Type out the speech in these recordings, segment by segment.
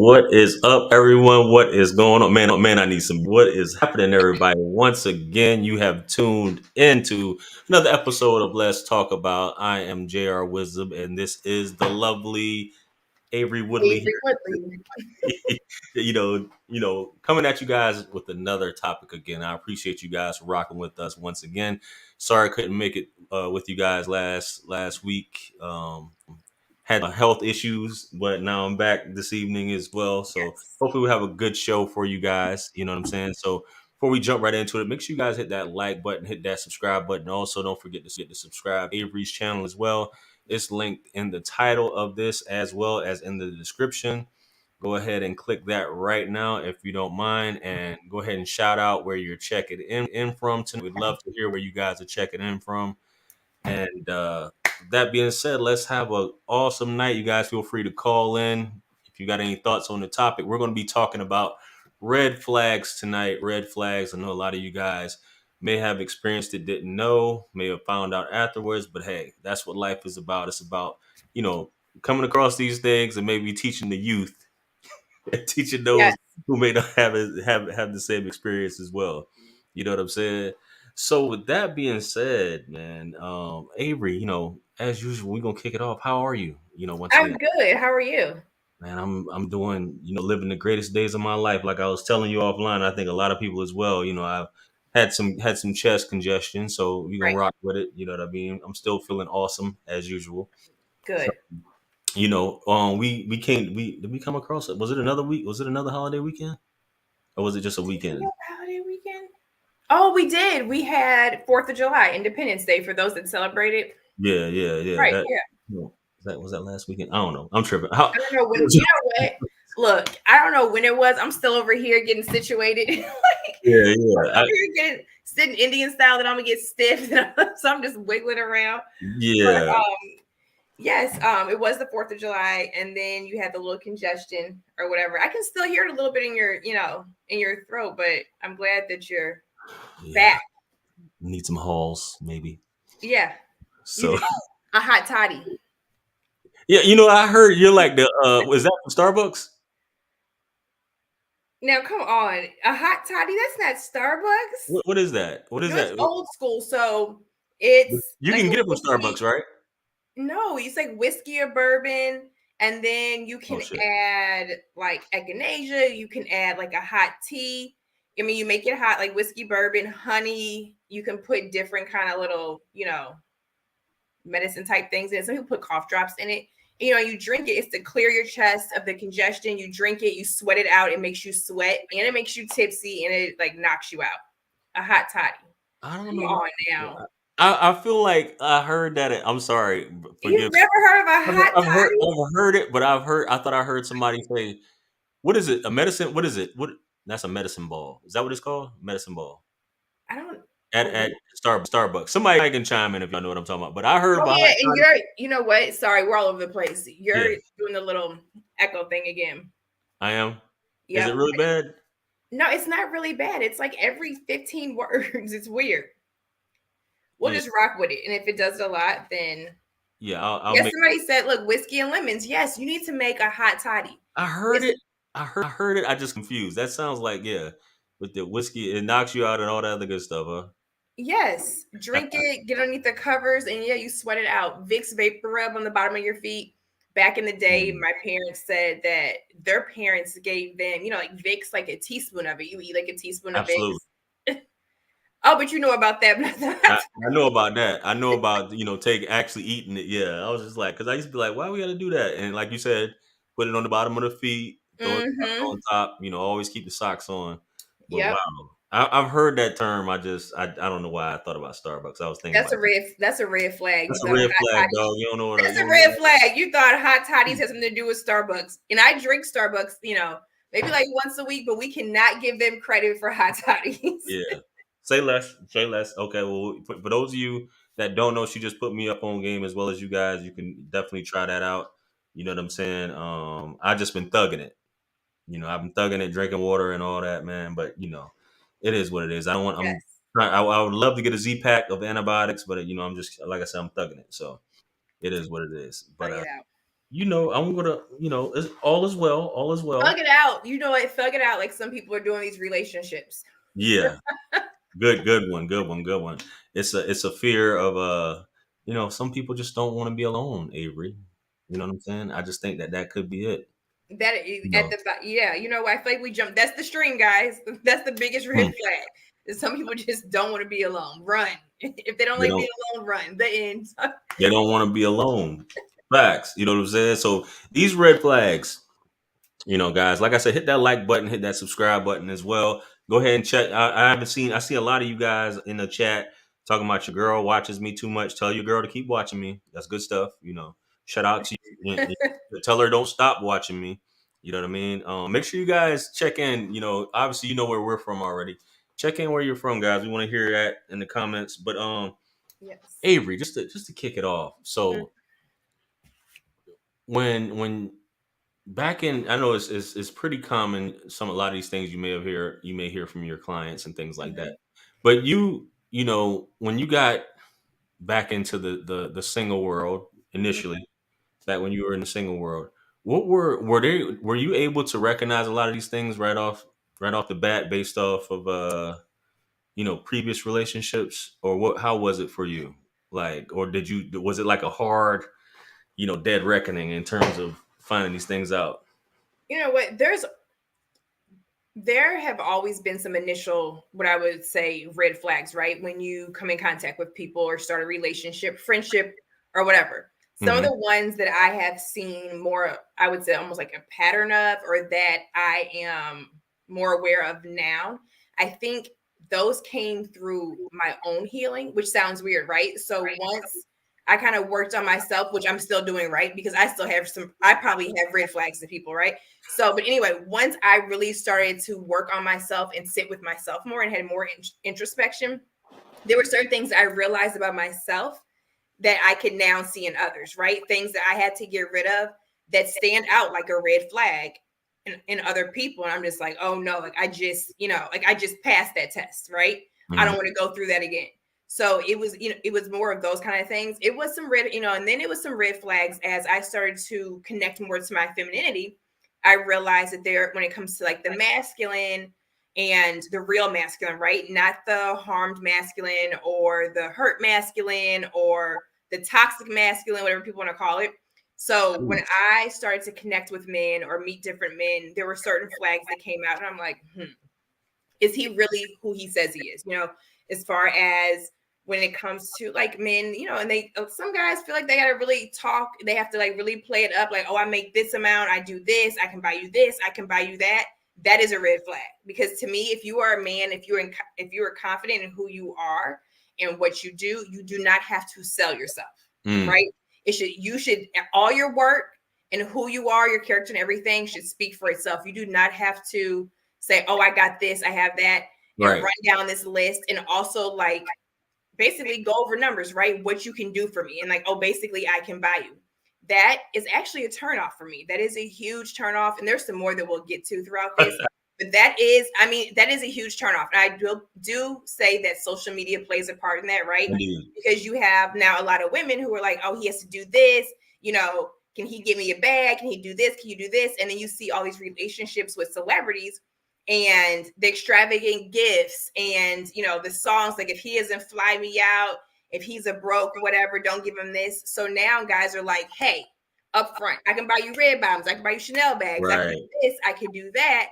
What is up, everyone? What is going on? Man, I need some. What is happening, everybody? Once again, you have tuned into another episode of Let's Talk About. I am JR Wisdom, and this is the lovely Avery Woodley. Avery Woodley. Coming at you guys with another topic again. I appreciate you guys rocking with us once again. Sorry I couldn't make it with you guys last week. Had health issues, but now I'm back this evening as well. So Yes. hopefully we have a good show for you guys. You know what I'm saying? So before we jump right into it, make sure you guys hit that like button, hit that subscribe button. Also, don't forget to subscribe to Avery's channel as well. It's linked in the title of this as well as in the description. Go ahead and click that right now if you don't mind, and go ahead and shout out where you're checking in from. We'd love to hear where you guys are checking in from. And that being said, let's have an awesome night. You guys feel free to call in if you got any thoughts on the topic. We're going to be talking about red flags tonight. Red flags. I know a lot of you guys may have experienced it, didn't know, may have found out afterwards, but hey, that's what life is about. It's about, coming across these things and maybe teaching the youth, teaching those Yes. who may not have the same experience as well. You know what I'm saying? So with that being said, man, Avery, as usual, we're gonna kick it off. How are you? Once I'm again, good. How are you? man, I'm doing, living the greatest days of my life. Like I was telling you offline, I think a lot of people as well. I've had some chest congestion, so we're gonna Right. rock with it. You know what I mean? I'm still feeling awesome as usual. So, Good. we did we come across it? Was it another week? Was it another holiday weekend? Or was it just a Did we weekend? have holiday weekend? Oh, we did. We had 4th of July, Independence Day for those that celebrated. Yeah. Right. That Yeah. was that last weekend. I don't know. I'm tripping. How? I don't know when. You know what? Look, I don't know when it was. I'm still over here getting situated. Yeah. I'm here getting sitting Indian style that I'm gonna get stiff, so I'm just wiggling around. But Yeah. yes, it was the 4th of July, and then you had the little congestion or whatever. I can still hear it a little bit in your, in your throat, but I'm glad that you're Yeah. back. Need some halls, maybe. Yeah, you So need a hot toddy. yeah, I heard you're like the was that from Starbucks? Now, come on, a hot toddy? That's not Starbucks. What is that? What is No, it's that? old school. So it's You like can a get it from whiskey. Starbucks, right? No, it's like whiskey or bourbon, and then you Oh can shit. add like echinacea. You can add like a hot tea. I mean, you make it hot, like whiskey, bourbon, honey. You can put different kind of little, medicine type things in it. Some people put cough drops in it. You drink it. It's to clear your chest of the congestion. You drink it, you sweat it out. It makes you sweat, and it makes you tipsy, and it like knocks you out. A hot toddy. I don't Come know on why. now. I feel like I heard that. I'm sorry. You've Forgive. never heard of a I've, hot I've heard toddy? I've heard it, but I thought I heard somebody say, "What is it? A medicine? What is it? What? That's a medicine ball. Is that what it's called? Medicine ball." I don't. At Oh, Starbucks. Somebody can chime in if y'all know what I'm talking about. But I heard oh about yeah, hot and toddy. you know what? Sorry, we're all over the place. Yeah, You're doing the little echo thing again. I am. Is it Yep. really bad? No, it's not really bad. It's like every 15 words. It's weird. We'll Yeah, just rock with it. And if it does it a lot, then yeah. I'll yes, make. somebody said, look, whiskey and lemons. Yes, you need to make a hot toddy. I heard It's it. I heard it. I just confused. That sounds like with the whiskey, it knocks you out and all that other good stuff, huh? yes. Drink it, get underneath the covers, and yeah, you sweat it out. Vicks vapor rub on the bottom of your feet. Back in the day, Mm, my parents said that their parents gave them, like Vicks, like a teaspoon of it. You eat like a teaspoon of absolutely. Vicks. Oh, but you know about that. I know about that. I know about take actually eating it. Yeah, I was just like, because I used to be like, why we got to do that? And like you said, put it on the bottom of the feet, throw it Mm-hmm. on top. Always keep the socks on. But wow, Yep. I've heard that term. I don't know why I thought about Starbucks. I was thinking That's about a red. That's a red flag. You that's a thought a red hot flag, toddy. dog. You don't know what That's you a don't know. red flag. You thought hot toddies had something to do with Starbucks, and I drink Starbucks. Maybe like once a week, but we cannot give them credit for hot toddies. Yeah. Say less. Say less. Okay. Well, for those of you that don't know, she just put me up on game as well as you guys. You can definitely try that out. You know what I'm saying? I just been thugging it. I've been thugging it, drinking water and all that, man. But it is what it is. I don't want. I'm. Yes, I would love to get a Z pack of antibiotics, but I'm just like I said, I'm thugging it. So it is what it is. But thug it out. I'm gonna, it's all is well, all is Thug well. it out. You know what? Thug it out like some people are doing these relationships. Yeah, good one, good one, good one. It's a fear of some people just don't want to be alone, Avery. You know what I'm saying? I just think that could be it. That is You at know, yeah, I feel like we jump. That's the stream, guys. That's the biggest red Hmm. flag. Is some people just don't want to be alone. Run. If they don't they like being don't alone, run. The end. they don't want to be alone. Facts. You know what I'm saying? So these red flags, guys, like I said, hit that like button, hit that subscribe button as well. Go ahead and check. I see a lot of you guys in the chat talking about your girl watches me too much. Tell your girl to keep watching me. That's good stuff. Shout out to you. Tell her don't stop watching me. You know what I mean? Make sure you guys check in. Obviously you know where we're from already. Check in where you're from, guys. We want to hear that in the comments. But Yes. Avery, just to kick it off. Mhm. So when back in, I know it's pretty common. A lot of these things you may hear from your clients and things like Mhm. that. But when you got back into the single world initially, back when you were in the single world, what were you able to recognize a lot of these things right off the bat based off of previous relationships, or how was it for you? Like, or was it like a hard, dead reckoning in terms of finding these things out? You know what? There have always been some initial, what I would say, red flags, right? When you come in contact with people or start a relationship, friendship, or whatever. Some of Hmm. the ones that I have seen more, I would say almost like a pattern of, or that I am more aware of now, I think those came through my own healing, which sounds weird, right? So once I kind of worked on myself, which I'm still doing, right? Because I probably have red flags to people, right? So, but anyway, once I really started to work on myself and sit with myself more and had more introspection, there were certain things I realized about myself that I could now see in others, right? Things that I had to get rid of that stand out like a red flag in other people. And I'm just like, oh no, like I just passed that test, right? I don't Hmm. want to go through that again. So it was more of those kind of things. It was some red, and then it was some red flags as I started to connect more to my femininity. I realized that when it comes to like the masculine and the real masculine, right? Not the harmed masculine or the hurt masculine or the toxic masculine, whatever people want to call it. So when I started to connect with men or meet different men, there were certain flags that came out, and I'm like, is he really who he says he is? As far as when it comes to like men, and some guys feel like they gotta really talk, they have to like really play it up, like, oh, I make this amount, I do this, I can buy you this, I can buy you that. That is a red flag, because to me, if you are a man, if you are confident in who you are and what you do not have to sell yourself, Mm. right? You should all your work and who you are, your character and everything should speak for itself. You do not have to say, oh, I got this, I have that, and Right. run down this list, and also like basically go over numbers, right? What you can do for me, and like, oh, basically I can buy you. That is actually a turnoff for me. That is a huge turnoff, and there's some more that we'll get to throughout this. But that is a huge turnoff. And I do say that social media plays a part in that, right? Indeed. Because you have now a lot of women who are like, oh, he has to do this, can he give me a bag? Can he do this? Can you do this? And then you see all these relationships with celebrities and the extravagant gifts and the songs, like if he doesn't fly me out, if he's a broke whatever, don't give him this. So now guys are like, hey, up front, I can buy you red bottoms, I can buy you Chanel bags, I can Right. do this, I can do that.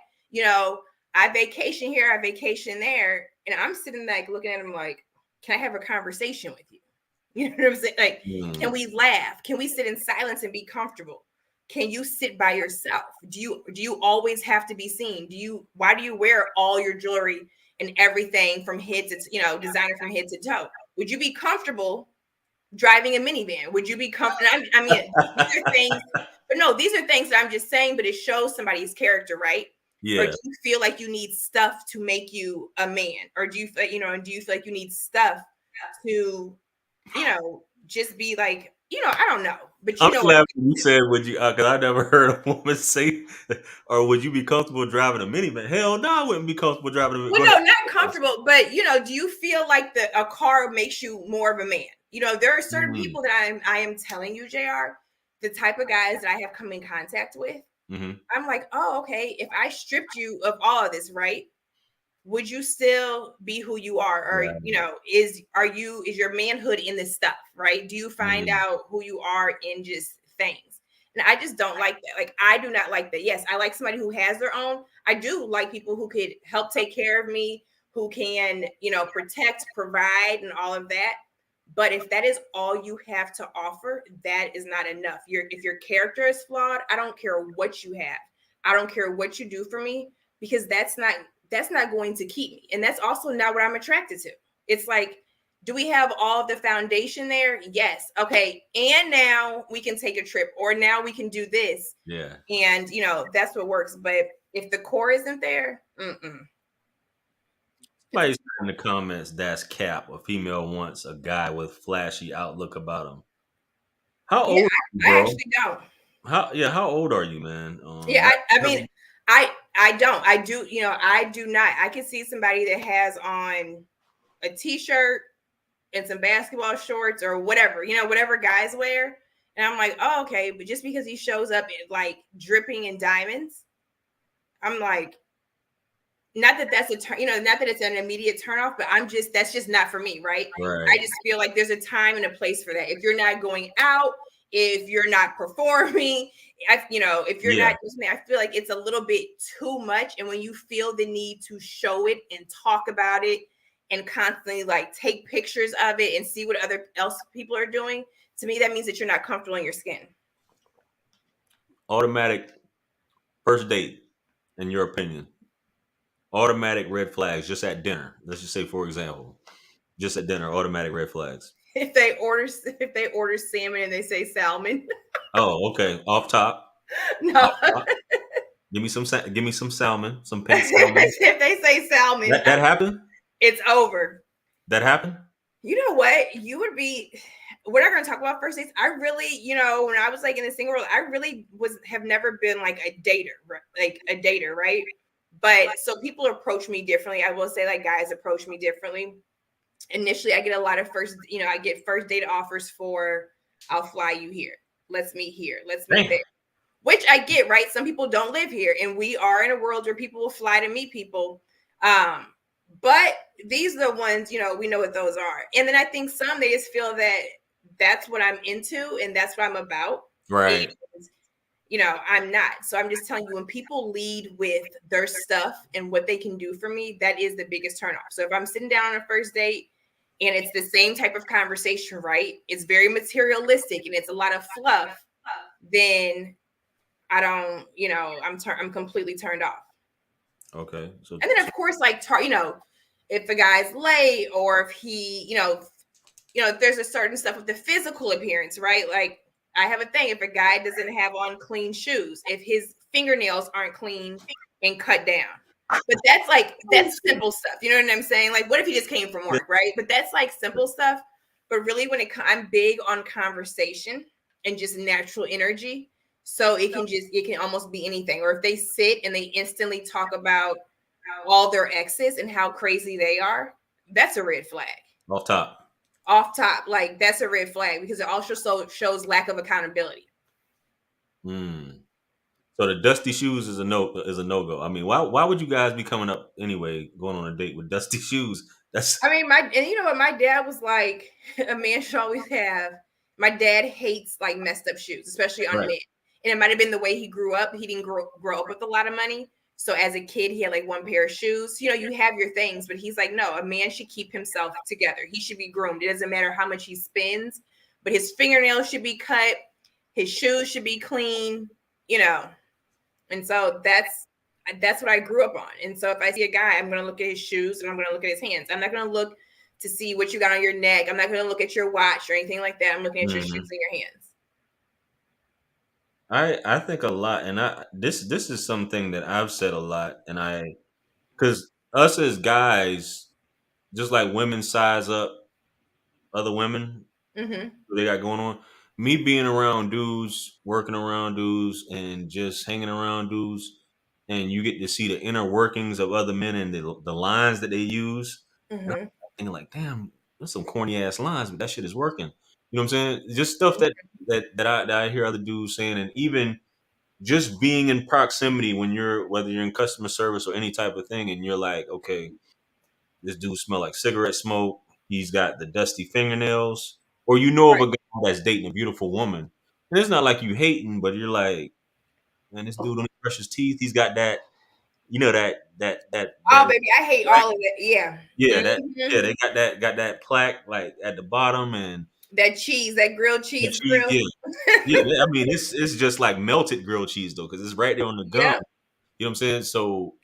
I vacation here, I vacation there, and I'm sitting like looking at him like, can I have a conversation with you? You know what I'm saying? Like, can Mm. we laugh? Can we sit in silence and be comfortable? Can you sit by yourself? Do you always have to be seen? Why do you wear all your jewelry and everything from head to designer from head to toe? Would you be comfortable driving a minivan? Would you be comfortable? I mean, these are things, but no, these are things that I'm just saying, but it shows somebody's character, right? Or Yeah. do you feel like you need stuff to make you a man? Or do you feel like you need stuff to, just be like, I don't know, but I'm what glad you said, would you, because I never heard a woman say, or would you be comfortable driving a minivan? Hell no, I wouldn't be comfortable driving a. Well, Go no, ahead. not comfortable, but do you feel like a car makes you more of a man? There are certain Mm. people that I am telling you, JR, the type of guys that I have come in contact with, Mm-hmm. I'm like, oh, okay, if I stripped you of all of this, right? Would you still be who you are? Or, Right. is your manhood in this stuff, right? Do you find Mm-hmm. out who you are in just things? And I just don't like that. Like, I do not like that. Yes, I like somebody who has their own. I do like people who could help take care of me, who can, protect, provide, and all of that. But if that is all you have to offer, that is not enough. If your character is flawed, I don't care what you have. I don't care what you do for me, because that's not going to keep me. And that's also not what I'm attracted to. It's like, do we have all of the foundation there? Yes. Okay. And now we can take a trip, or now we can do this. Yeah. And, that's what works. But if the core isn't there, Somebody said in the comments that's cap. A female wants a guy with flashy outlook about him. How yeah, old are you, I bro? actually don't. How old are you, man? Yeah, I mean, I don't. I do, I do not. I can see somebody that has on a t-shirt and some basketball shorts or whatever, whatever guys wear. And I'm like, oh, okay. But just because he shows up in, like, dripping in diamonds, I'm like, not that that's a turn, not that it's an immediate turn off, but that's just not for me, right? I Right. just feel like there's a time and a place for that. If you're not going out, if you're not performing, if you're Yeah. not doing, I feel like it's a little bit too much. And when you feel the need to show it and talk about it and constantly, like, take pictures of it and see what other else people are doing, to me, that means that you're not comfortable in your skin. Automatic first date, in your opinion. Automatic red flags just at dinner. Let's just say, for example, just at dinner, automatic red flags. If they order salmon and they say salmon, Oh, okay. Off top. no. Off top. Give me some salmon, some pink salmon. If they say salmon, That happened? it's over. That happened? You know what? You would be. We're not going to talk about first dates. I really, when I was, like, in the single world, I really have never been like a dater, right? But so people approach me differently. I will say, like, guys approach me differently. Initially, I get a lot of I get first date offers for, I'll fly you here. Let's meet here. Let's meet Damn. there. Which I get, right? Some people don't live here, and we are in a world where people will fly to meet people. But these are the ones, we know what those are. And then I think some, they just feel that that's what I'm into and that's what I'm about. Right. And, I'm not. So I'm just telling you, when people lead with their stuff and what they can do for me, that is the biggest turnoff. So if I'm sitting down on a first date and it's the same type of conversation, right? It's very materialistic and it's a lot of fluff, then I don't, I'm completely turned off. Okay. So And then, of course, like, if the guy's late, or if he, if there's a certain stuff with the physical appearance, right? Like, I have a thing. If a guy doesn't have on clean shoes, if his fingernails aren't clean and cut down, but that's simple stuff. You know what I'm saying? Like, what if he just came from work, right? But that's like simple stuff. But really, I'm big on conversation and just natural energy. So it can almost be anything. Or if they sit and they instantly talk about all their exes and how crazy they are, that's a red flag. off top. Off top, like, that's a red flag, because it also shows lack of accountability. So the dusty shoes is a no go. I mean, why would you guys be coming up anyway, going on a date with dusty shoes? That's I mean, and you know what, my dad was like, a man should always have. My dad hates, like, messed up shoes, especially on right. men. And it might have been the way he grew up. He didn't grow up with a lot of money. So as a kid, he had, like, one pair of shoes. You have your things, but he's like, no, a man should keep himself together. He should be groomed. It doesn't matter how much he spends, but his fingernails should be cut. His shoes should be clean, And so that's what I grew up on. And so if I see a guy, I'm going to look at his shoes and I'm going to look at his hands. I'm not going to look to see what you got on your neck. I'm not going to look at your watch or anything like that. I'm looking at your shoes and your hands. I think a lot, and this is something that I've said a lot, and because us as guys, just like women size up other women, what they got going on. Me being around dudes, working around dudes, and just hanging around dudes, and you get to see the inner workings of other men and the lines that they use. And I'm thinking, like, damn, that's some corny ass lines, but that shit is working. You know what I'm saying? Just stuff that I hear other dudes saying, and even just being in proximity when whether you're in customer service or any type of thing, and you're like, okay, this dude smell like cigarette smoke. He's got the dusty fingernails, or you know of Right. a guy that's dating a beautiful woman, and it's not like you hating, but you're like, man, this dude don't brush his teeth. He's got that, that Oh, baby, I hate plaque. all of it. Yeah. Yeah, Hmm. they got that plaque like at the bottom, and That cheese, that grilled the cheese cheese. grill. Yeah, I mean, it's just like melted grilled cheese though, because it's right there on the gum. Yeah. You know what I'm saying? So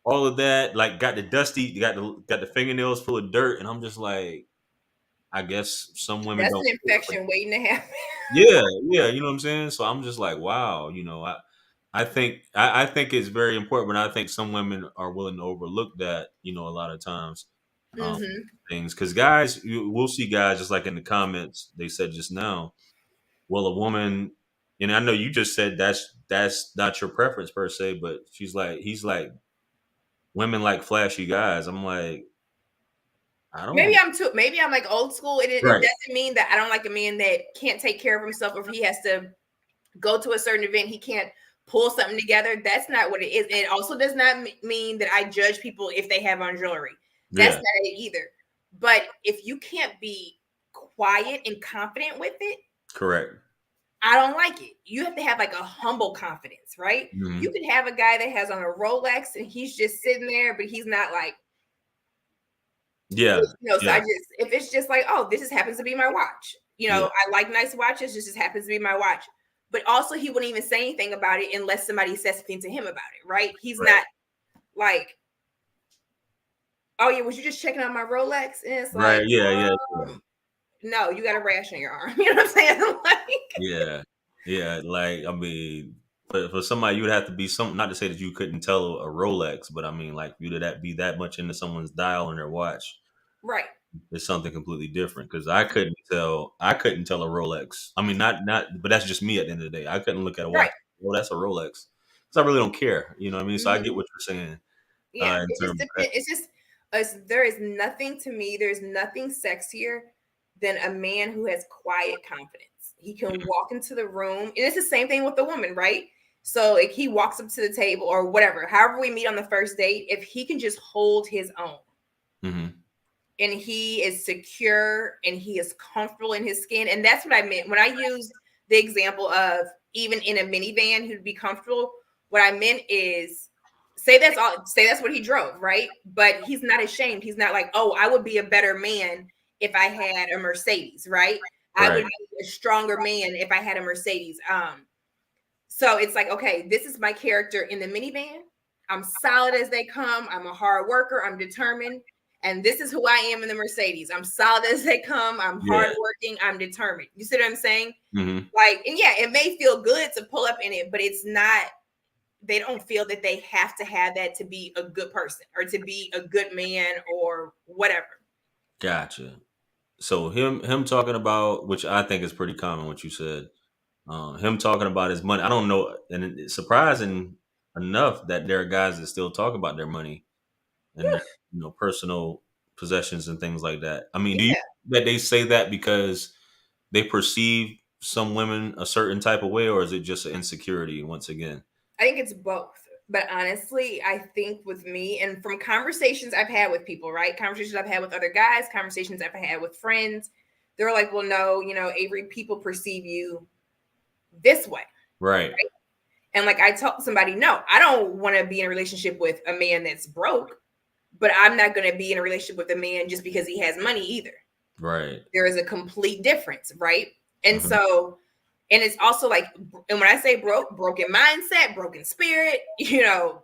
all of that, like, got the dusty, got the fingernails full of dirt, and I'm just like, I guess some women That's don't an care, but infection waiting to happen. yeah, yeah, you know what I'm saying. So I'm just like, wow, I think it's very important, but I think some women are willing to overlook that, a lot of times, um, Hmm. things, because guys, we'll see guys just like in the comments they said just now. Well, a woman, and I know you just said that's not your preference per se, but he's like, women like flashy guys. I'm like, I don't. Maybe I'm like old school. It Right. doesn't mean that I don't like a man that can't take care of himself, or if he has to go to a certain event, he can't pull something together. That's not what it is. It also does not mean that I judge people if they have on jewelry. That's Yeah. not it either. But if you can't be quiet and confident with it, Correct. I don't like it. You have to have like a humble confidence, right? You Hmm. can have a guy that has on a Rolex and he's just sitting there, but he's not like, Yeah. so Yeah. if it's just like, oh, this just happens to be my watch. Yeah. I like nice watches. This just happens to be my watch. But also, he wouldn't even say anything about it unless somebody says something to him about it, right? He's Right. not like, oh yeah, was you just checking out my Rolex? And it's like, Right. Yeah. Yeah. Yeah. no, you got a rash on your arm. You know what I'm saying? Like, Yeah. Yeah. Like, I mean, for somebody, you would have to be some. Not to say that you couldn't tell a Rolex, but I mean, like, you to that be that much into someone's dial on their watch. right, It's something completely different, because I couldn't tell a Rolex. I mean, not, but that's just me at the end of the day. I couldn't look at a right. watch. Well, that's a Rolex, because I really don't care. You know what I mean? So I get Hmm. what you're saying, Yeah, in it just terms of that. depends. It's just there is nothing to me. There's nothing sexier than a man who has quiet confidence. He can walk into the room, and it's the same thing with the woman, right? So if he walks up to the table or whatever, however we meet on the first date, if he can just hold his own Hmm. and he is secure and he is comfortable in his skin, and that's what I meant when I used the example of even in a minivan who'd be comfortable. What I meant is say that's what he drove, right? But he's not ashamed. He's not like, oh, I would be a better man if I had a Mercedes, right? I would Right. be a stronger man if I had a Mercedes. So it's like, okay, this is my character in the minivan. I'm solid as they come. I'm a hard worker. I'm determined. And this is who I am in the Mercedes. I'm solid as they come. I'm Yeah. hardworking. I'm determined. You see what I'm saying? Hmm. Like, and yeah, it may feel good to pull up in it, but it's not, they don't feel that they have to have that to be a good person or to be a good man or whatever. Gotcha. So him talking about, which I think is pretty common, what you said. Him talking about his money. I don't know, and it's surprising enough that there are guys that still talk about their money and their, personal possessions and things like that. I mean, do you Yeah. think that they say that because they perceive some women a certain type of way, or is it just an insecurity once again? I think it's both. But honestly, I think with me and from conversations I've had with people, right? Conversations I've had with other guys, conversations I've had with friends, they're like, well, no, Avery, people perceive you this way. Right. And like I told somebody, no, I don't want to be in a relationship with a man that's broke, but I'm not going to be in a relationship with a man just because he has money either. Right. There is a complete difference, right? And Hmm. so, and it's also like, and when I say broken mindset, broken spirit,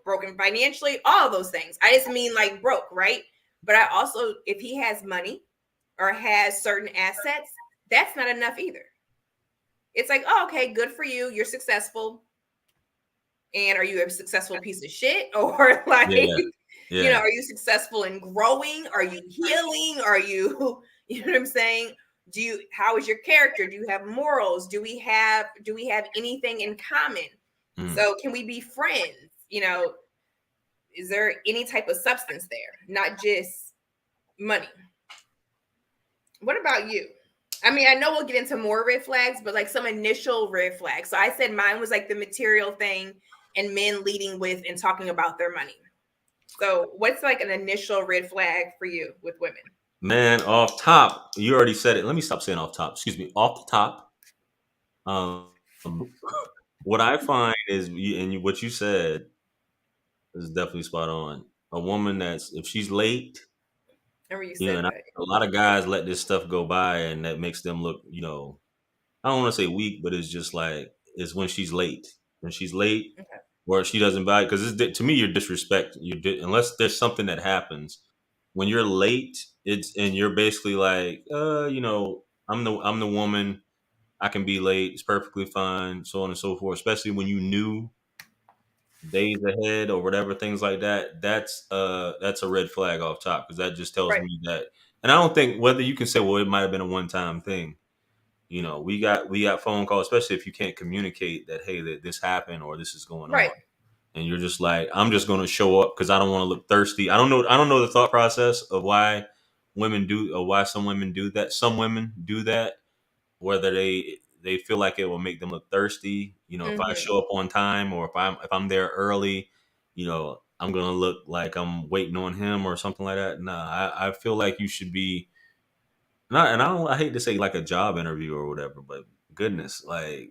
broken financially, all of those things. I just mean like broke, right? But I also, if he has money or has certain assets, that's not enough either. It's like, oh, okay, good for you. You're successful. And are you a successful piece of shit? Or like, Yeah. Yeah. are you successful in growing? Are you healing? Are you, you know what I'm saying? How is your character? Do you have morals? Do we have anything in common? Mm. So can we be friends? Is there any type of substance there? Not just money. What about you? I mean, I know we'll get into more red flags, but like some initial red flags. So I said mine was like the material thing and men leading with and talking about their money. So what's like an initial red flag for you with women? Man, off top, you already said it. Let me stop saying off top. Excuse me. Off the top, um, what I find is, what you said is definitely spot on. A woman that's, if she's late, I remember you you know, said and that. a lot of guys let this stuff go by, and that makes them look, I don't want to say weak, but it's just like, it's when she's late. When she's late, Okay. or she doesn't buy it, because to me, you're disrespect. Unless there's something that happens when you're late. It's and you're basically like, I'm the woman. I can be late. It's perfectly fine. So on and so forth. Especially when you knew days ahead or whatever, things like that. That's a red flag off top, because that just tells Right. me that. And I don't think, whether you can say, well, it might have been a one time thing. We got phone calls, especially if you can't communicate that, hey, that this happened or this is going on, Right. and you're just like, I'm just going to show up because I don't want to look thirsty. I don't know the thought process of why women do, or why some women do that. Some women do that, whether they feel like it will make them look thirsty. If I Mm-hmm. show up on time, or if I'm there early, I'm gonna look like I'm waiting on him or something like that. Nah, I feel like you should be not, and I hate to say like a job interview or whatever, but goodness, like,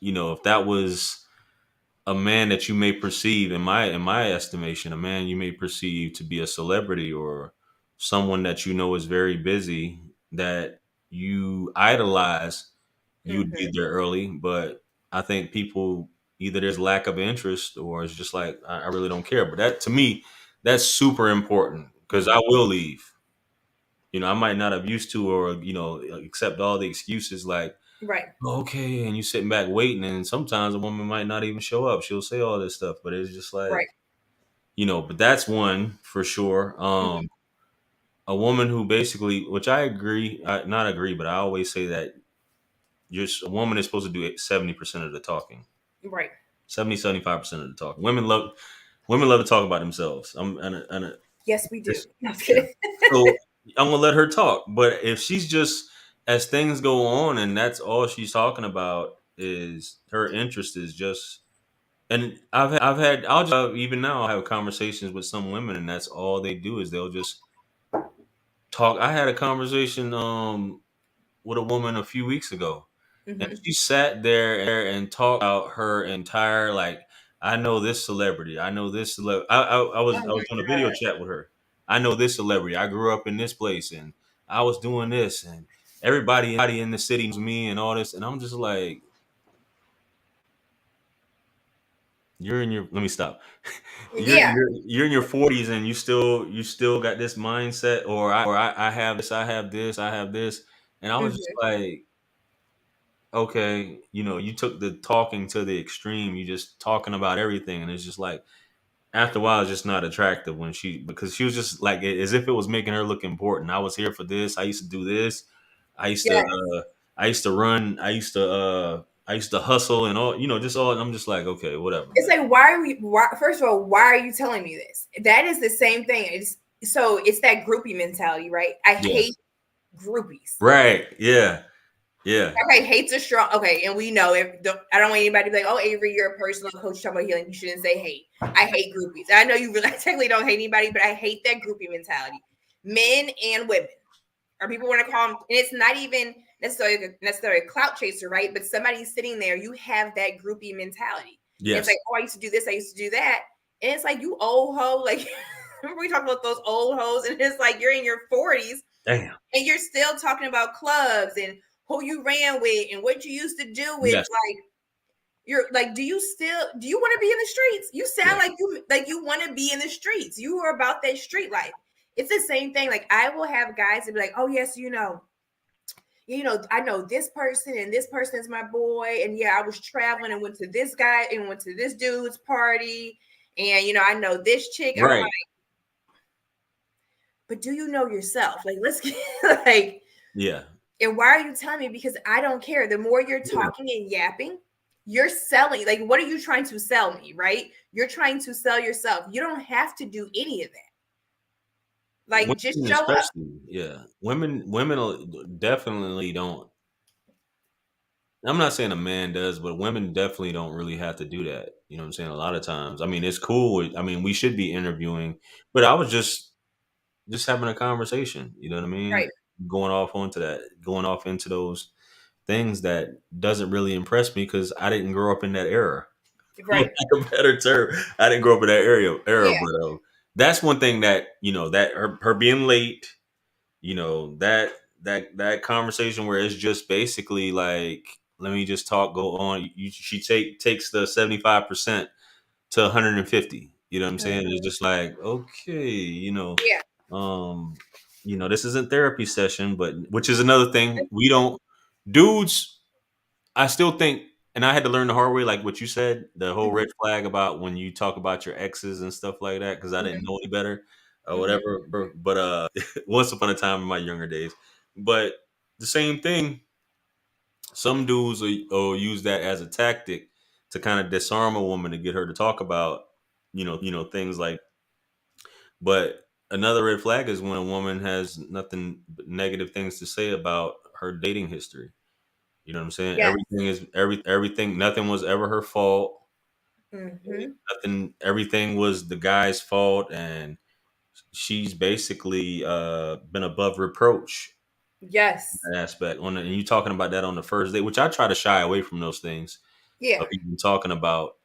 if that was a man that you may perceive, in my estimation, a man you may perceive to be a celebrity, or someone that is very busy, that you idolize, you would be Mm-hmm. there early. But I think people, either there's lack of interest, or it's just like, I really don't care. But that, to me, that's super important, because I will leave. I might not have used to, or accept all the excuses, like, Right. okay, and you sitting back waiting, and sometimes a woman might not even show up. She'll say all this stuff, but it's just like, Right. but that's one for sure. Mm-hmm. A woman who basically, which I agree, not agree, but I always say that a woman is supposed to do 70% of the talking, Right. 75% of the talking. Women love to talk about themselves. Yes, we do. Just, No, I'm just yeah. kidding. So I'm gonna let her talk. But if she's just, as things go on, and that's all she's talking about, is her interest is just, and even now I have conversations with some women, and that's all they do, is they'll just talk. I had a conversation with a woman a few weeks ago, and Mm-hmm. she sat there and talked about her entire, like, I know this celebrity. I know this celebrity. I Oh was I my was on a video God. chat with her. I know this celebrity. I grew up in this place, and I was doing this, and everybody in the city knows me, and all this. And I'm just like, you're in your. Let me stop. Yeah. You're in your 40s, and you still got this mindset, or I have this. I have this. I have this. And I was just Mm-hmm. like, okay, you took the talking to the extreme. You just talking about everything, and it's just like, after a while, it's just not attractive, because she was just like, as if it was making her look important. I was here for this. I used to do this. I used to, Yeah. I used to run. I used to hustle, and all, just all. And I'm just like, okay, whatever, It's man. like, why are we? Why, first of all, why are you telling me this? That is the same thing. It's that groupie mentality, right? I Yeah. hate groupies. Right. Yeah. Yeah. Okay, hate's a strong. Okay, and we know if I don't want anybody to be like, "Oh, Avery, you're a personal coach talking about healing." You shouldn't say hate. I hate groupies. I know you really technically don't hate anybody, but I hate that groupie mentality. Men and women, or people want to call them, and it's not even necessarily a clout chaser, right? But somebody's sitting there, you have that groupie mentality, and it's Yes. like, "Oh, I used to do this, I used to do that," and it's like, you old hoe. Like, remember we talked about those old hoes, and it's like you're in your 40s Damn. and you're still talking about clubs and who you ran with and what you used to do with, Yes. like, you're like, do you want to be in the streets? You sound Yeah. like you want to be in the streets. You are about that street life. It's the same thing. Like, I will have guys that be like, oh yes, I know this person and this person is my boy, and yeah, I was traveling and went to this guy and went to this dude's party, and I know this chick. I'm Right. like, but do you know yourself? Like, let's get like, Yeah. and why are you telling me? Because I don't care. The more you're Yeah. talking and yapping, you're selling. Like, what are you trying to sell me, right? You're trying to sell yourself. You don't have to do any of that. Like, just Women show up. especially, yeah. Women definitely don't. I'm not saying a man does, but women definitely don't really have to do that. You know what I'm saying? A lot of times, I mean, it's cool. I mean, we should be interviewing, but I was just having a conversation. You know what I mean? Right. Going off onto that, going off into those things that doesn't really impress me because I didn't grow up in that era. For Right. lack of a better term, I didn't grow up in that era, Yeah. but that's one thing that that her being late, that conversation where it's just basically like, let me just talk, go on. She takes the 75% to 150. You know what I'm saying? It's Mhm. just like, okay, Yeah. um, this isn't therapy session, but which is another thing we don't dudes. I still think, and I had to learn the hard way, like what you said, the whole red Mhm. flag about when you talk about your exes and stuff like that, because I didn't Mhm. know any better or Mhm. whatever. But once upon a time in my younger days, but the same thing, some dudes will use that as a tactic to kind of disarm a woman to get her to talk about, things like. But another red flag is when a woman has nothing but negative things to say about her dating history. You know what I'm saying? Yes. Everything. Nothing was ever her fault. Mhm. Nothing. Everything was the guy's fault, and she's basically been above reproach in Yes. that aspect. And you talking about that on the first date, which I try to shy away from those things Yeah. of even talking about.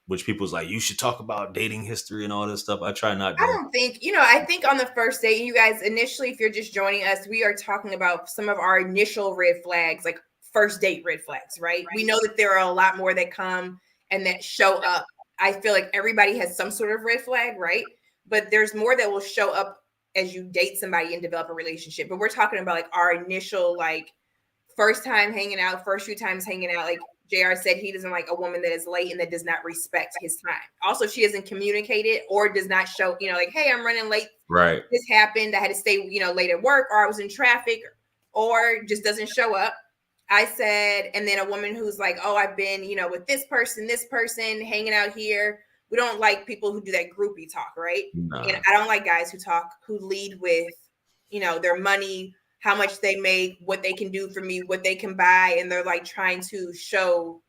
Which people's like, you should talk about dating history and all this stuff. I try not I to. don't think, I think on the first date, you guys, initially, if you're just joining us, we are talking about some of our initial red flags, like first date red flags, right? We know that there are a lot more that come and that show up. I feel like everybody has some sort of red flag, right? But there's more that will show up as you date somebody and develop a relationship. But we're talking about like our initial, like, first time hanging out, first few times hanging out, like JR said, he doesn't like a woman that is late and that does not respect his time. Also, she doesn't communicate it or does not show, like, hey, I'm running late. Right. This happened. I had to stay, late at work, or I was in traffic, or just doesn't show up. I said, and then a woman who's like, oh, I've been, with this person, hanging out here. We don't like people who do that groupie talk, right? And Nah. I don't like guys who lead with, their money, how much they make, what they can do for me, what they can buy, and they're like trying to show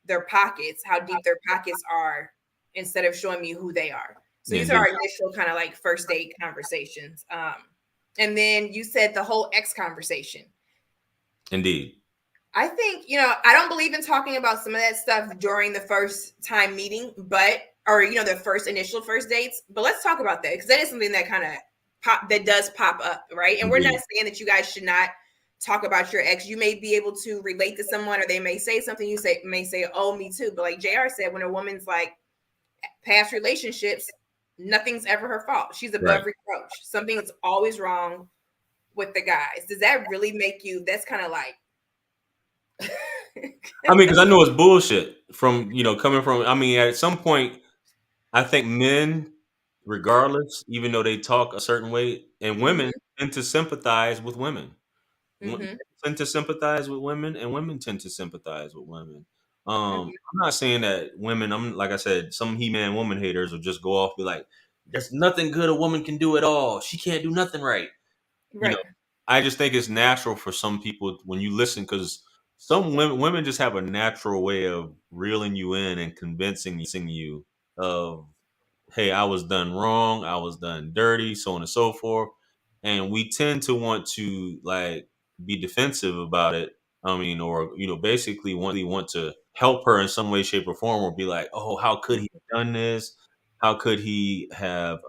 their pockets, how deep their pockets are, instead of showing me who they are. So these are Indeed. our initial kind of like first date conversations. And then you said the whole ex conversation. Indeed. I think, I don't believe in talking about some of that stuff during the first time meeting, or, the first initial first dates. But let's talk about that, because that is something that kind of that does pop up, right? And we're not Indeed. saying that you guys should not talk about your ex. You may be able to relate to someone, or they may say something, may say, oh, me too. But like JR said, when a woman's like past relationships, nothing's ever her fault. She's Right. above reproach. Something's always wrong with the guys. Does that really make you, that's kind of like, I mean, because I know it's bullshit from coming from. I mean, at some point, I think men, regardless, even though they talk a certain way, and women hmm tend to sympathize with women. Men hmm tend to sympathize with women, and women tend to sympathize with women. hmm I'm not saying that women. I'm like I said, some he-man woman haters will just go off and be like, "There's nothing good a woman can do at all. She can't do nothing right." You know, Right. I just think it's natural for some people when you listen, because some women just have a natural way of reeling you in and convincing you of, hey, I was done wrong, I was done dirty, so on and so forth. And we tend to want to like be defensive about it. I mean, or basically want to help her in some way, shape, or form, or be like, oh, how could he have done this? How could he have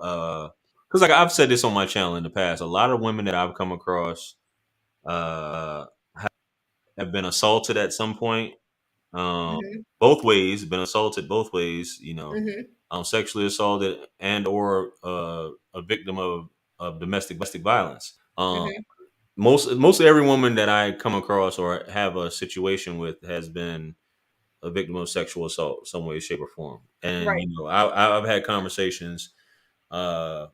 because like I've said this on my channel in the past, a lot of women that I've come across have been assaulted at some point, hmm both ways, been assaulted both ways, hmm sexually assaulted and or a victim of domestic violence. hmm Mostly every woman that I come across or have a situation with has been a victim of sexual assault, some way, shape, or form. And Right. I've had conversations uh,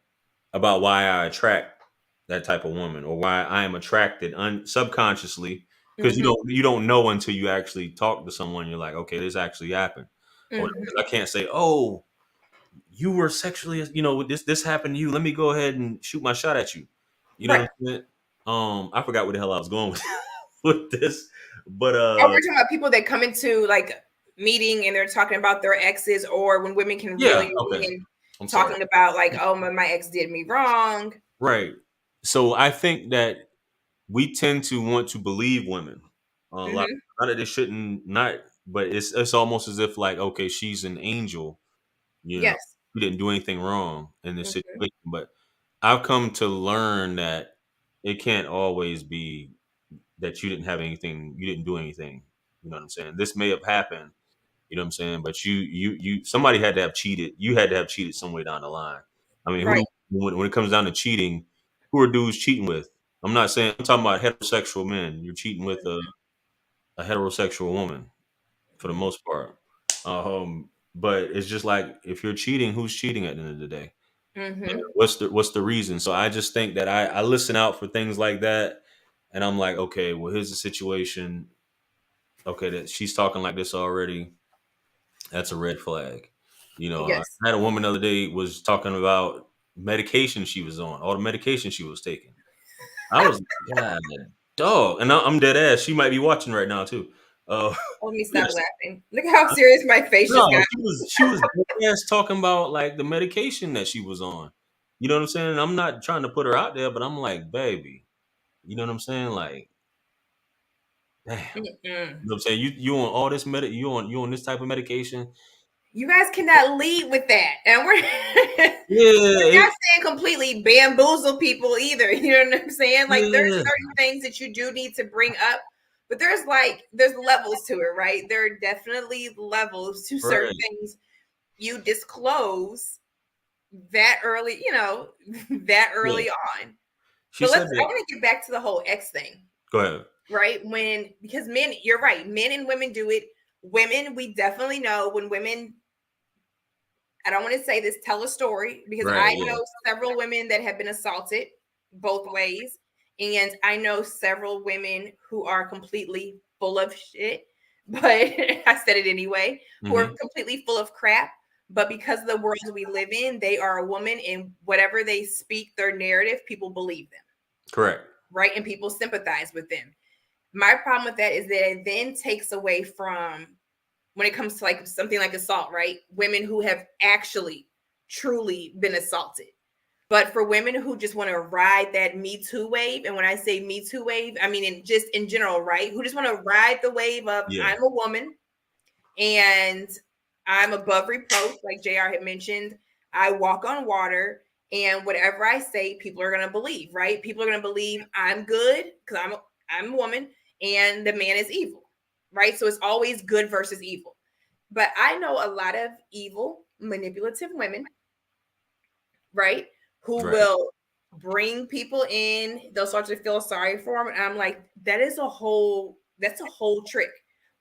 about why I attract that type of woman, or why I am attracted subconsciously, because hmm you don't know until you actually talk to someone. You're like, okay, this actually happened, or hmm because I can't say, oh, you were sexually, this happened to you. Let me go ahead and shoot my shot at you. You know Right. what I'm saying? I forgot where the hell I was going with, with this, but Oh, we're talking about people that come into like meeting and they're talking about their exes, or when women can yeah, really okay. be I'm sorry. talking about like, oh, my ex did me wrong. Right. So I think that we tend to want to believe women. A lot, Hmm. not that they shouldn't not, but it's almost as if like, okay, she's an angel. Yes. She didn't do anything wrong in this Hmm. situation. But I've come to learn that it can't always be that you didn't do anything. You know what I'm saying? This may have happened. You know what I'm saying? But somebody had to have cheated. You had to have cheated somewhere down the line. I mean, Right. when it comes down to cheating, who are dudes cheating with? I'm talking about heterosexual men. You're cheating with a heterosexual woman for the most part. But it's just like if you're cheating, who's cheating at the end of the day? Hmm. What's the reason? So I just think that I listen out for things like that, and I'm like, okay, well, here's the situation. Okay, that she's talking like this already. That's a red flag. I Yes. had a woman the other day was talking about medication she was on, all the medication she was taking. I was like, God, dog, and I'm dead ass. She might be watching right now too. Uh, Let me stop yes, laughing. Look how serious my face just no, got. she was dead ass talking about like the medication that she was on. You know what I'm saying? And I'm not trying to put her out there, but I'm like, baby, you know what I'm saying? Like, damn, you know Mm-mm. what I'm saying? You on all this you on this type of medication? You guys cannot lead with that, and we're Yeah, not saying completely bamboozle people either. You know what I'm saying? Like there's yeah, certain things that you do need to bring up, but there's levels to it, right? There are definitely levels to certain right, things you disclose that early, that yeah. early on. She But said I that. want to get back to the whole X thing, Go ahead. right? Because men, you're right, men and women do it. Women, we definitely know when women, I don't want to say this, tell a story, because Right. I Yeah. know several women that have been assaulted both ways. And I know several women who are completely full of shit, but I said it anyway, who are Hmm. completely full of crap. But because of the world we live in, they are a woman, and whatever they speak, their narrative, people believe them, Correct. right? And people sympathize with them. My problem with that is that it then takes away from, when it comes to like something like assault, right? Women who have actually truly been assaulted. But for women who just want to ride that Me Too wave, and when I say Me Too wave, I mean just in general, right? Who just want to ride the wave of Yeah. I'm a woman and I'm above reproach, like JR had mentioned. I walk on water, and whatever I say, people are gonna believe, right? People are gonna believe I'm good because I'm a woman, and the man is evil, right? So it's always good versus evil. But I know a lot of evil, manipulative women, right? Who Right. will bring people in, they'll start to feel sorry for them. And I'm like, that's a whole trick.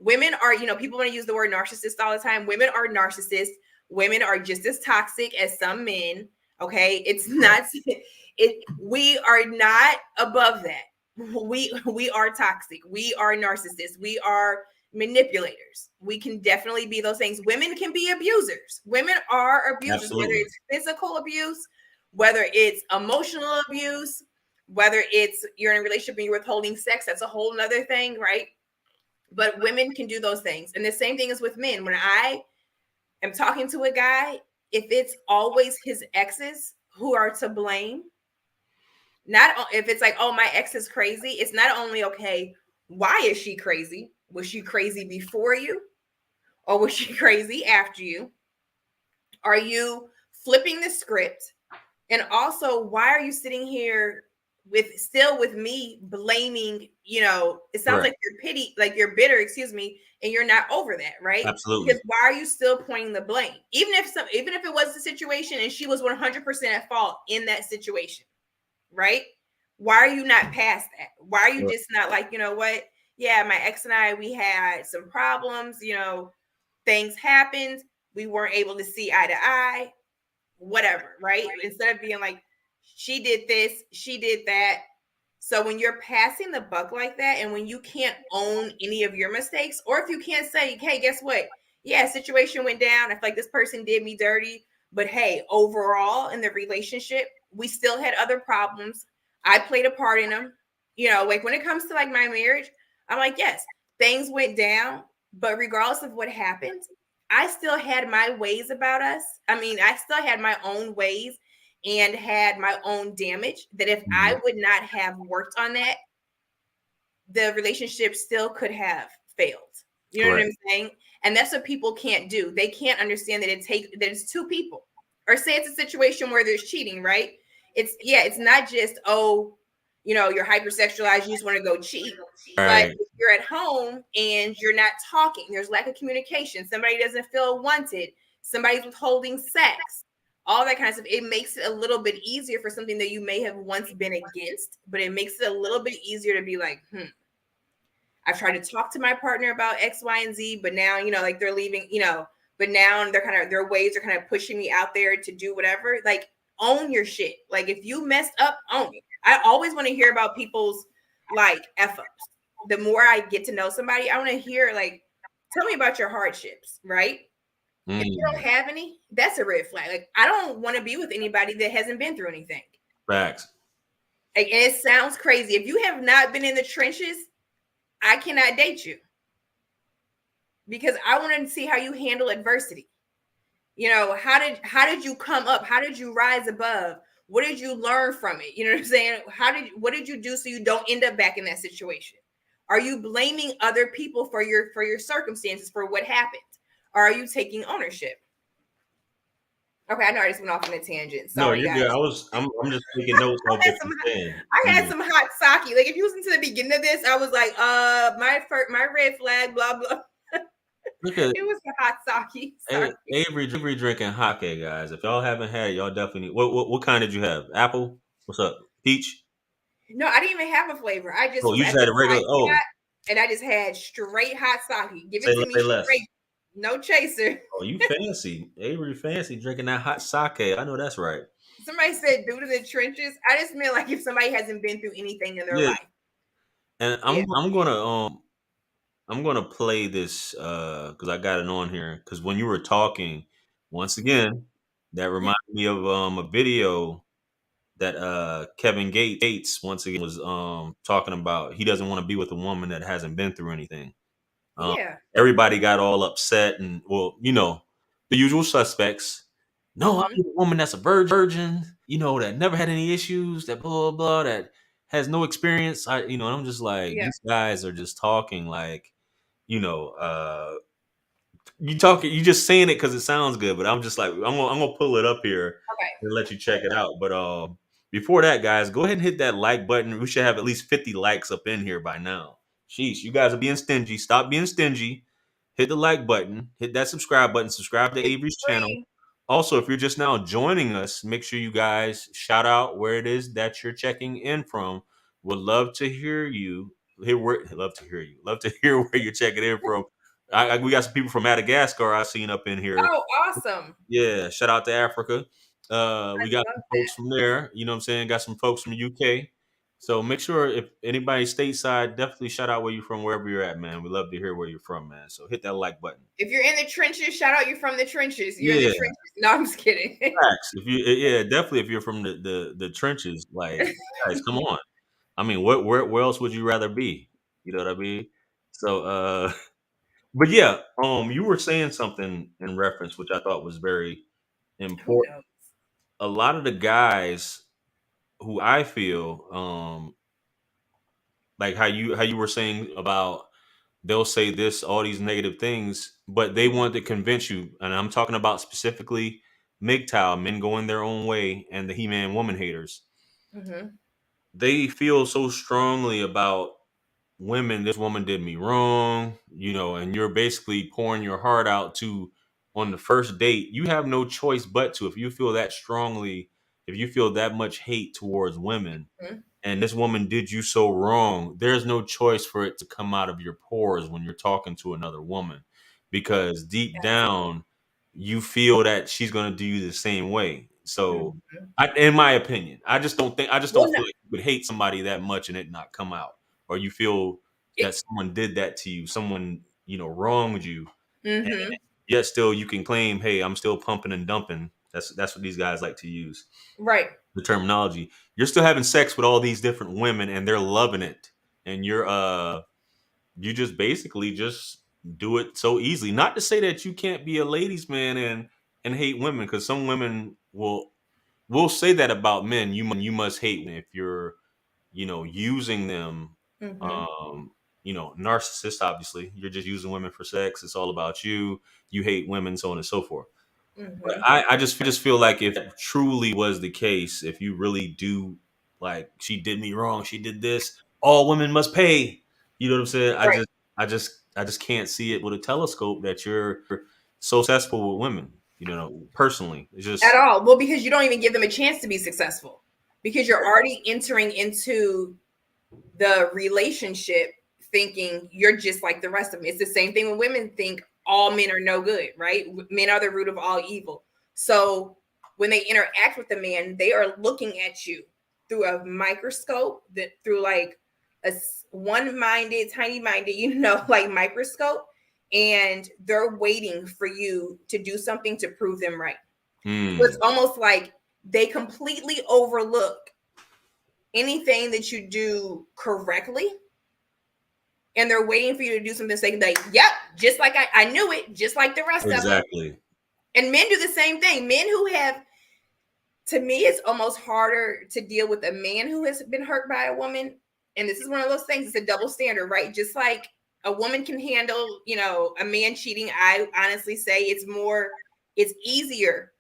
Women are, people want to use the word narcissist all the time. Women are narcissists. Women are just as toxic as some men. Okay. It's Right. not, we are not above that. We are toxic. We are narcissists. We are manipulators. We can definitely be those things. Women can be abusers. Women are abusers, whether Absolutely. it's physical abuse, whether it's emotional abuse, whether it's you're in a relationship and you're withholding sex. That's a whole nother thing, right? But women can do those things. And the same thing is with men. When I am talking to a guy, if it's always his exes who are to blame, not if it's like, oh, my ex is crazy, it's not only okay, why is she crazy? Was she crazy before you? Or was she crazy after you? Are you flipping the script? And also, why are you sitting here with me blaming, it sounds Correct. like you're like you're bitter, excuse me, and you're not over that, right? Absolutely. Because why are you still pointing the blame? Even if it was the situation and she was 100% at fault in that situation, right? Why are you not past that? Why are you Right. just not like, you know what? Yeah, my ex and I, we had some problems, things happened. We weren't able to see eye to eye, whatever, right? Instead of being like, she did this, she did that. So when you're passing the buck like that, and when you can't own any of your mistakes, or if you can't say, hey, guess what? Yeah, situation went down. I feel like this person did me dirty, But hey, overall in the relationship, we still had other problems. I played a part in them. Like when it comes to like my marriage, I'm like, yes, things went down, but regardless of what happened, I still had my ways about us. I mean, I still had my own ways and had my own damage that if I would not have worked on that, the relationship still could have failed. You know what Correct. I'm saying? And that's what people can't do. They can't understand that that it's two people. Or say it's a situation where there's cheating, right? It's not just, oh, you're hypersexualized, you just want to go cheat. But Right. if you're at home and you're not talking, there's lack of communication, somebody doesn't feel wanted, somebody's withholding sex, all that kind of stuff. It makes it a little bit easier for something that you may have once been against, but it makes it a little bit easier to be like, I've tried to talk to my partner about X, Y, and Z, but now, like they're leaving, but now their ways are kind of pushing me out there to do whatever. Like, own your shit. Like, if you messed up, own it. I always want to hear about people's like F ups. The more I get to know somebody, I want to hear, like, tell me about your hardships, right? If you don't have any, that's a red flag. Like, I don't want to be with anybody that hasn't been through anything. Facts. Like, and it sounds crazy. If you have not been in the trenches, I cannot date you because I want to see how you handle adversity. How did you come up? How did you rise above? What did you learn from it? You know what I'm saying? What did you do so you don't end up back in that situation? Are you blaming other people for your circumstances, for what happened? Or are you taking ownership? Okay, I know I just went off on a tangent. No, Sorry, you're guys. good. I'm just taking notes of what you're saying. I had some hot sake. Like, if you listen to the beginning of this, I was like, my red flag, blah blah. Look at It was the hot sake. Sorry. Avery drinking hake, guys. If y'all haven't had it, y'all definitely need. What kind did you have? Apple? What's up? Peach? No, I didn't even have a flavor. I just Oh, was you at just the had a regular. side Oh, spot, and I just had straight hot sake. Give say it to me say less. straight, no chaser. Oh, you fancy. Avery fancy drinking that hot sake. I know that's right. Somebody said due to the trenches. I just meant like if somebody hasn't been through anything in their Yeah, life. and Yeah. I'm gonna play this because I got it on here. Because when you were talking, once again, that reminded me of a video that Kevin Gates once again was talking about. He doesn't want to be with a woman that hasn't been through anything. Um, Yeah. Everybody got all upset and, well, the usual suspects. No, I Mm-hmm. need a woman that's a virgin, that never had any issues, that blah blah blah, that has no experience. And I'm just like, Yeah. these guys are just talking like, you know, uh, you just saying it because it sounds good, but I'm just like, I'm gonna pull it up here Okay. and let you check it out. But before that, guys, go ahead and hit that like button. We should have at least 50 likes up in here by now. Sheesh, you guys are being stingy. Stop being stingy. Hit the like button. Hit that subscribe button. Subscribe to It's Avery's channel. free. Also, if you're just now joining us, make sure you guys shout out where it is that you're checking in from. Would love to hear you. Love to hear you. Love to hear where you're checking in from. We got some people from Madagascar I seen up in here. Oh, awesome. Yeah, shout out to Africa. I We got love some folks from there. You know what I'm saying? Got some folks from UK. So make sure if anybody stateside, definitely shout out where you're from, wherever you're at, man. We love to hear where you're from, man. So hit that like button. If you're in the trenches, shout out you're from the trenches. You're in the Yeah, trenches. No, I'm just kidding. facts. Yeah, definitely if you're from the trenches, like, guys, come on. I mean, where else would you rather be? You know what I mean? So but yeah, you were saying something in reference which I thought was very Who important. knows? A lot of the guys who I feel like how you were saying about, they'll say this, all these negative things, but they want to convince you, and I'm talking about specifically MGTOW, men going their own way, and the He-Man woman haters. Mm-hmm. They feel so strongly about women. This woman did me wrong, and you're basically pouring your heart out to, on the first date. You have no choice but to, if you feel that strongly, if you feel that much hate towards women, Mm-hmm. and this woman did you so wrong, there's no choice for it to come out of your pores when you're talking to another woman, because deep down you feel that she's going to do you the same way. So Mm-hmm. in my opinion, I just don't Well, no, feel like you would hate somebody that much and it not come out, or you feel that someone did that to you, someone wronged you, and mm-hmm. yet still you can claim, hey, I'm still pumping and dumping, That's what these guys like to use, Right. the terminology. You're still having sex with all these different women, and they're loving it, and you just basically just do it so easily. Not to say that you can't be a ladies' man and hate women, because some women will say that about men. You must hate if you're using them. Mm-hmm. Um, narcissist. Obviously, you're just using women for sex. It's all about you. You hate women, so on and so forth. But Mm-hmm. I just feel like if it truly was the case, if you really do like she did me wrong, she did this, all women must pay. You know what I'm saying? Right. I just can't see it with a telescope that you're so successful with women. Personally, it's At just all. Well, because you don't even give them a chance to be successful, because you're already entering into the relationship thinking you're just like the rest of them. It's the same thing when women think all men are no good, right? Men are the root of all evil. So when they interact with the man, they are looking at you through a microscope, that through like a one-minded, tiny-minded, like microscope, and they're waiting for you to do something to prove them right. So it's mm, almost like they completely overlook anything that you do correctly, and they're waiting for you to do something so they can be like, yep, just like I knew it, just like the rest of them. exactly And men do the same thing. Men who have, to me, it's almost harder to deal with a man who has been hurt by a woman. And this is one of those things, it's a double standard, right? Just like a woman can handle, a man cheating, I honestly say it's easier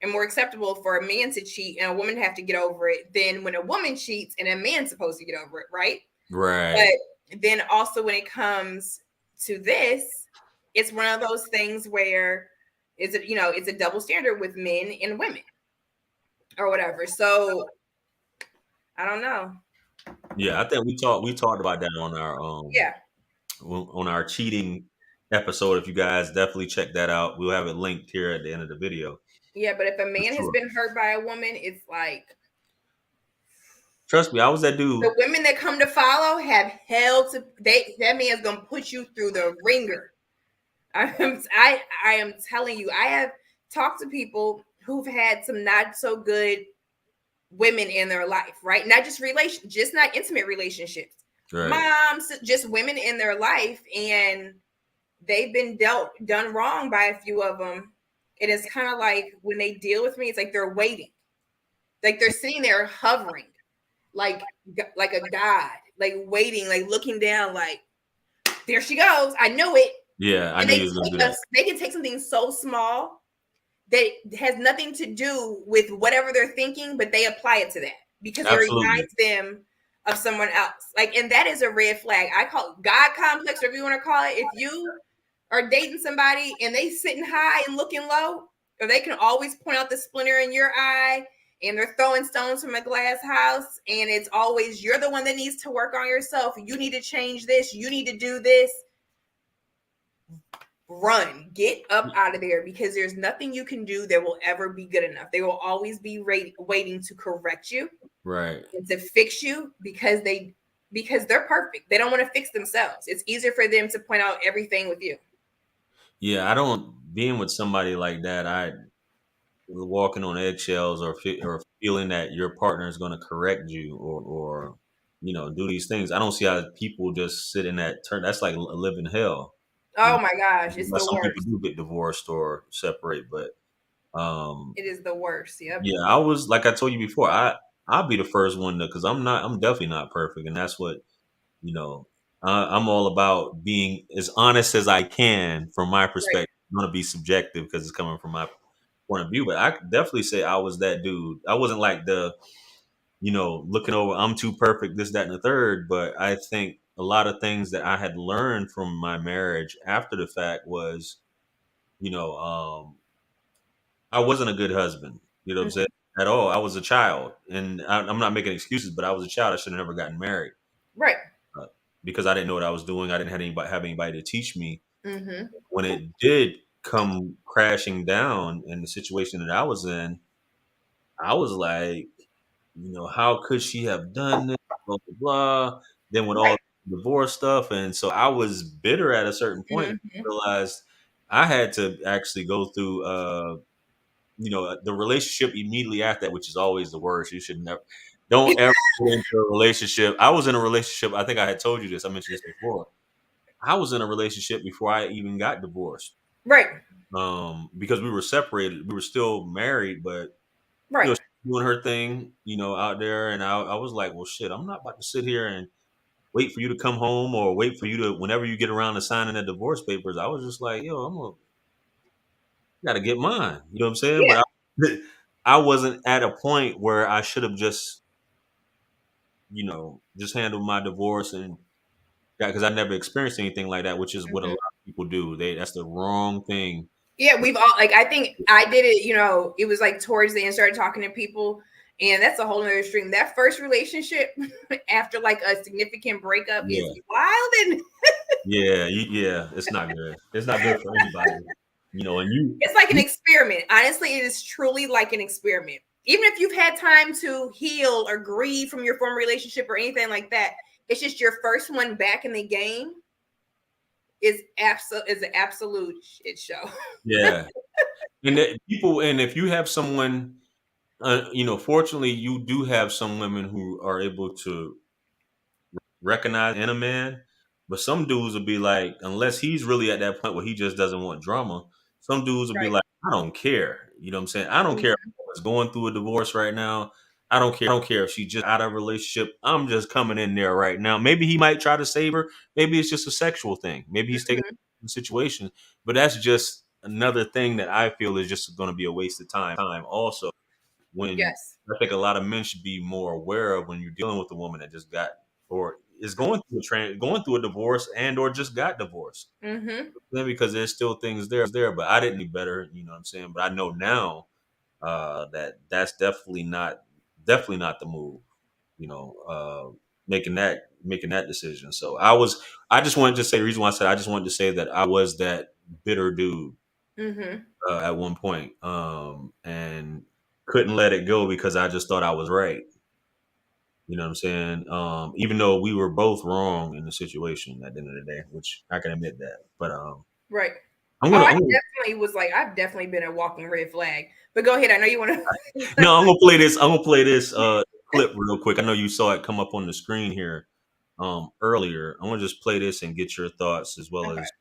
and more acceptable for a man to cheat and a woman to have to get over it than when a woman cheats and a man's supposed to get over it, right? right. But then also when it comes to this, it's one of those things where it's a double standard with men and women or whatever. So I don't know. Yeah, I think we talked about that Yeah. on our cheating episode. If you guys definitely check that out, we'll have it linked here at the end of the video Yeah, but if a for man has sure. been hurt by a woman, it's like Trust me, I was that dude. the women that come to follow have hell to that man's gonna put you through the ringer. I am telling you, I have talked to people who've had some not so good women in their life, right? Not just just not intimate relationships. Right. Moms, just women in their life, and they've been done wrong by a few of them. And it's kind of like when they deal with me, it's like they're waiting, like they're sitting there hovering, like a god, like waiting, like looking down, like there she goes. I knew it. Yeah, I And knew you was gonna do that. they can take something so small that has nothing to do with whatever they're thinking, but they apply it to that because it Absolutely. reminds them of someone else. Like, and that is a red flag. I call it God complex, whatever you want to call it. If you are dating somebody and they sitting high and looking low, or they can always point out the splinter in your eye, and they're throwing stones from a glass house, and it's always you're the one that needs to work on yourself. You need to change this. You need to do this. Run, get up out of there, because there's nothing you can do that will ever be good enough. They will always be waiting to correct you Right. and to fix you, because they're perfect. They don't want to fix themselves. It's easier for them to point out everything with you. Yeah, I don't being with somebody like that. I walking on eggshells or feeling that your partner is going to correct you or do these things. I don't see how people just sit in that turn. That's like a living hell. You know, Oh my gosh, it's but the some people worst. do get divorced or separate, but um, It is the worst. Yep. yeah, I was like I told you before. I'll be the first one to because I'm definitely not perfect, and that's what you know. I'm all about being as honest as I can from my Right. perspective. I'm gonna be subjective because it's coming from my point of view, but I could definitely say I was that dude. I wasn't like the looking over. I'm too perfect. This, that, and the third. But I think a lot of things that I had learned from my marriage after the fact was you know um, I wasn't a good husband. You know what I'm saying? Mhm. At all. I was a child, and I'm not making excuses, but I was a child. I should have never gotten married Right. uh, because I didn't know what I was doing. I didn't have anybody to teach me. Mm-hmm. When it did come crashing down in the situation that I was in, I was like, how could she have done this? Blah blah blah. Then with all Right. the divorce stuff, and so I was bitter at a certain point. Mm-hmm. Realized I had to actually go through. the relationship immediately after that, which is always the worst. You should never, don't ever get into a relationship. I was in a relationship. I think I had told you this. I mentioned this before. I was in a relationship before I even got divorced. Right. Because we were separated. We were still married, but Right. she was doing her thing, out there, and I was like, well, shit, I'm not about to sit here and wait for you to come home or wait for you to whenever you get around to signing the divorce papers. I was just like, yo, gotta get mine. You know what I'm saying? Yeah. But I wasn't at a point where I should have just handled my divorce and because I never experienced anything like that, which is what a lot Mhm. of people do. That's the wrong thing. Yeah, we've all like I think I did it, it was like towards the end, started talking to people, and that's a whole nother stream. That first relationship after like a significant breakup is Yeah, wild and yeah. It's not good. It's not good for anybody. And it's like an you experiment. Honestly, it is truly like an experiment. Even if you've had time to heal or grieve from your former relationship or anything like that, it's just your first one back in the game is an absolute shit show. yeah, and and if you have someone, fortunately, you do have some women who are able to recognize in a man. But some dudes will be like, unless he's really at that point where he just doesn't want drama, some dudes will be Right. like, I don't care. You know what I'm saying? I don't care if she's going through a divorce right now. I don't care. I don't care if she's just out of a relationship. I'm just coming in there right now. Maybe he might try to save her. Maybe it's just a sexual thing. Maybe he's taking Mhm. the situation. But that's just another thing that I feel is just going to be a waste of time. Also, when Yes. I think a lot of men should be more aware of when you're dealing with a woman that just got or is going through going through a divorce and or just got divorced. Mm-hmm. Then because there's still things there, but I didn't do better, you know what I'm saying? But I know now that that's definitely not the move, you know, making that decision. So I just wanted to say the reason why I said I just wanted to say that I was that bitter dude Mm-hmm. at one point, and couldn't let it go because I just thought I was right. You know what I'm saying? Even though we were both wrong in the situation at the end of the day, which I can admit that. But Right. I'm Oh, gonna, I I'm gonna definitely was like, I've definitely been a walking red flag. But go ahead. I know you want to. no, I'm gonna play this. I'm gonna play this clip real quick. I know you saw it come up on the screen here earlier. I'm gonna just play this and get your thoughts as well Okay. as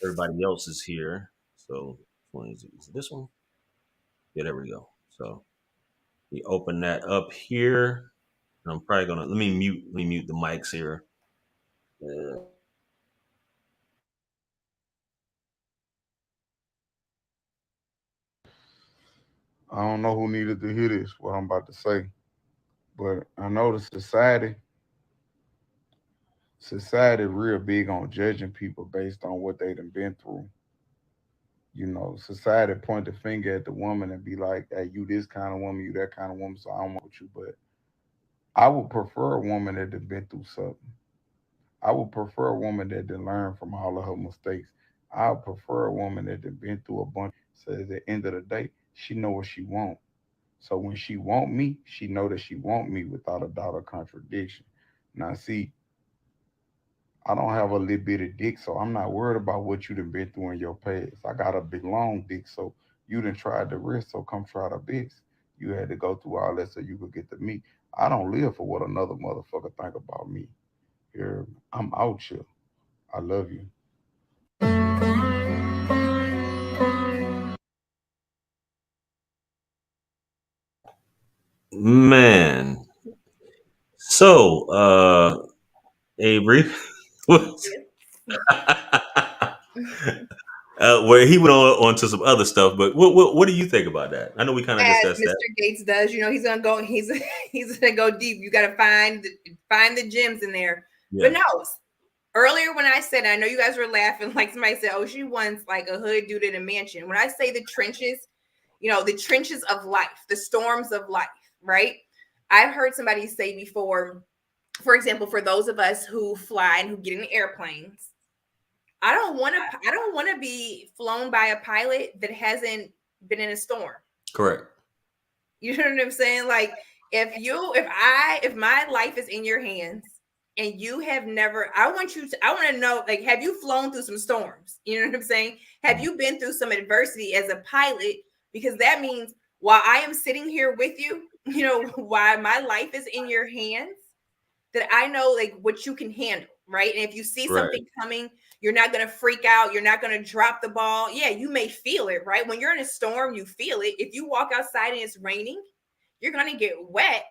everybody else is here. So is it this one? Yeah, there we go. So we open that up here. I'm probably gonna let me mute the mics here. I don't know who needed to hear this, what I'm about to say, but I know the society real big on judging people based on what they done been through. Society point the finger at the woman and be like, hey, you this kind of woman, you that kind of woman, so I don't want with you. But I would prefer a woman that done been through something. I would prefer a woman that done learn from all of her mistakes. I would prefer a woman that done been through a bunch. So at the end of the day, she know what she want. So when she want me, she know that she want me without a doubt or contradiction. Now see, I don't have a little bit of dick, so I'm not worried about what you done been through in your past. I got a big long dick, so you done tried the rest, so come try the best. You had to go through all that so you could get to me. I don't live for what another motherfucker think about me. Here, I'm out here. I love you. Man, so Avery, where he went on to some other stuff, but what do you think about that? I know we kind of As discussed that. Mr. Gates does, he's gonna go. He's gonna go deep. You got to find the gems in there. But Yeah, no, earlier when I said, I know you guys were laughing, like somebody said, "Oh, she wants like a hood dude in a mansion." When I say the trenches, the trenches of life, the storms of life, right? I've heard somebody say before, for example, for those of us who fly and who get in airplanes, I don't want to be flown by a pilot that hasn't been in a storm. correct. You know what I'm saying? Like if my life is in your hands and you have never, I want to know, like, have you flown through some storms? You know what I'm saying? Have Mhm. you been through some adversity as a pilot because that means while I am sitting here with you, while my life is in your hands, that I know like what you can handle, right? And if you see Right. something coming, you're not going to freak out. You're not going to drop the ball. Yeah, you may feel it, right? When you're in a storm, you feel it. If you walk outside and it's raining, you're going to get wet.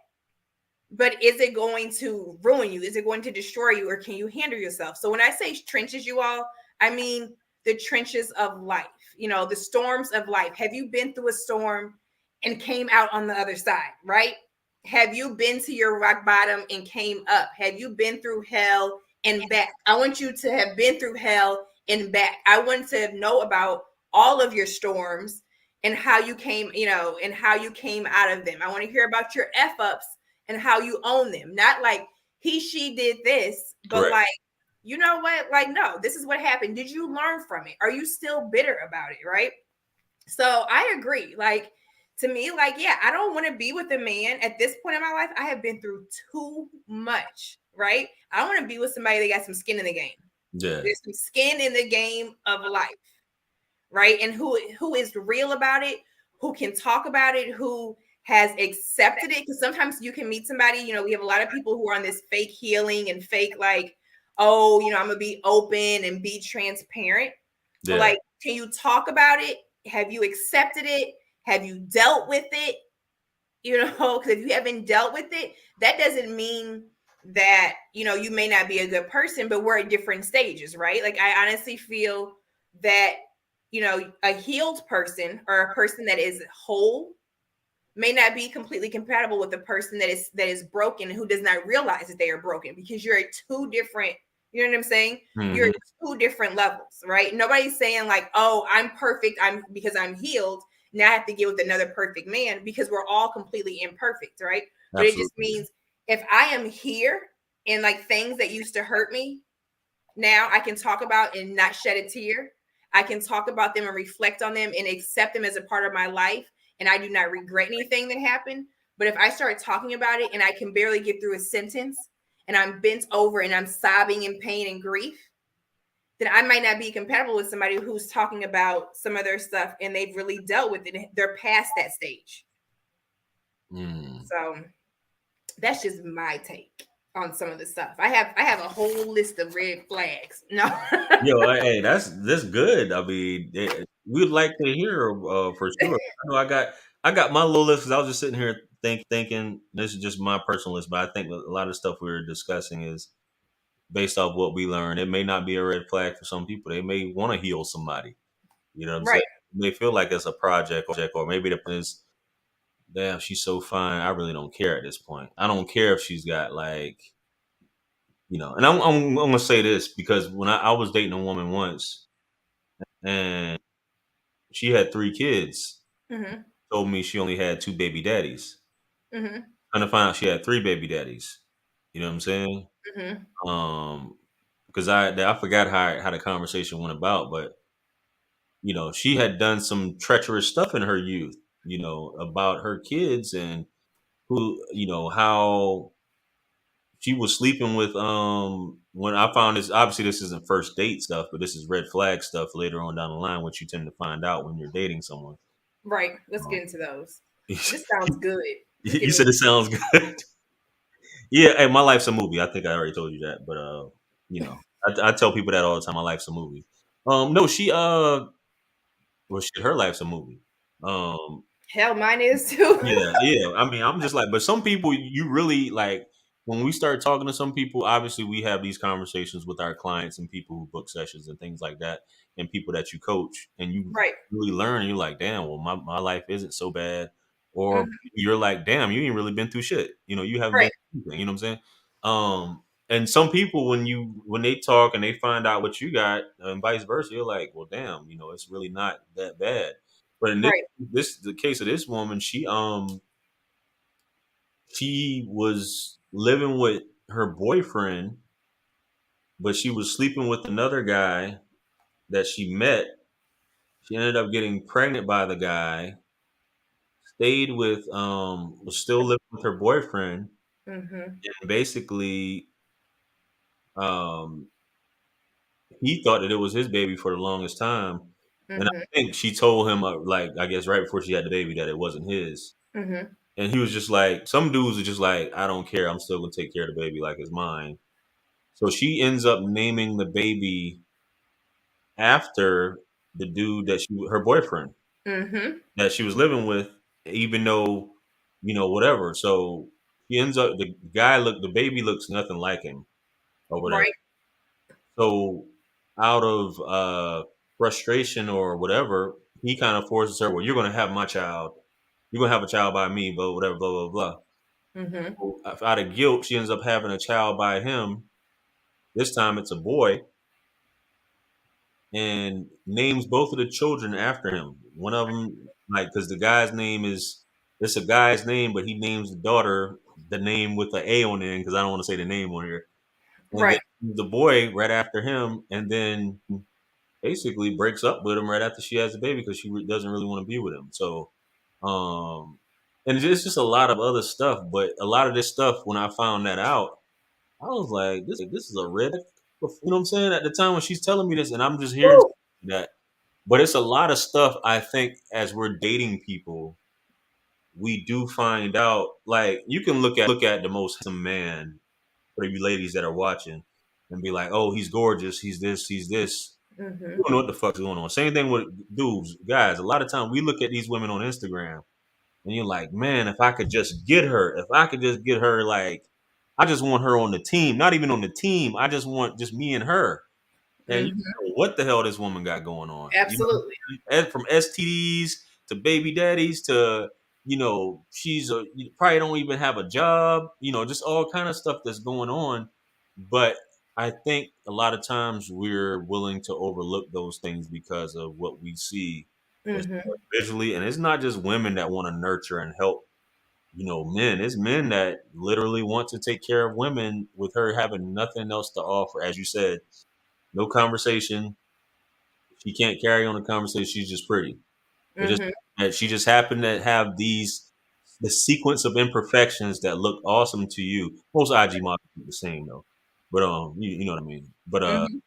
But is it going to ruin you? Is it going to destroy you? Or can you handle yourself? So when I say trenches, you all, I mean the trenches of life, the storms of life. Have you been through a storm and came out on the other side, right? Have you been to your rock bottom and came up? Have you been through hell and back? I want you to have been through hell and back. I want to know about all of your storms and how you came, and how you came out of them. I want to hear about your F ups and how you own them. Not like she did this, but Correct. like, you know what? Like, no, this is what happened. Did you learn from it? Are you still bitter about it? Right. So I agree. Like, to me, like, yeah, I don't want to be with a man at this point in my life. I have been through too much, right? I want to be with somebody that got some skin in the game. Yeah. There's some skin in the game of life, right? And who is real about it, who can talk about it, who has accepted it. Because sometimes you can meet somebody, we have a lot of people who are on this fake healing and fake, like, oh, I'm gonna be open and be transparent. But Yeah. like, can you talk about it? Have you accepted it? Have you dealt with it? Because if you haven't dealt with it, that doesn't mean that, you may not be a good person, but we're at different stages, right? Like, I honestly feel that, a healed person or a person that is whole may not be completely compatible with a person that is broken, who does not realize that they are broken, because you're at two different, you know what I'm saying? You're Mm-hmm. at two different levels, right? Nobody's saying like, oh, I'm perfect, because I'm healed, now I have to get with another perfect man, because we're all completely imperfect, right? But it just Absolutely. means if I am here and like things that used to hurt me, now I can talk about and not shed a tear. I can talk about them and reflect on them and accept them as a part of my life. And I do not regret anything that happened. But if I start talking about it and I can barely get through a sentence and I'm bent over and I'm sobbing in pain and grief, then I might not be compatible with somebody who's talking about some of their stuff and they've really dealt with it. They're past that stage. Mm. So that's just my take on some of the stuff. I have a whole list of red flags. No. Yo, hey, that's good. I mean, we'd like to hear for sure. I know I got my little list. 'Cause I was just sitting here thinking. This is just my personal list, but I think a lot of stuff we were discussing is based off what we learned. It may not be a red flag for some people. They may want to heal somebody. You know what I'm saying? Right. They feel like it's a project, or maybe the person is, damn, she's so fine. I really don't care at this point. I don't care if she's got like, and I'm gonna say this because when I was dating a woman once and she had 3 kids, Mm-hmm. told me she only had 2 baby daddies. Mm-hmm. Trying to find out she had 3 baby daddies. You know what I'm saying? Mm-hmm. Um, because I forgot how the conversation went about, but she had done some treacherous stuff in her youth. About her kids and who, how she was sleeping with when I found this, obviously this isn't first date stuff, but this is red flag stuff later on down the line, which you tend to find out when you're dating someone. Right. Let's Um, get into those. you This sounds good. Let's get said into it sounds good. Yeah, hey, my life's a movie. I think I already told you that, but I tell people that all the time. My life's a movie. No, well, shit, her life's a movie. Um, hell. Mine is too. Yeah, yeah. I mean, I'm just like, but some people you really like when we start talking to some people, obviously we have these conversations with our clients and people who book sessions and things like that, and people that you coach, and you Right. really learn, and you're like, damn, well, my life isn't so bad. Or Mhm. you're like, damn, you ain't really been through shit. You haven't been Right. through anything, you know what I'm saying? And some people when they talk and they find out what you got, and vice versa, you're like, well, damn, it's really not that bad. But in Right. the case of this woman, she was living with her boyfriend, but she was sleeping with another guy that she met. She ended up getting pregnant by the guy, stayed with was still living with her boyfriend, Mm-hmm. and basically um he thought that it was his baby for the longest time. And I think she told him, like, I guess right before she had the baby, that it wasn't his. Mm-hmm. And he was just like, some dudes are just like, I don't care. I'm still gonna take care of the baby like it's mine. So she ends up naming the baby after the dude that her boyfriend Mm-hmm. that she was living with, even though, whatever. So he ends up, the baby looks nothing like him or whatever. Right. So out of frustration or whatever, he kind of forces her, well, you're going to have my child. You're going to have a child by me, but whatever, blah, blah, blah. Mm-hmm. So, out of guilt, she ends up having a child by him. This time it's a boy, and names both of the children after him. One of them, like, because it's a guy's name, but he names the daughter the name with the A on it, because I don't want to say the name on here. And then Right. the boy right after him, and then basically breaks up with him right after she has the baby because she doesn't really want to be with him. So, and it's just a lot of other stuff. But a lot of this stuff, when I found that out, I was like, this is a red. You know what I'm saying? At the time when she's telling me this, and I'm just hearing Woo! that. But it's a lot of stuff. I think as we're dating people, we do find out. Like, you can look at the most handsome man for you ladies that are watching, and be like, oh, he's gorgeous. He's this. He's this. Mm-hmm. You don't know what the fuck's going on. Same thing with dudes, guys. A lot of time we look at these women on Instagram, and you're like, man, if I could just get her, like, I just want her on the team. Not even on the team. I just want just me and her. And you Mm-hmm. know what the hell this woman got going on. Absolutely. From STDs to baby daddies to, you probably don't even have a job, just all kind of stuff that's going on. But I think a lot of times we're willing to overlook those things because of what we see as Mm-hmm. far as visually. And it's not just women that want to nurture and help, men. It's men that literally want to take care of women with her having nothing else to offer. As you said, no conversation. She can't carry on a conversation. She's just pretty. It just Mm-hmm. that she just happened to have the sequence of imperfections that look awesome to you. Most IG models are the same though, but you know what I mean. But Mm-hmm.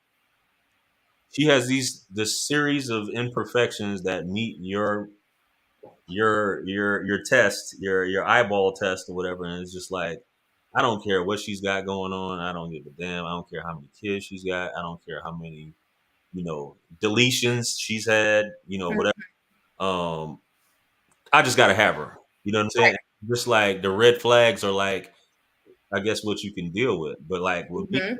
she has this series of imperfections that meet your test, your eyeball test or whatever, and it's just like, I don't care what she's got going on. I don't give a damn. I don't care how many kids she's got. I don't care how many deletions she's had, whatever. Um, I just gotta have her. You know what I'm saying? Right. Just like the red flags are like, I guess what you can deal with. But like with me, Mm-hmm.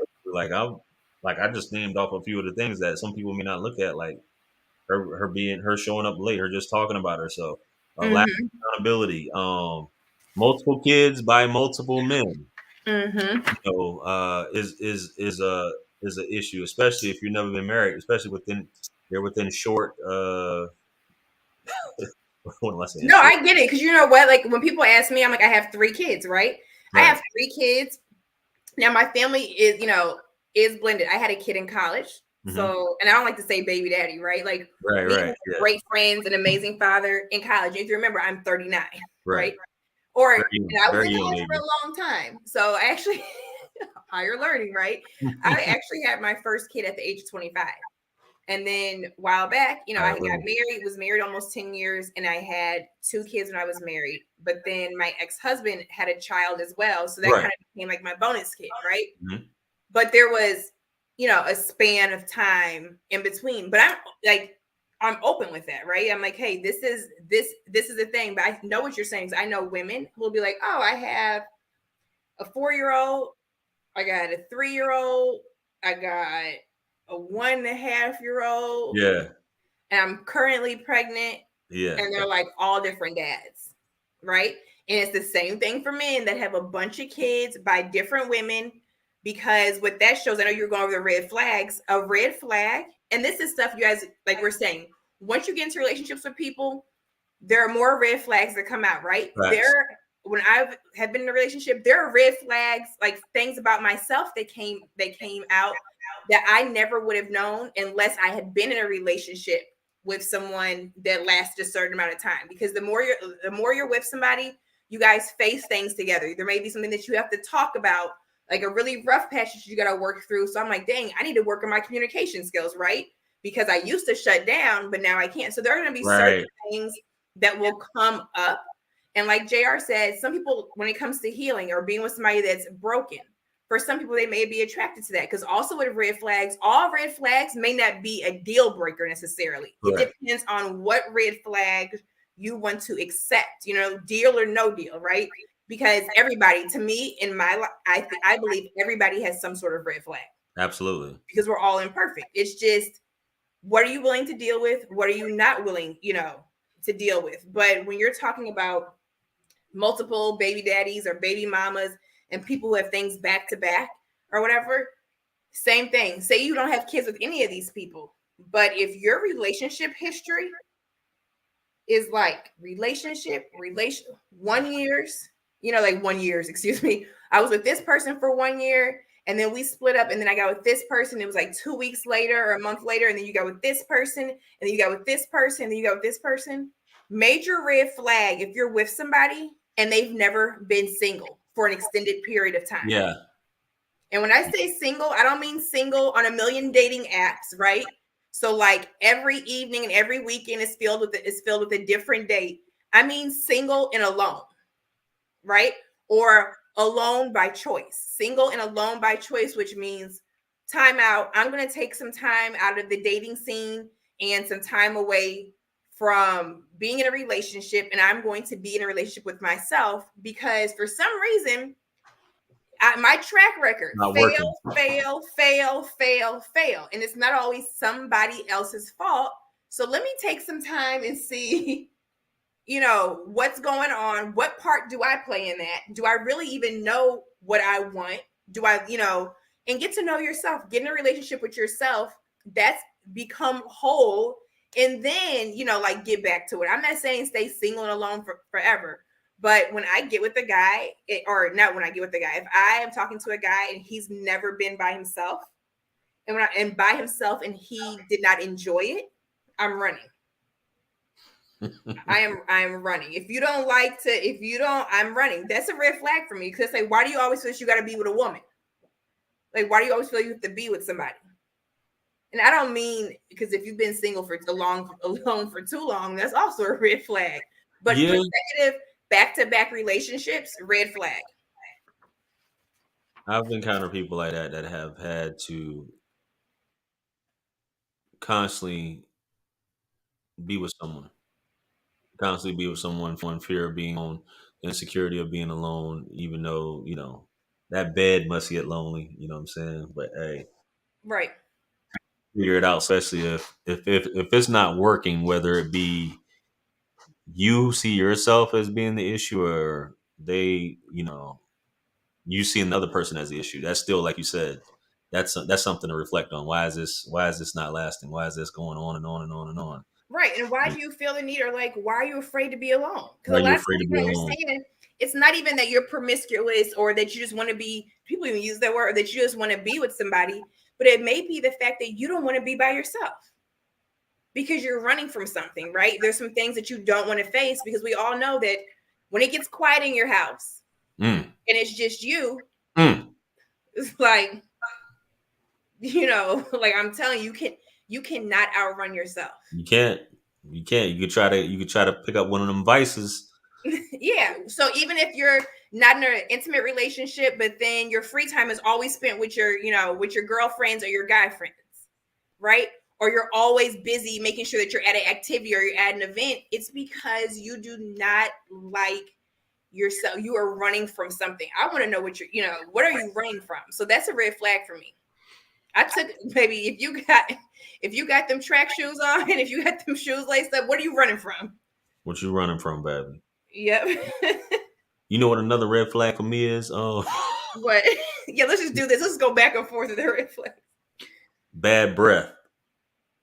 I just named off a few of the things that some people may not look at, like her showing up late, her just talking about herself, lack Mm-hmm. of accountability, multiple kids by multiple men, Mm-hmm. is an issue, especially if you've never been married, especially within short what am I saying? No, Short. I get it. Because you know what? Like when people ask me, I'm like, I have 3 kids, right? I Right. have 3 kids. Now my family is blended. I had a kid in college. Mm-hmm. So, and I don't like to say baby daddy, right? Like Right. me Right. and Yeah. great friends, an amazing father in college. If you remember, I'm 39, Right. right? Or Very and young. I was Very in young, college for baby. a long time. So I actually higher learning, right? I actually had my first kid at the age of 25. And then a while back, I got married, was married almost 10 years, and I had 2 kids when I was married. But then my ex-husband had a child as well. So that Right. kind of became like my bonus kid, right? Mm-hmm. But there was, a span of time in between. But I'm open with that, right? I'm like, hey, this is the thing. But I know what you're saying. I know women who will be like, oh, I have a 4-year-old, I got a 3-year-old, I got a 1.5-year-old, Yeah. and I'm currently pregnant. Yeah. And they're like all different dads, right? And it's the same thing for men that have a bunch of kids by different women, because what that shows, I know you're going over the red flags. A red flag, and this is stuff you guys, like we're saying, once you get into relationships with people, there are more red flags that come out, right? Facts. When I have been in a relationship, there are red flags, like things about myself that came out that I never would have known unless I had been in a relationship with someone that lasted a certain amount of time. Because the more you're with somebody, you guys face things together. There may be something that you have to talk about, like a really rough patch that you got to work through. So I'm like, dang, I need to work on my communication skills, right? because I used to shut down, but now I can't. So there are going to be certain Right. things that will come up. And like JR said, some people, when it comes to healing or being with somebody that's broken, for some people, they may be attracted to that. Because also with red flags, all red flags may not be a deal breaker necessarily. Correct. It depends on what red flag you want to accept, you know, deal or no deal, right? Because everybody, to me, in my life, I believe everybody has some sort of red flag. Absolutely. Because we're all imperfect. It's just, what are you willing to deal with? What are you not willing, you know, to deal with? But when you're talking about multiple baby daddies or baby mamas and people who have things back to back or whatever, same thing. Say you don't have kids with any of these people, but if your relationship history is like relationship 1 years, you know, like 1 years, excuse me. I was with this person for 1 year and then we split up and then I got with this person. It was like 2 weeks later or a month later. And then you got with this person and then you got with this person and then you got with this person. Major red flag if you're with somebody and they've never been single for an extended period of time. Yeah. And when I say single, I don't mean single on a million dating apps, right? So like every evening and every weekend is filled with a different date. I mean single and alone, right? Or alone by choice. Single and alone by choice, which means time out. I'm going to take some time out of the dating scene and some time away from being in a relationship, and I'm going to be in a relationship with myself because for some reason my track record Not fail, working. fail, fail, fail, fail. And it's not always somebody else's fault. So let me take some time and see, you know, what's going on. What part do I play in that? Do I really even know what I want? Do I, you know, and get to know yourself, get in a relationship with yourself. That's become whole. And then, you know, like get back to it. I'm not saying stay single and alone forever. But when I get with a guy, or not when I get with a guy, if I am talking to a guy and he's never been by himself, and by himself and he did not enjoy it, I'm running. I'm running. If you don't, I'm running. That's a red flag for me. Because like, why do you always feel that you got to be with a woman? Like, why do you always feel you have to be with somebody? And I don't mean because if you've been single for alone for too long, that's also a red flag. But Yeah. consecutive back-to-back relationships, red flag. I've encountered people like that that have had to constantly be with someone, fear of being alone, insecurity of being alone, even though, you know, that bed must get lonely, you know what I'm saying? But hey, Right. figure it out, especially if it's not working, whether it be you see yourself as being the issue or they, you know, you seeing the other person as the issue. That's still, like you said, that's something to reflect on. Why is this not lasting? Why is this going on and on and on and on? Right. And why do you feel the need, or like, why are you afraid to be alone? Because Are a you lot of afraid to people be alone? understand it's not even that you're promiscuous or that you just want to be, people even use that word, or that you just want to be with somebody, but it may be the fact that you don't want to be by yourself because you're running from something, right? There's some things that you don't want to face because we all know that when it gets quiet in your house and it's just you, it's like, you know, like I'm telling you, you cannot outrun yourself. You can't. You can't. You could try to pick up one of them vices. Yeah. So even if you're not in an intimate relationship, but then your free time is always spent with your, you know, with your girlfriends or your guy friends, right? Or you're always busy making sure that you're at an activity or you're at an event, it's because you do not like yourself. You are running from something. I want to know what you know, what are you running from? So that's a red flag for me. I took, maybe if you got them track shoes on and if you got them shoes laced up, what are you running from? What you running from, baby? Yep. You know what another red flag for me is? Oh, What? Yeah, let's just do this. Let's go back and forth with the red flag. bad breath.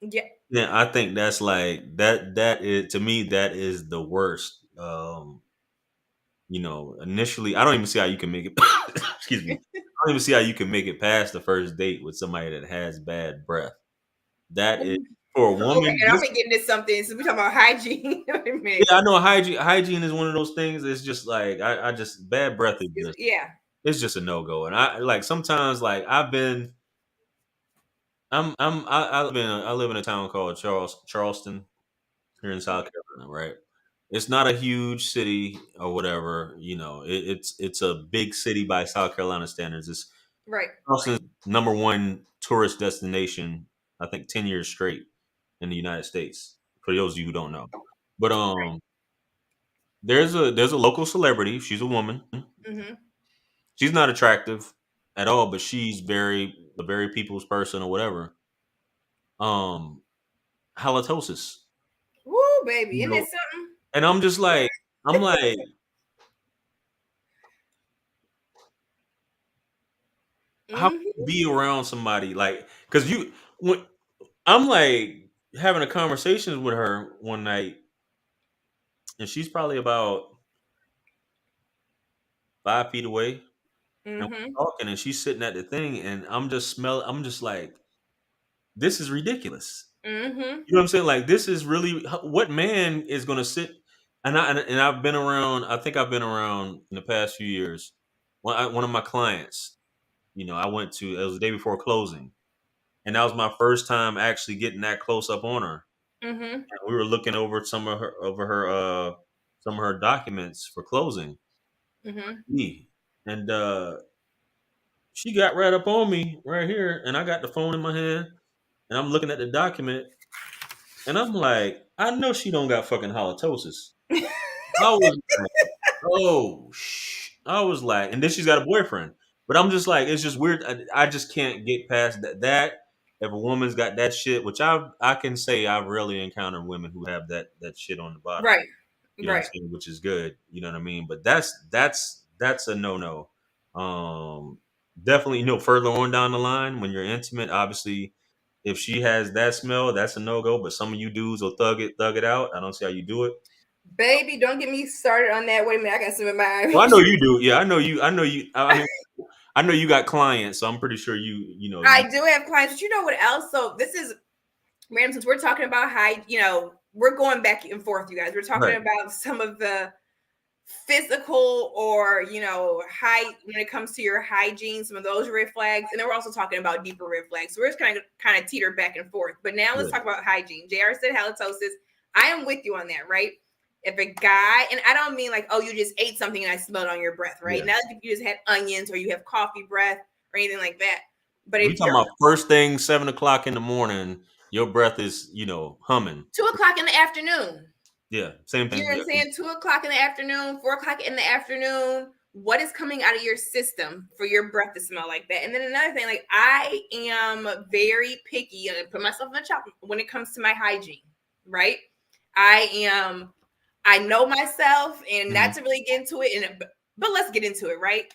Yeah. Yeah, I think that's like that. That is, to me, that is the worst. You know, initially, I don't even see how you can make it. Excuse me. I don't even see how you can make it past the first date with somebody that has bad breath. That is for a Okay, woman. and I'm gonna get into something. So we're talking about hygiene. Yeah, I know hygiene is one of those things. It's just like I just bad breath is just, Yeah. it's just a no go. And I like sometimes like I've been, I live in a town called Charleston here in South Carolina, right? It's not a huge city or whatever, it's a big city by South Carolina standards. It's Right. Charleston's number one tourist destination, I think 10 years straight in the United States. For those of you who don't know. But there's a local celebrity, she's a woman. Mm-hmm. She's not attractive at all, but she's a very people's person or whatever. Um Halitosis. Woo, baby. You Isn't know, it something? and I'm like, how can Mm-hmm. you be around somebody like, because when I'm like having a conversation with her one night, and she's probably about 5 feet away, and Mm-hmm. we're talking, and she's sitting at the thing, and I'm just like, this is ridiculous. Mm-hmm. You know what I'm saying? Like, this is really, what man is going to sit? And I've been around. I think I've been around in the past few years. One of my clients, I went to. It was the day before closing, and that was my first time actually getting that close up on her. Mm-hmm. And we were looking over some of her documents for closing. Mm-hmm. Me. And she got right up on me right here, and I got the phone in my hand, and I'm looking at the document, and I'm like, I know she don't got fucking halitosis. I was like, oh, I was like, and then she's got a boyfriend. But I'm just like, it's just weird. I just can't get past that. If a woman's got that shit, which I can say I've rarely encountered women who have that shit on the bottom. Right. You know what I'm Right. saying? Which is good. You know what I mean? But that's a no no. Definitely, further on down the line when you're intimate, obviously, if she has that smell, that's a no go. But some of you dudes will thug it out. I don't see how you do it. Baby, don't get me started on that. Wait a minute, I got some in Well, I my know you do. Yeah, I know you. I know you. I mean, I know you got clients, so I'm pretty sure you. I do have clients, but you know what else? So this is random since we're talking about we're going back and forth, you guys. We're talking Right. about some of the physical or high when it comes to your hygiene, some of those red flags, and then we're also talking about deeper red flags. So we're just kind of teeter back and forth. But now let's Yeah. talk about hygiene. JR said halitosis. I am with you on that, right? If a guy, and I don't mean like, oh, you just ate something and I smelled on your breath, right? Yeah. Not if you just had onions or you have coffee breath or anything like that. But We if talking you're about first thing 7 o'clock in the morning, your breath is humming. 2 o'clock in the afternoon, Yeah, same you thing. know what Yeah. I'm saying? 2 o'clock in the afternoon, 4 o'clock in the afternoon. What is coming out of your system for your breath to smell like that? And then another thing, like I am very picky and I put myself in the chop when it comes to my hygiene, right? I know myself, and not to really get into it, but let's get into it, right?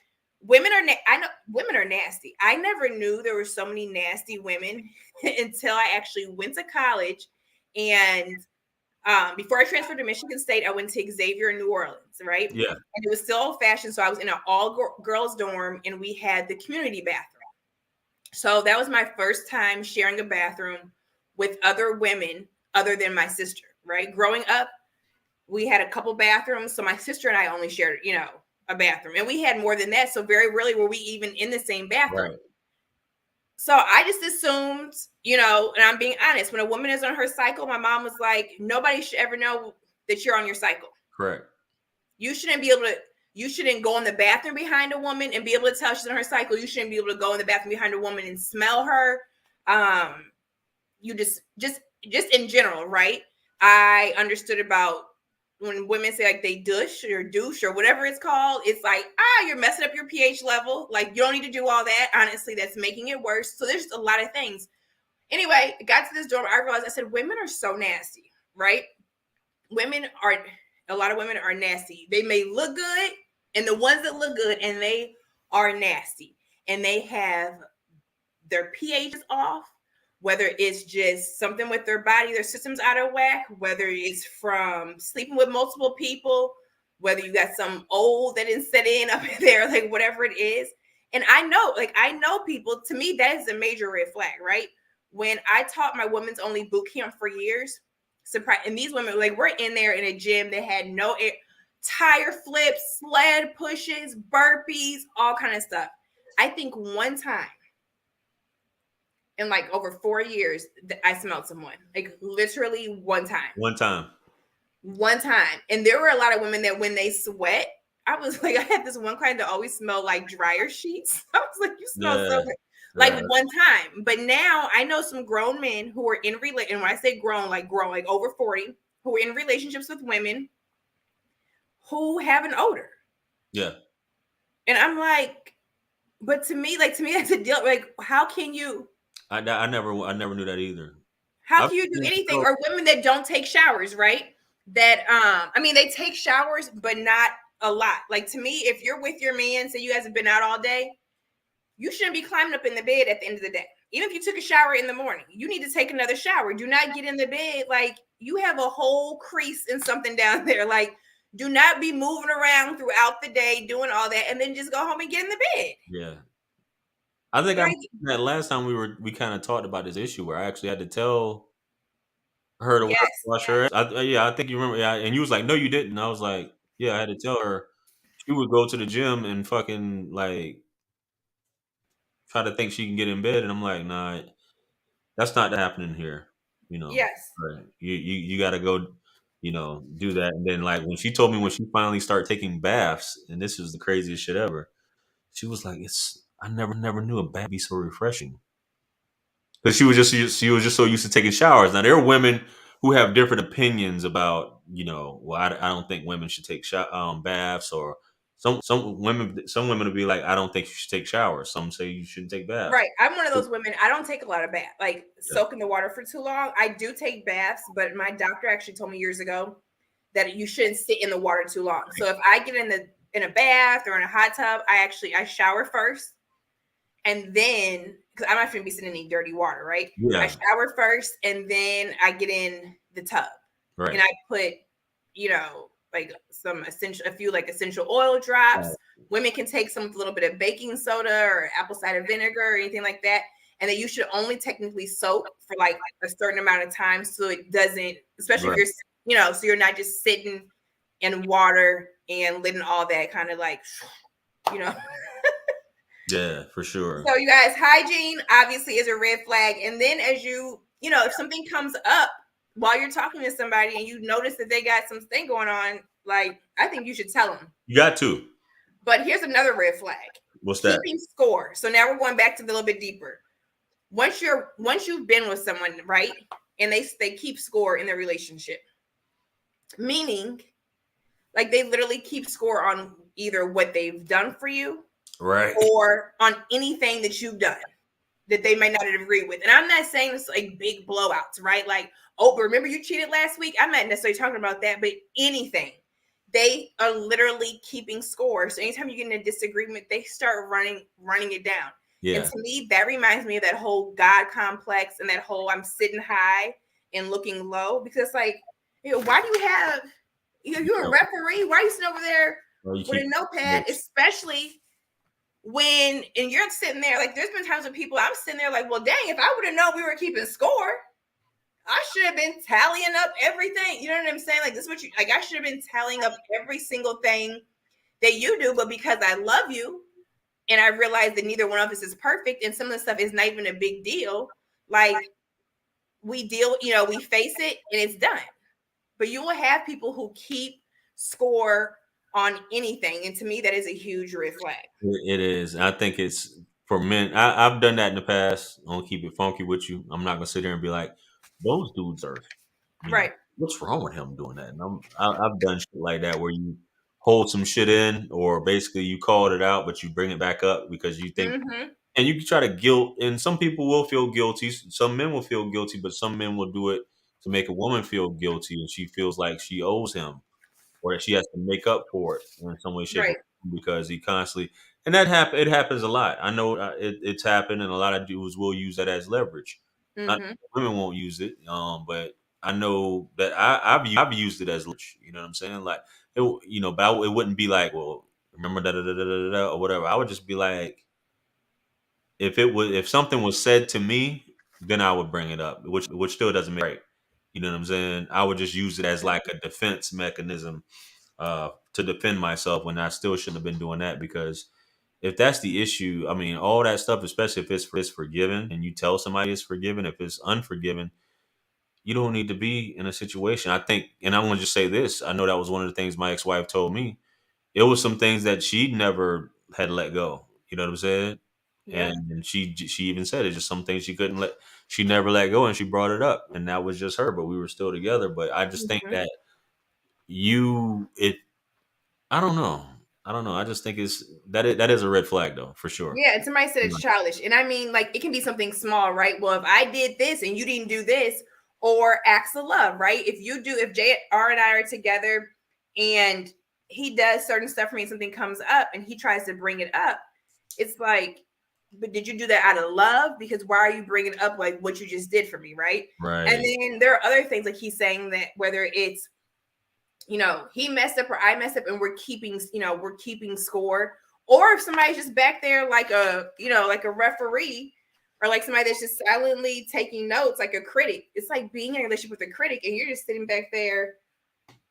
I know women are nasty. I never knew there were so many nasty women until I actually went to college and before I transferred to Michigan State, I went to Xavier in New Orleans, right? Yeah. And it was still old fashioned. So I was in an all girls dorm and we had the community bathroom. So that was my first time sharing a bathroom with other women other than my sister, right? Growing up, we had a couple bathrooms. So my sister and I only shared, a bathroom. And we had more than that. So very rarely were we even in the same bathroom. Right. So I just assumed, and I'm being honest, when a woman is on her cycle, my mom was like, nobody should ever know that you're on your cycle. Correct. You shouldn't go in the bathroom behind a woman and be able to tell she's on her cycle. You shouldn't be able to go in the bathroom behind a woman and smell her. You just in general, right? I understood about when women say like they douche or whatever it's called, it's like, you're messing up your pH level. Like you don't need to do all that. Honestly, that's making it worse. So there's a lot of things. Anyway, it got to this dorm. I realized, I said, women are so nasty, right? A lot of women are nasty. They may look good, and the ones that look good, and they are nasty. And they have their pH is off, whether it's just something with their body, their system's out of whack, whether it's from sleeping with multiple people, whether you got some old that didn't set in up there, like whatever it is. And I know people, to me, that is a major red flag, right? When I taught my women's only boot camp for years, and these women, like we're in there in a gym that had no air, tire flips, sled pushes, burpees, all kind of stuff. I think one time in like over 4 years I smelled someone. Like literally one time. One time. And there were a lot of women that when they sweat, I was like, I had this one client that always smelled like dryer sheets. I was like, you smell so good. Like one time. But now I know some grown men who are in and when I say grown, like over 40, who are in relationships with women who have an odor. Yeah. And I'm like, but to me that's a deal. Like, how can you? I never knew that either. How can you do anything? Or women that don't take showers, right? That I mean, they take showers, but not a lot. Like to me, if you're with your man, say you guys have been out all day, you shouldn't be climbing up in the bed at the end of the day. Even if you took a shower in the morning, you need to take another shower. Do not get in the bed like you have a whole crease and something down there. Like, do not be moving around throughout the day doing all that, and then just go home and get in the bed. Yeah. I think I that last time we kind of talked about this issue where I actually had to tell her to wash her. I think you remember. Yeah, and you was like, no, you didn't. And I was like, yeah, I had to tell her. She would go to the gym and fucking like try to think she can get in bed, and I'm like, nah, that's not happening here. You know, yes, right? You got to go, do that. And then like when she told me when she finally started taking baths, and this is the craziest shit ever. She was like, I never knew a bath be so refreshing. Because she was just so used to taking showers. Now there are women who have different opinions about, well, I don't think women should take baths, or some women will be like, I don't think you should take showers. Some say you shouldn't take baths. Right. I'm one of those women. I don't take a lot of baths, like soak in the water for too long. I do take baths, but my doctor actually told me years ago that you shouldn't sit in the water too long. So if I get in a bath or in a hot tub, I shower first, and then because I'm not going to be sitting in any dirty water, right? Yeah. I shower first, and then I get in the tub, right. And I put, like a few essential oil drops. Right. Women can take some with a little bit of baking soda or apple cider vinegar or anything like that. And then you should only technically soak for like a certain amount of time, so it doesn't, especially if you're, so you're not just sitting in water and letting all that kind of like, Yeah, for sure. So you guys, hygiene obviously is a red flag. And then as if something comes up while you're talking to somebody and you notice that they got something going on, like, I think you should tell them. You got to. But here's another red flag. What's that? Keeping score. So now we're going back to the little bit deeper. Once you've been with someone, right, and they keep score in their relationship, meaning like they literally keep score on either what they've done for you, right, or on anything that you've done that they may not agree with. And I'm not saying it's like big blowouts, right? Like, oh, but remember you cheated last week? I'm not necessarily talking about that, but anything. They are literally keeping score. So anytime you get in a disagreement, they start running it down. Yeah. And to me, that reminds me of that whole God complex and that whole I'm sitting high and looking low. Because like, why do you have, you're a referee. Why are you sitting over there with a notepad, especially when, and you're sitting there, like there's been times when I'm sitting there like, well, dang, if I would have known we were keeping score, I should have been tallying up everything. You know what I'm saying? Like, this is what I should have been tallying up every single thing that you do. But because I love you and I realize that neither one of us is perfect and some of the stuff is not even a big deal, like we face it and it's done. But you will have people who keep score on anything. And to me, that is a huge red flag. It is. I think it's for men. I've done that in the past. I don't keep it funky with you. I'm not going to sit there and be like, those dudes are right. What's wrong with him doing that? And I've done shit like that where you hold some shit in, or basically you called it out, but you bring it back up because you think, and you can try to guilt. And some people will feel guilty. Some men will feel guilty, but some men will do it to make a woman feel guilty, and she feels like she owes him, or that she has to make up for it in some way, shape, or form, because he constantly. And it happens a lot. I know it's happened, and a lot of dudes will use that as leverage. Women won't use it, but I know that I've used it as leverage. You know what I'm saying? Like, but it wouldn't be like, well, remember da or whatever. I would just be like, if something was said to me, then I would bring it up, which still doesn't make it right. You know what I'm saying? I would just use it as like a defense mechanism to defend myself when I still shouldn't have been doing that, because if that's the issue, I mean, all that stuff, especially if it's forgiven and you tell somebody it's forgiven, if it's unforgiven, you don't need to be in a situation. I think, and I'm gonna just say this. I know that was one of the things my ex-wife told me. It was some things that she never had let go. You know what I'm saying? Yeah. And she even said it's just some things she never let go, and she brought it up, and that was just her. But we were still together. But I just think Mhm. that it. I don't know. I don't know. I just think that is a red flag though, for sure. Yeah, and somebody said it's Right. childish. And I mean, like, it can be something small, right? Well, if I did this and you didn't do this, or acts of love, right? If JR and I are together and he does certain stuff for me and something comes up and he tries to bring it up, it's like, but did you do that out of love? Because why are you bringing up like what you just did for me, right? And Right. then there are other things like he's saying that whether it's, he messed up or I messed up and we're keeping score. Or if somebody's just back there like like a referee or like somebody that's just silently taking notes, like a critic. It's like being in a relationship with a critic and you're just sitting back there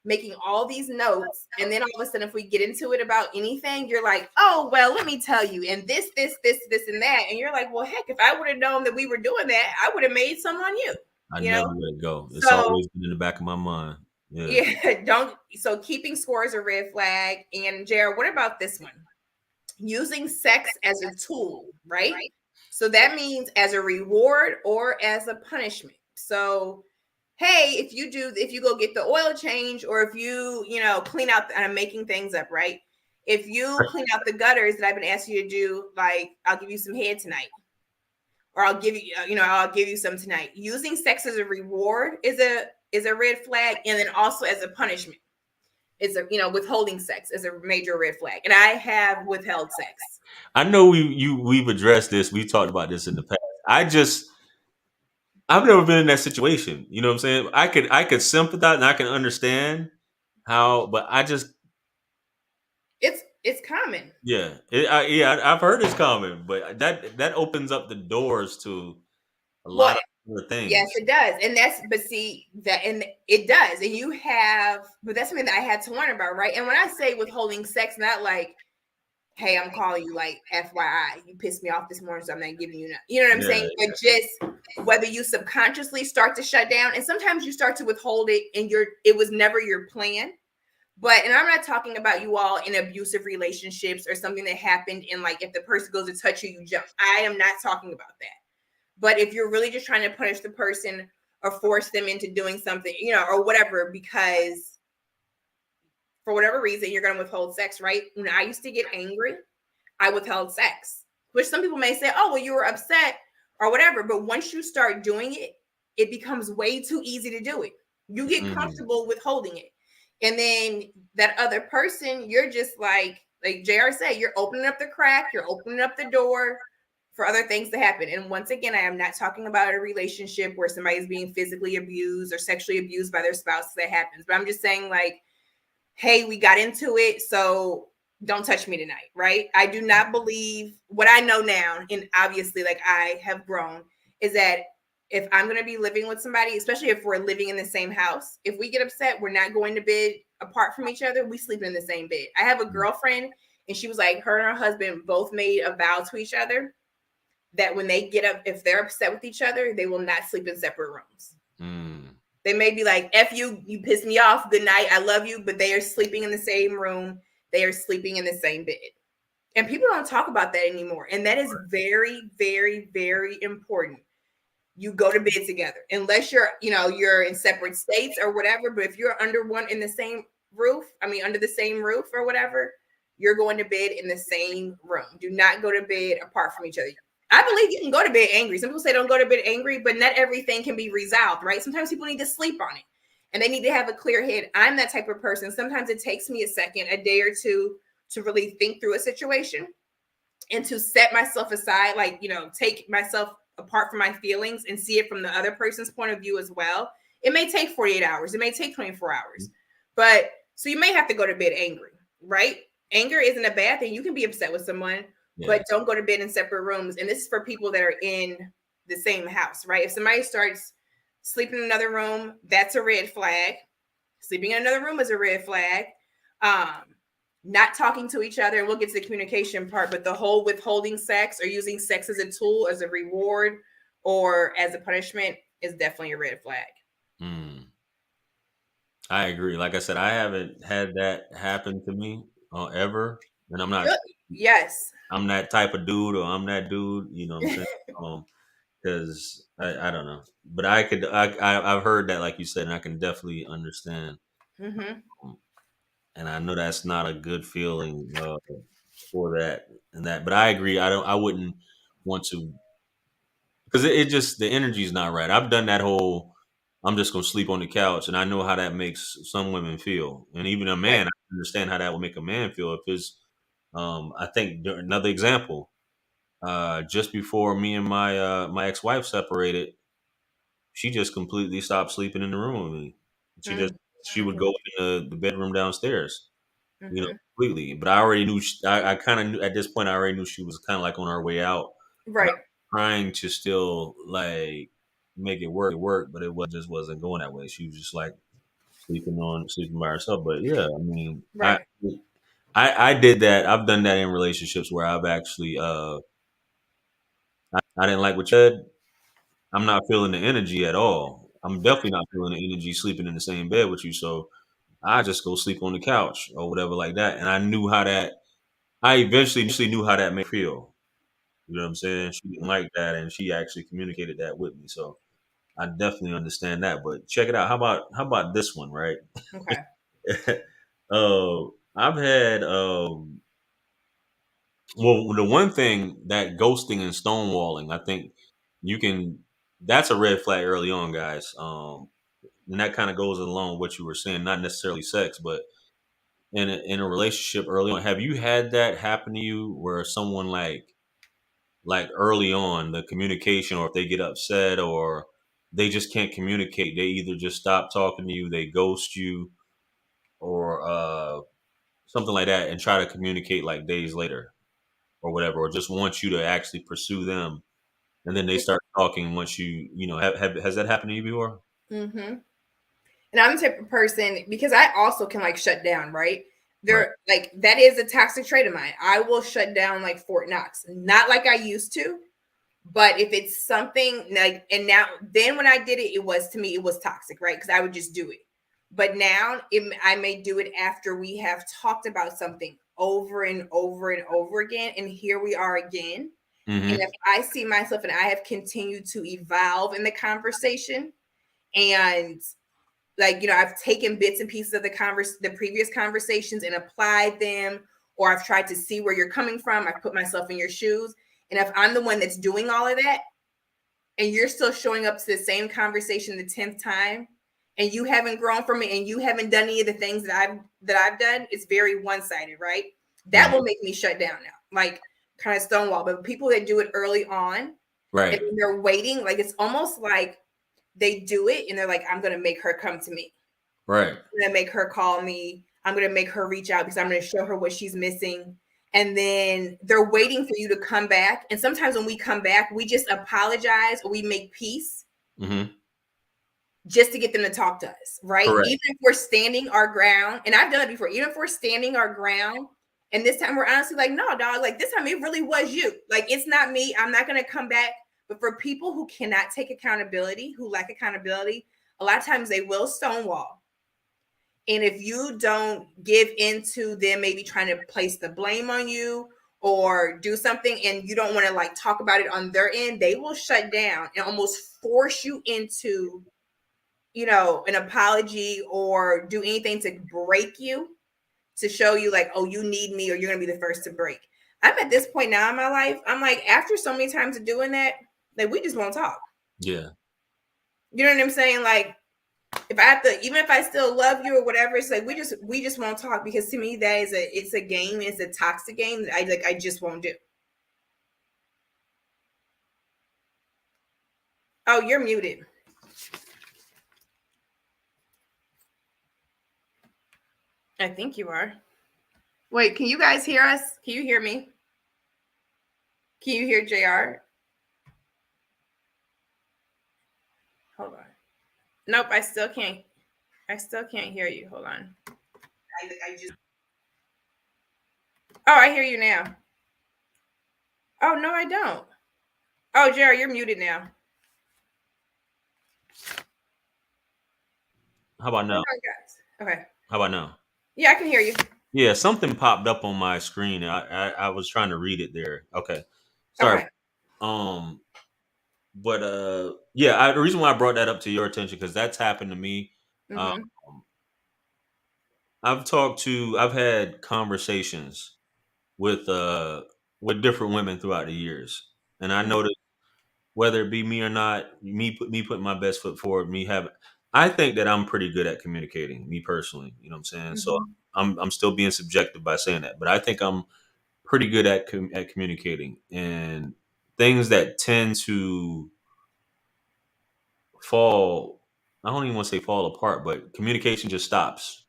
making all these notes. And then all of a sudden, if we get into it about anything, you're like, oh, well, let me tell you, and this, and that. And you're like, well, heck, if I would have known that we were doing that, I would have made some on you, I you never know? let go. It's So always been in the back of my mind. Yeah. yeah, don't. So keeping score is a red flag. And Jared, what about this one? Using sex as a tool, right? So that means as a reward or as a punishment. So, hey, if you go get the oil change, or if clean out, I'm making things up, right? If you clean out the gutters that I've been asking you to do, like I'll give you some head tonight, or I'll give you some tonight. Using sex as a reward is a red flag, and then also as a punishment is withholding sex is a major red flag. And I have withheld sex. I know we've addressed this. We talked about this in the past. I've never been in that situation. You know what I'm saying? I could sympathize and I can understand how, but I just It's common. I've heard it's common, but that opens up the doors to a Well, lot of other yes, things. it does. And but see that, and it does. And but that's something that I had to learn about, right? And when I say withholding sex, not like, hey, I'm calling you like FYI, you pissed me off this morning, so I'm not giving you nothing. You know what I'm Yeah, saying? But just whether you subconsciously start to shut down, and sometimes you start to withhold it, and it was never your plan. And I'm not talking about you all in abusive relationships or something that happened in, like, if the person goes to touch you, you jump. I am not talking about that. But if you're really just trying to punish the person or force them into doing something, or whatever, because for whatever reason, you're going to withhold sex, right? When I used to get angry, I withheld sex, which some people may say, oh, well, you were upset or whatever. But once you start doing it, it becomes way too easy to do it. You get mm, comfortable withholding it. And then that other person, you're just like JR said, you're opening up the crack, you're opening up the door for other things to happen. And once again, I am not talking about a relationship where somebody's being physically abused or sexually abused by their spouse. That happens. But I'm just saying, like, hey, we got into it, so don't touch me tonight, right? I do not believe what I know now, and obviously, like, I have grown, is that if I'm going to be living with somebody, especially if we're living in the same house, if we get upset, we're not going to bed apart from each other. We sleep in the same bed. I have a girlfriend, and she was like, her and her husband both made a vow to each other that when they get up, if they're upset with each other, they will not sleep in separate rooms. mm. They may be like, F you, you pissed me off, good night, I love you, but they are sleeping in the same room. They are sleeping in the same bed. And people don't talk about that anymore. And that is very, very, very important. You go to bed together, unless you're in separate states or whatever. But if you're under the same roof or whatever, you're going to bed in the same room. Do not go to bed apart from each other. I believe you can go to bed angry. Some people say don't go to bed angry, but not everything can be resolved, right? Sometimes people need to sleep on it and they need to have a clear head. I'm that type of person. Sometimes it takes me a second, a day or two to really think through a situation and to set myself aside, like, take myself apart from my feelings and see it from the other person's point of view as well. It may take 48 hours. It may take 24 hours. But so you may have to go to bed angry, right? Anger isn't a bad thing. You can be upset with someone, Yeah. but don't go to bed in separate rooms. And this is for people that are in the same house, right? If somebody starts sleeping in another room, that's a red flag. Sleeping in another room is a red flag. not talking to each other. We'll get to the communication part, but the whole withholding sex or using sex as a tool, as a reward, or as a punishment is definitely a red flag. I agree. Like I said, I haven't had that happen to me ever, and I'm not. Really? Yes. I'm that type of dude, or I'm that dude. You know what I'm saying? Because I don't know, but I've heard that, like you said, and I can definitely understand. Mm-hmm. And I know that's not a good feeling for that and that. But I agree. I wouldn't want to, because it just, the energy's not right. I've done that whole, I'm just gonna sleep on the couch, and I know how that makes some women feel, and even a Right. man. I understand how that would make a man feel if it's. I think another example. Just before me and my ex wife separated, she just completely stopped sleeping in the room with me. She would go in the bedroom downstairs, Mm-hmm. completely. But I already knew. I kind of knew at this point. I already knew she was kind of like on her way out. But I Right. was trying to still like make it work, but just wasn't going that way. She was just like sleeping by herself. But yeah, I mean, Right. I did that. I've done that in relationships where I've actually I didn't like what you said. I'm not feeling the energy at all. I'm definitely not feeling the energy sleeping in the same bed with you. So I just go sleep on the couch or whatever like that. And I knew how that. I eventually knew how that made me feel. You know what I'm saying? She didn't like that, and she actually communicated that with me. So I definitely understand that. But check it out. How about this one, right? Okay. I've had well, the one thing that ghosting and stonewalling, I think you can. That's a red flag early on, guys. And that kind of goes along with what you were saying, not necessarily sex, but in a relationship early on. Have you had that happen to you where someone like early on the communication, or if they get upset or they just can't communicate, they either just stop talking to you, they ghost you, or something like that, and try to communicate like days later or whatever, or just want you to actually pursue them, and then they start talking once has that happened to you before? Mm-hmm. And I'm the type of person, because I also can like shut down, right? Right. There, like, that is a toxic trait of mine. I will shut down like Fort Knox, not like I used to, but if it's something like, and now, then when I did it, it was, to me, it was toxic, right? Because I would just do it. But now I may do it after we have talked about something over and over and over again. And here we are again. And Mm-hmm. if I see myself and I have continued to evolve in the conversation, and like, I've taken bits and pieces of the previous conversations and applied them, or I've tried to see where you're coming from, I've put myself in your shoes, and if I'm the one that's doing all of that, and you're still showing up to the same conversation the 10th time, and you haven't grown from it, and you haven't done any of the things that I've done, it's very one-sided, right? That Mm-hmm. will make me shut down now, like, kind of stonewall. But people that do it early on, and Right. they're waiting, like, it's almost like they do it and they're like, I'm gonna make her come to me, Right. I'm gonna make her call me, I'm gonna make her reach out because I'm gonna show her what she's missing. And then they're waiting for you to come back. And sometimes when we come back, we just apologize or we make peace Mm-hmm. just to get them to talk to us, right? Correct. Even if we're standing our ground, and I've done it before, even if we're standing our ground, and this time we're honestly like, no, dog, like, this time it really was you. Like, it's not me. I'm not gonna come back. But for people who cannot take accountability, who lack accountability, a lot of times they will stonewall. And if you don't give into them maybe trying to place the blame on you or do something, and you don't want to like talk about it on their end, they will shut down and almost force you into, an apology, or do anything to break you, to show you like, oh, you need me, or you're going to be the first to break. I'm at this point now in my life, I'm like, after so many times of doing that, like, we just won't talk. Yeah. You know what I'm saying? Like, if I have to, even if I still love you or whatever, it's like we just won't talk, because to me that is it's a game, it's a toxic game that I just won't do. Oh, you're muted. I think you are. Wait, can you guys hear us? Can you hear me? Can you hear JR? Hold on. Nope, I still can't. I still can't hear you. Hold on. I just Oh, I hear you now. Oh, no, I don't. Oh, Jerry, you're muted now. How about now? Okay. How about now? Yeah, I can hear you. Yeah, something popped up on my screen. I was trying to read it there. Okay, sorry. Okay. Um, but yeah, the reason why I brought that up to your attention because that's happened to me. Um, Mm-hmm. I've had conversations with different women throughout the years, and I Mm-hmm. noticed whether it be me or not, me putting my best foot forward, I think that I'm pretty good at communicating, me personally. You know what I'm saying? So Mm-hmm. I'm still being subjective by saying that, but I think I'm pretty good at at communicating, and things that tend to fall. I don't even want to say fall apart, but communication just stops.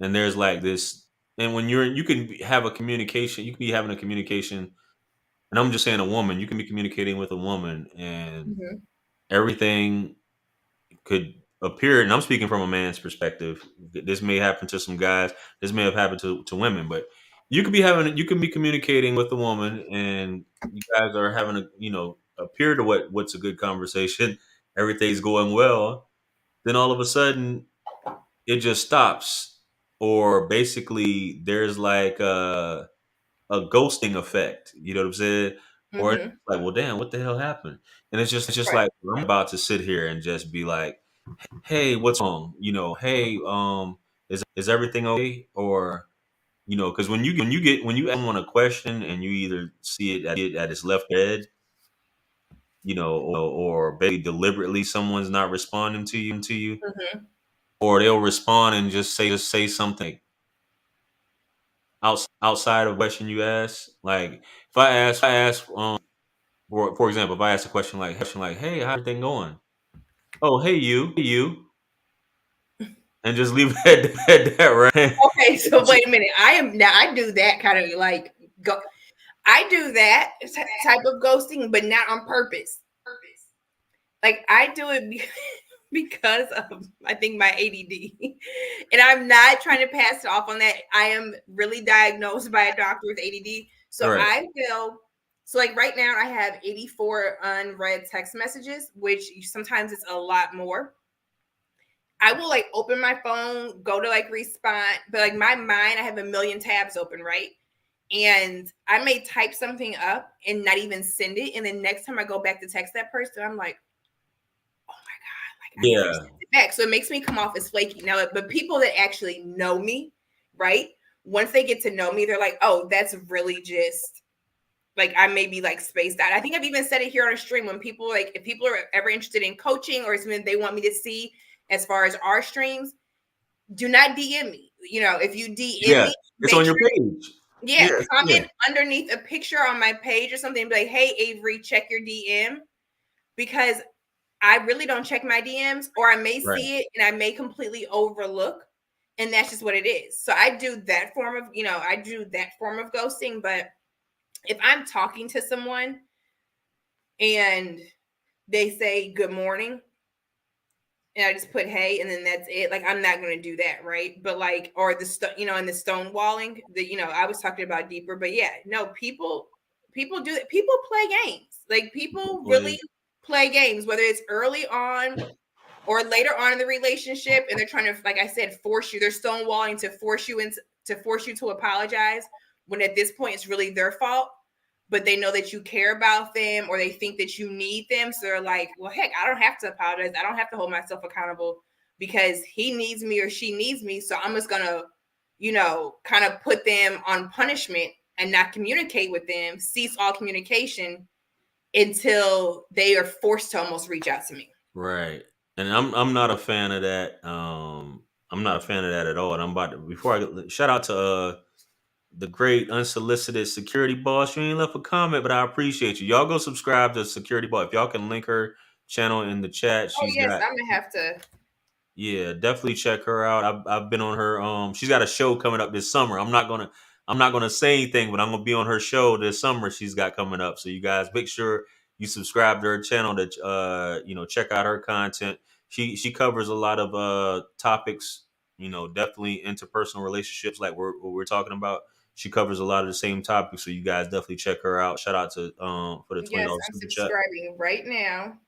And there's like this, and when you can have a communication, you can be having a communication, and I'm just saying a woman, you can be communicating with a woman, and Mm-hmm. everything could appear, and I'm speaking from a man's perspective. This may happen to some guys. This may have happened to women, but you can be communicating with a woman, and you guys are having appear to what's a good conversation. Everything's going well. Then all of a sudden, it just stops, or basically there's like a ghosting effect. You know what I'm saying? Or it's Mm-hmm. like, well, damn, what the hell happened? And it's just Right. like I'm about to sit here and just be like, hey, what's wrong? Hey, is everything okay? Or because when you ask someone a question and you either see it at its left head, or basically deliberately someone's not responding to you, Mm-hmm. or they'll respond and just say something outside of the question you ask. Like if I ask, for example, if I ask a question like, hey, how's everything going? Oh, hey, you, and just leave it at that, right? Okay, so wait a minute. I do that kind of like go. I do that type of ghosting, but not on purpose. Like I do it because of I think my ADD, and I'm not trying to pass it off on that. I am really diagnosed by a doctor with ADD, so Right. I feel so like right now I have 84 unread text messages, which sometimes it's a lot more. I will like open my phone, go to like respond, but like my mind, I have a million tabs open, right? And I may type something up and not even send it. And then next time I go back to text that person, I'm like, oh my God, like I never Yeah. sent it back. So it makes me come off as flaky. Now, but people that actually know me, right? Once they get to know me, they're like, oh, that's really just like I may be like spaced out. I think I've even said it here on a stream when people like if people are ever interested in coaching or something they want me to see as far as our streams, do not DM me. You know, if you DM Yeah. me, It's make on your sure, page. yeah, Yeah. Yeah. comment underneath a picture on my page or something. Be like, hey, Avery, check your DM because I really don't check my DMs, or I may Right. see it and I may completely overlook, and that's just what it is. So I do that form of, I do that form of ghosting. But if I'm talking to someone and they say good morning and I just put hey and then that's it. Like I'm not gonna do that, right? But like or and the stonewalling, I was talking about deeper, but yeah, no, people do it. People play games. Like people really play games, whether it's early on or later on in the relationship, and they're trying to, like I said, force you. They're stonewalling to force you to apologize when at this point it's really their fault, but they know that you care about them or they think that you need them. So they're like, well, heck, I don't have to apologize. I don't have to hold myself accountable because he needs me or she needs me. So I'm just going to, kind of put them on punishment and not communicate with them, cease all communication until they are forced to almost reach out to me. Right. And I'm not a fan of that. I'm not a fan of that at all. And I'm about to before shout out to the great unsolicited security boss. You ain't left a comment, but I appreciate you. Y'all go subscribe to Security Boss. If y'all can link her channel in the chat, Oh, she's yes, got I'm going to have to. yeah, definitely check her out. I've been on her. She's got a show coming up this summer. I'm not gonna say anything, but I'm gonna be on her show this summer. She's got coming up. So you guys make sure you subscribe to her channel to check out her content. She covers a lot of topics. Definitely interpersonal relationships like what we're talking about. She covers a lot of the same topics, so you guys definitely check her out. Shout out to for the Yes, $20 I'm super chat. subscribing right now.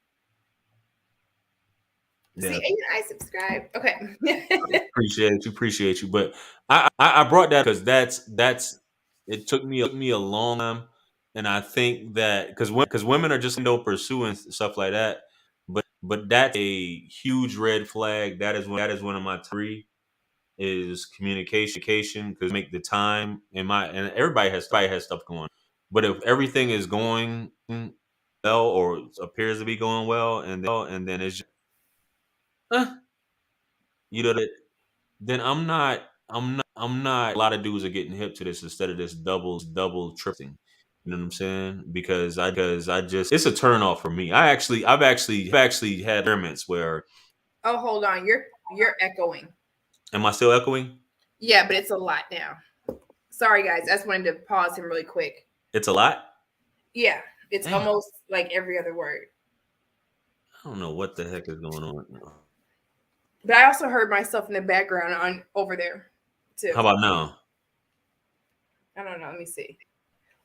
Yeah. See, even I subscribe. Okay. Appreciate you. But I brought that because that's it took me a long time, and I think that because women are just no pursuing stuff like that, but that's a huge red flag. That is one of my three is communication because make the time and everybody has stuff going, but if everything is going well or appears to be going well, and then it's just, you know that then I'm not. A lot of dudes are getting hip to this instead of this double tripping. You know what I'm saying? Because I just it's a turn off for me. I've actually had experiments where Oh, hold on. You're echoing. am I still echoing? Yeah, but it's a lot now. Sorry, guys. I just wanted to pause him really quick. It's a lot. Yeah, it's Damn. almost like every other word. I don't know what the heck is going on. But I also heard myself in the background on over there too. How about now? I don't know. Let me see.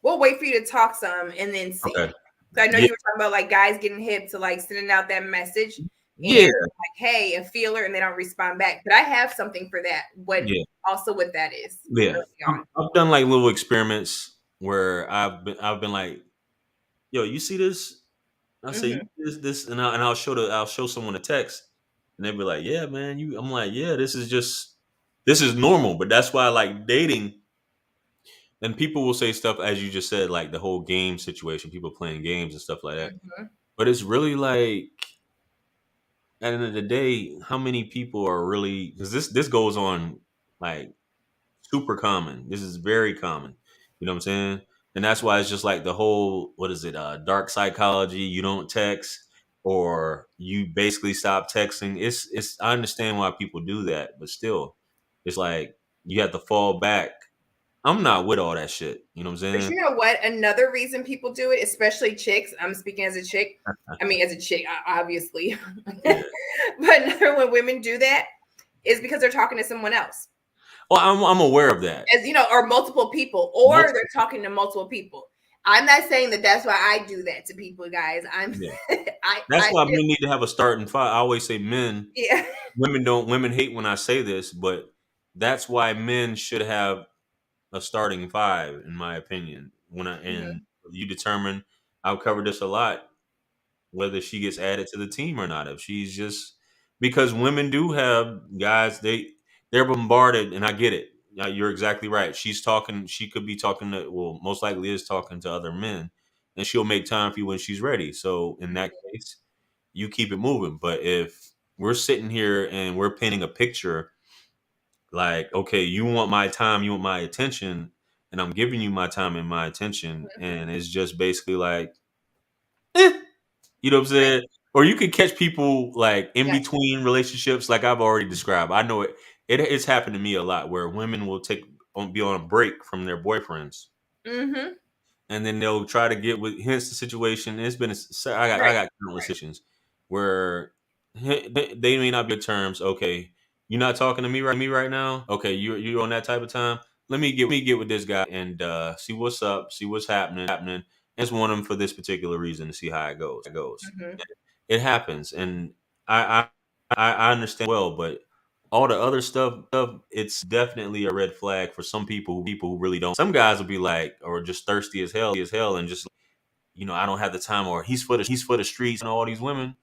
We'll wait for you to talk some and then see. Okay. So I know Yeah. you were talking about like guys getting hip to like sending out that message and Yeah. like, hey, a feeler, and they don't respond back. But I have something for that. What that is. Yeah. I've done like little experiments where I've been like, yo, you see this? I say you see this, and I'll show someone a text, and they'll be like, yeah, man. I'm like, yeah, this is normal, but that's why I like dating. And people will say stuff as you just said, like the whole game situation, people playing games and stuff like that. But it's really like, at the end of the day, how many people are really because this goes on like super common. This is very common. You know what I'm saying? And that's why it's just like the whole what is it? Dark psychology. You don't text, or you basically stop texting. It's. I understand why people do that, but still, it's like you have to fall back. I'm not with all that shit. You know what I'm But saying? you know what? Another reason people do it, especially chicks. I'm speaking as a chick. I mean, as a chick, obviously. Yeah. But another when women do that is because they're talking to someone else. Well, I'm aware of that. As you know, or multiple people, or they're talking to multiple people. I'm not saying that that's why I do that to people, guys. Yeah. That's why men need to have a starting five. I always say men. Yeah. Women hate when I say this, but that's why men should have a starting five, in my opinion. And you determine, I've covered this a lot, whether she gets added to the team or not. If she's just because women do have guys, they're bombarded, and I get it. Yeah, you're exactly right. She's talking. She could be talking to, well, most likely is talking to other men, and she'll make time for you when she's ready. So in that case, you keep it moving. But if we're sitting here and we're painting a picture like, okay, you want my time, you want my attention, and I'm giving you my time and my attention, and it's just basically like, you know what I'm saying? Or you could catch people like in between relationships, like I've already described. I know it's happened to me a lot where women will be on a break from their boyfriends. And then they'll try to get with. Hence the situation. It's been. I got countless situations where they may not be on terms. Okay, you're not talking to me right now. Okay, you're on that type of time. Let me get with this guy and see what's up, see what's happening. And just want him for this particular reason to see how it goes. It happens, and I understand well, but all the other stuff, it's definitely a red flag for some people who really don't. Some guys will be like, or just thirsty as hell, and just I don't have the time, or he's for the streets and all these women.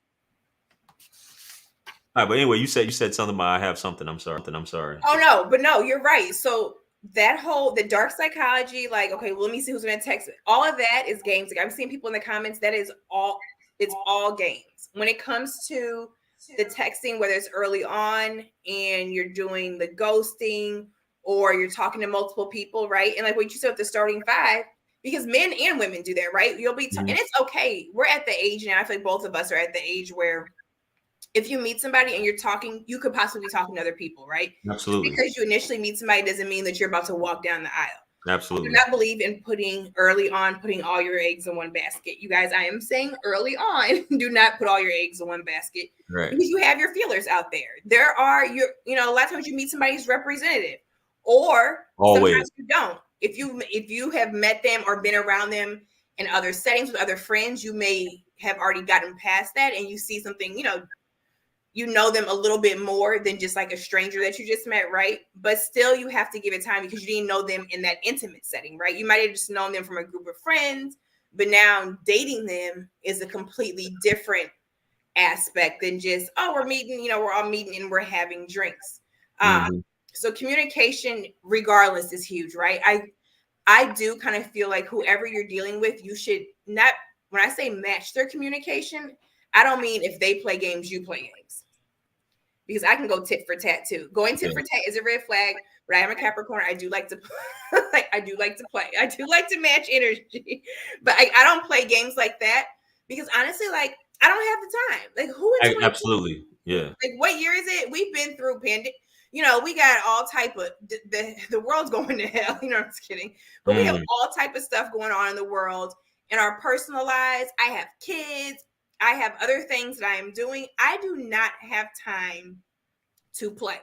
All right, but anyway, you said something about I have something. I'm sorry. Oh no, but no, you're right. So that whole the dark psychology, like, okay, well, let me see who's gonna text me. All of that is games. Like, I'm seeing people in the comments. That is all. It's all games. When it comes to the texting, whether it's early on and you're doing the ghosting or you're talking to multiple people, right? And like what you said with the starting five, because men and women do that, right? You'll be, and it's okay. We're at the age now. I feel like both of us are at the age where if you meet somebody and you're talking, you could possibly be talking to other people, right? Absolutely. Just because you initially meet somebody doesn't mean that you're about to walk down the aisle. Absolutely. I do not believe in putting all your eggs in one basket. You guys, I am saying early on, do not put all your eggs in one basket. Right. Because you have your feelers out there. There are a lot of times you meet somebody's representative, or always sometimes you don't. if you have met them or been around them in other settings with other friends, you may have already gotten past that and you see something, you know them a little bit more than just like a stranger that you just met, right? But still you have to give it time because you didn't know them in that intimate setting, right? You might have just known them from a group of friends, but now dating them is a completely different aspect than just, oh, we're meeting, we're all meeting and we're having drinks. Mhm. So communication regardless is huge, right? I do kind of feel like whoever you're dealing with, you should not, when I say match their communication, I don't mean if they play games, you play games. Because I can go tit for tat too. Going tit for tat is a red flag, but I am a Capricorn. I do like to I do like to play. I do like to match energy. But I don't play games like that because honestly, like I don't have the time. Like who in 20 Absolutely. Yeah. like what year is it? We've been through pandemic. We got all type of the world's going to hell. I'm just kidding. But we have all type of stuff going on in the world in our personal lives. I have kids. I have other things that I am doing. I do not have time to play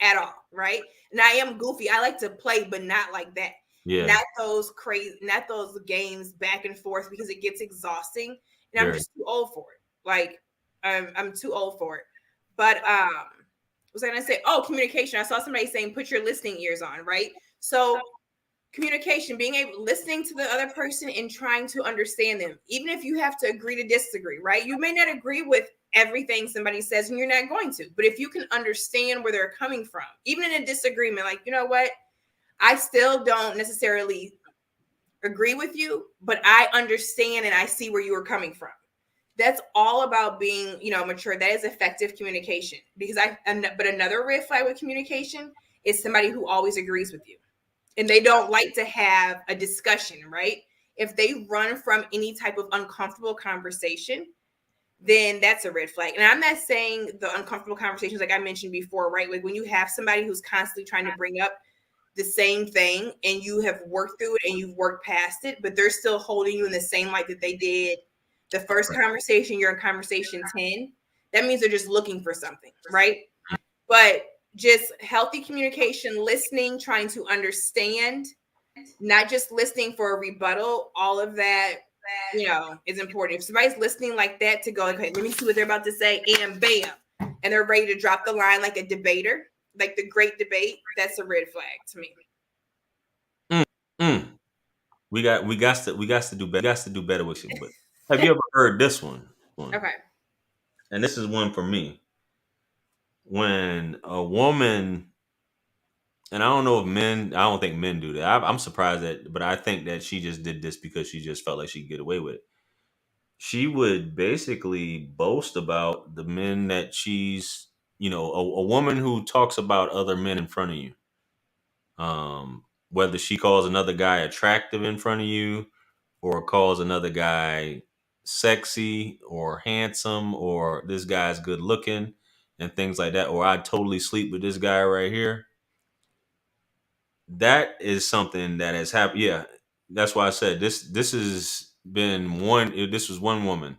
at all, right? And I am goofy. I like to play, but not like that. Yeah. Not those games back and forth because it gets exhausting. And I'm just too old for it. Like I'm too old for it. But what was I gonna say? Oh, communication. I saw somebody saying put your listening ears on, right? So communication, being able listening to the other person and trying to understand them, even if you have to agree to disagree, right? You may not agree with everything somebody says and you're not going to, but if you can understand where they're coming from, even in a disagreement, like, you know what, I still don't necessarily agree with you, but I understand and I see where you are coming from. That's all about being, mature. That is effective communication. Because but another red flag with communication is somebody who always agrees with you and they don't like to have a discussion, right? If they run from any type of uncomfortable conversation, then that's a red flag. And I'm not saying the uncomfortable conversations like I mentioned before, right? Like when you have somebody who's constantly trying to bring up the same thing and you have worked through it and you've worked past it, but they're still holding you in the same light that they did the first conversation, you're in conversation 10, that means they're just looking for something, right? But just healthy communication, listening, trying to understand, not just listening for a rebuttal, all of that, is important. If somebody's listening like that to go, okay, let me see what they're about to say, and bam, and they're ready to drop the line like a debater, like the great debate, that's a red flag to me. We got to do better with you. But have you ever heard this one? Okay. And this is one for me. When a woman, and I don't think men do that. I'm surprised but I think that she just did this because she just felt like she could get away with it. She would basically boast about the men that she's, a woman who talks about other men in front of you. Whether she calls another guy attractive in front of you or calls another guy sexy or handsome or this guy's good looking and things like that, or I totally sleep with this guy right here. That is something that has happened. Yeah, that's why I said this. This was one woman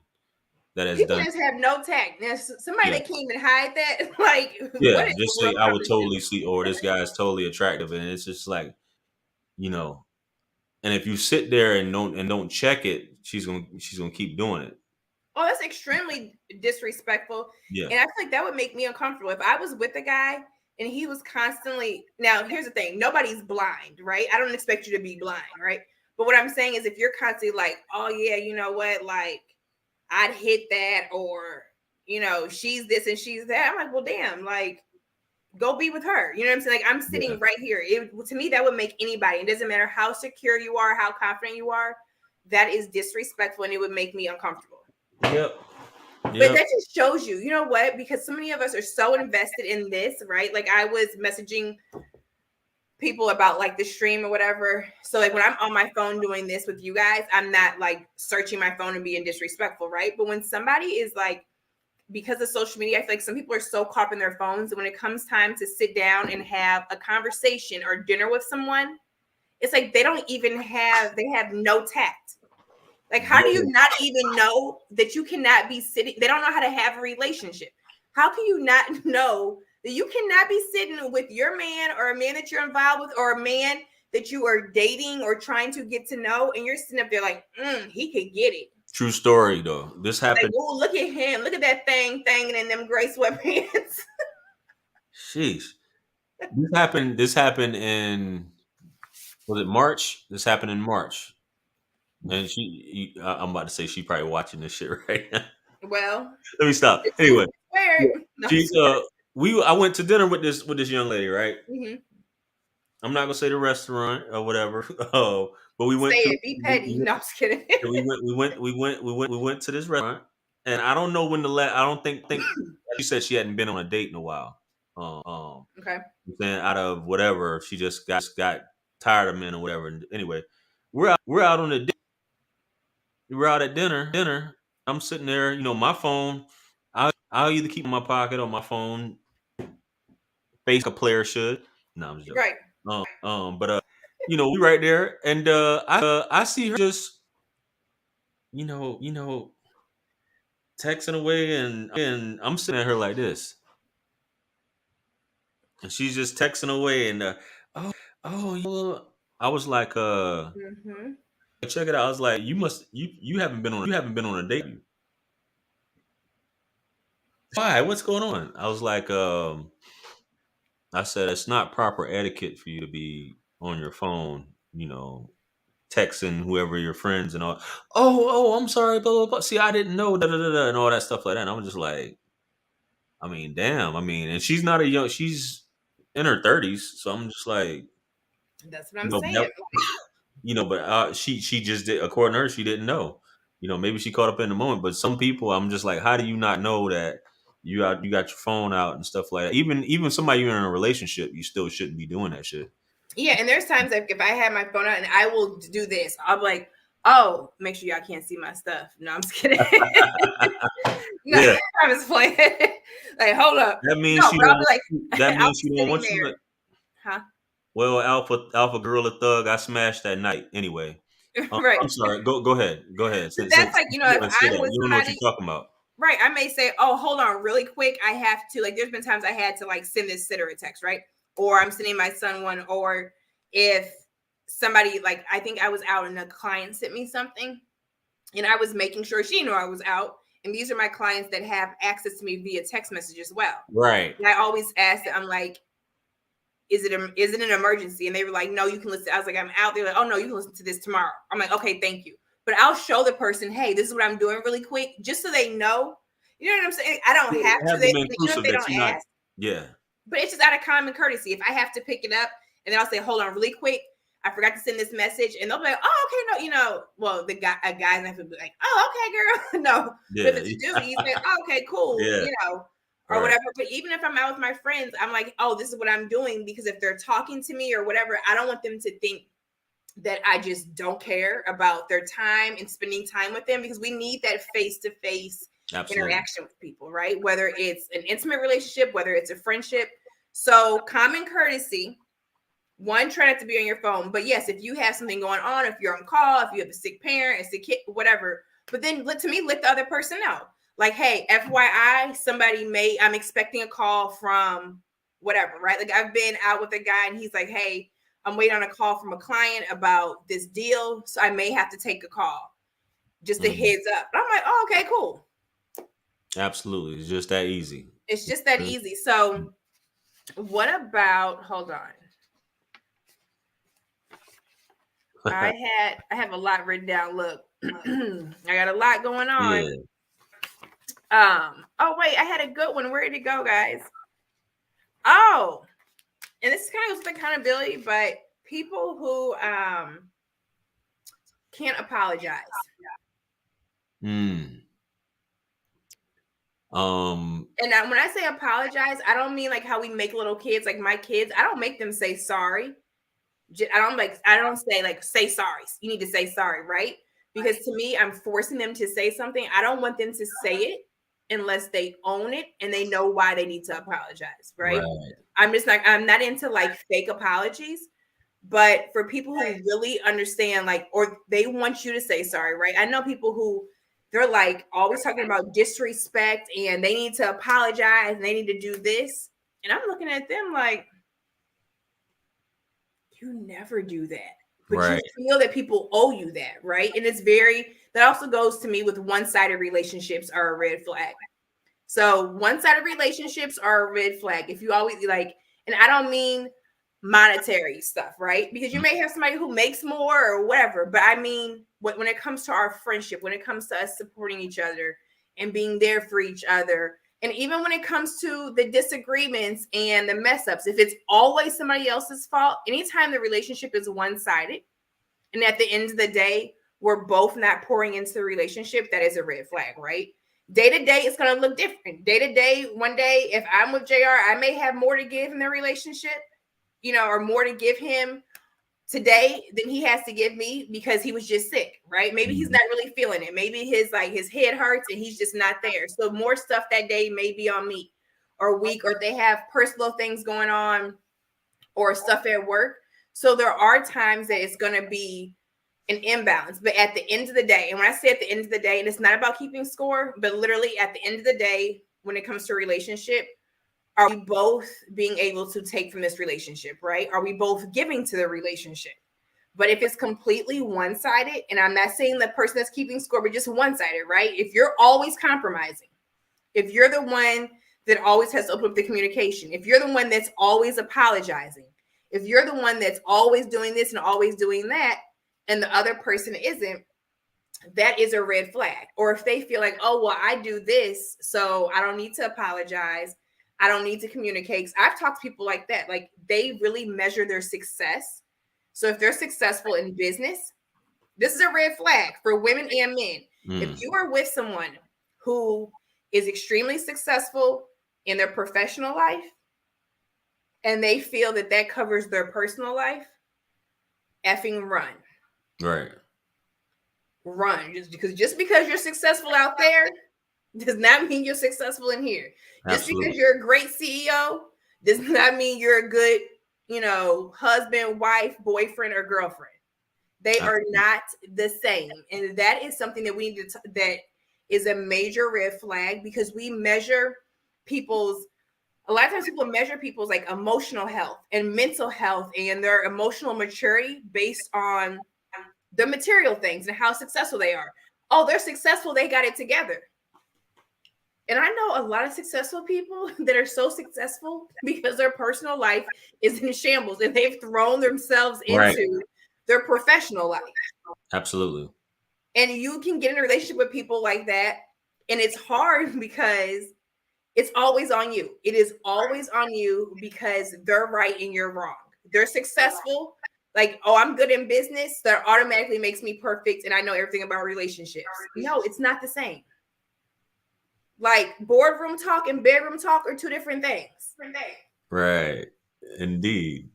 that has People done. just have no tact. Now, somebody Yeah, that can't even hide that, like, what yeah. is Just the say world I coming would to? totally sleep, or this guy is totally attractive, and it's just like, you know. And if you sit there and don't check it, she's gonna keep doing it. Oh, that's extremely disrespectful. Yeah, And I feel like that would make me uncomfortable. If I was with a guy and he was constantly, now here's the thing, nobody's blind, right? I don't expect you to be blind, right? But what I'm saying is if you're constantly like, oh yeah, you know what, like I'd hit that, or she's this and she's that. I'm like, well, damn, like go be with her. You know what I'm saying? Like I'm yeah, sitting right here. To me, that would make anybody. It doesn't matter how secure you are, how confident you are. That is disrespectful, and it would make me uncomfortable. yep, But that just shows you, you know what? Because so many of us are so invested in this, right? Like I was messaging people about like the stream or whatever. So like when I'm on my phone doing this with you guys, I'm not like searching my phone and being disrespectful, right? But when somebody is like, because of social media, I feel like some people are so caught up in their phones. And when it comes time to sit down and have a conversation or dinner with someone, it's like they have no tact. Like, how do you not even know that you cannot be sitting? They don't know how to have a relationship. How can you not know that you cannot be sitting with your man or a man that you're involved with or a man that you are dating or trying to get to know, and you're sitting up there like, he could get it. True story though. This happened. Like, oh, look at him. Look at that thing in them gray sweatpants. Sheesh. This happened in, was it March? This happened in March. And I'm about to say she probably watching this shit right now. Well, Let me stop. it's Anyway, no, she's I went to dinner with this young lady, right? mm-hmm. I'm not gonna say the restaurant or whatever. But we went Say to it, be petty. No, I'm just kidding. we went to this restaurant, and I don't know when I don't think she said she hadn't been on a date in a while. Okay. Then out of whatever, she just got tired of men or whatever. And anyway, we're out on the we're out at dinner. I'm sitting there, my phone. I'll either keep in my pocket or my phone. Face a player should. No, I'm just joking. Right. But we right there, and I see her just, texting away, and I'm sitting at her like this, and she's just texting away, and I was like, Mm-hmm. check it out. I was like, you haven't been on a date. Why? What's going on? I was like, I said it's not proper etiquette for you to be on your phone, texting whoever your friends and all. Oh, I'm sorry, blah blah blah. See, I didn't know, da da da da, and all that stuff like that. And I was just like, I mean, damn. I mean, and she's not she's in her 30s, so I'm just like, That's what I'm saying. But she just did. According to her, she didn't know. Maybe she caught up in the moment. But some people, I'm just like, how do you not know that you got your phone out and stuff like that? Even somebody you're in a relationship, you still shouldn't be doing that shit. Yeah, and there's times like if I have my phone out and I will do this, I'll be like, oh, make sure y'all can't see my stuff. No, I'm just kidding. No, Yeah. I'm just playing. Like, hold up. That means No, she but I'll don't. be like, That I'll means be she don't want sitting you. there. Huh? Well, Alpha Gorilla Thug, I smashed that night. Anyway, Right. I'm sorry. Go ahead. Go ahead. But that's like, if I'm with you don't know what somebody, you're talking about. right, I may say, oh, hold on really quick. I have to, like, there's been times I had to like send this sitter a text, right? Or I'm sending my son one, or if somebody, like, I think I was out and a client sent me something and I was making sure she knew I was out. And these are my clients that have access to me via text message as well. Right. And I always ask them, I'm like, is it an emergency? And they were like, no, you can listen. I was like, I'm out. They're like, oh no, you can listen to this tomorrow. I'm like, okay, thank you. But I'll show the person, hey, this is what I'm doing really quick, just so they know. You know what I'm saying? I don't have to. They don't ask. Yeah. But it's just out of common courtesy. If I have to pick it up and then I'll say, hold on really quick, I forgot to send this message, and they'll be like, oh, okay, no, well, a guy's not gonna be like, oh, okay, girl. No. Yeah. But if it's a dude, he's like, oh, okay, cool, Yeah. Or whatever. But even if I'm out with my friends, I'm like, oh, this is what I'm doing, because if they're talking to me or whatever, I don't want them to think that I just don't care about their time and spending time with them, because we need that face-to-face interaction with people, right? Whether it's an intimate relationship, whether it's a friendship. So common courtesy. One, try not to be on your phone. But yes, if you have something going on, if you're on call, if you have a sick parent, a sick kid, whatever. But then let the other person know. Like, hey, FYI, I'm expecting a call from whatever, right? Like, I've been out with a guy and he's like, hey, I'm waiting on a call from a client about this deal, so I may have to take a call. Just a heads up. And I'm like, oh, okay, cool. Absolutely. It's just that easy. It's just that easy. So what about, hold on. I have a lot written down. Look, I got a lot going on. Yeah. Oh wait, I had a good one. Where did it go, guys? Oh, and this is kind of with accountability, but people who can't apologize. And when I say apologize, I don't mean like how we make little kids, like my kids. I don't make them say sorry. I don't say like, say sorry. You need to say sorry, right? Because to me, I'm forcing them to say something. I don't want them to say it unless they own it and they know why they need to apologize, right? I'm not into like fake apologies, but for people who really understand, like, or they want you to say sorry, right? I know people who they're like always talking about disrespect and they need to apologize and they need to do this. And I'm looking at them like, you never do that. But you Right. feel that people owe you that, right? And that also goes to me with one-sided relationships are a red flag. So one-sided relationships are a red flag. If you always like, and I don't mean monetary stuff, right? Because you may have somebody who makes more or whatever, but I mean when it comes to our friendship, when it comes to us supporting each other and being there for each other, and even when it comes to the disagreements and the mess ups, if it's always somebody else's fault, anytime the relationship is one-sided, and at the end of the day, we're both not pouring into the relationship, that is a red flag, right? Day to day, it's going to look different. Day to day, one day, if I'm with JR, I may have more to give in the relationship, or more to give him today than he has to give me because he was just sick, right? Maybe he's not really feeling it. Maybe his head hurts and he's just not there. So more stuff that day may be on me or week, or if they have personal things going on or stuff at work. So there are times that it's going to be an imbalance. But at the end of the day, and when I say at the end of the day, and it's not about keeping score, but literally at the end of the day, when it comes to a relationship, are we both being able to take from this relationship, right? Are we both giving to the relationship? But if it's completely one-sided, and I'm not saying the person that's keeping score, but just one-sided, right? If you're always compromising, if you're the one that always has to open up the communication, if you're the one that's always apologizing, if you're the one that's always doing this and always doing that, and the other person isn't, that is a red flag. Or if they feel like, oh, well, I do this, so I don't need to apologize, I don't need to communicate. 'Cause I've talked to people like that. Like they really measure their success. So if they're successful in business, this is a red flag for women and men. If you are with someone who is extremely successful in their professional life and they feel that that covers their personal life, effing run. Right. Run. Just because you're successful out there does not mean you're successful in here. Just Absolutely. because you're a great CEO does not mean you're a good, husband, wife, boyfriend, or girlfriend. They are not the same. And that is something that we need that is a major red flag, because we measure a lot of times people measure people's like emotional health and mental health and their emotional maturity based on the material things and how successful they are. Oh, they're successful, they got it together. And I know a lot of successful people that are so successful because their personal life is in shambles and they've thrown themselves into their professional life. Absolutely. And you can get in a relationship with people like that. And it's hard because it's always on you. It is always on you because they're right and you're wrong. They're successful. Like, oh, I'm good in business. That automatically makes me perfect. And I know everything about relationships. No, it's not the same. Like boardroom talk and bedroom talk are two different things. Right. Indeed.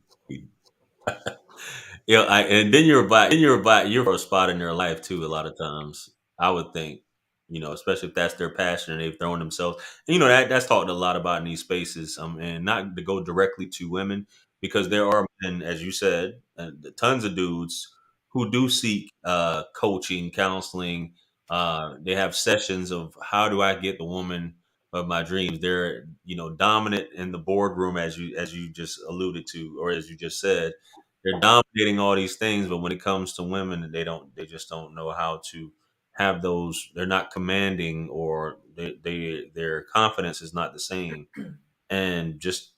And then you're a spot in their life too. A lot of times, I would think, especially if that's their passion and they've thrown themselves. And, that's talked a lot about in these spaces. And not to go directly to women, because there are men, as you said, tons of dudes who do seek coaching, counseling. They have sessions of how do I get the woman of my dreams. They're dominant in the boardroom, as you just alluded to, or as you just said. They're dominating all these things, but when it comes to women, they just don't know how to have those. They're not commanding, or their confidence is not the same, and just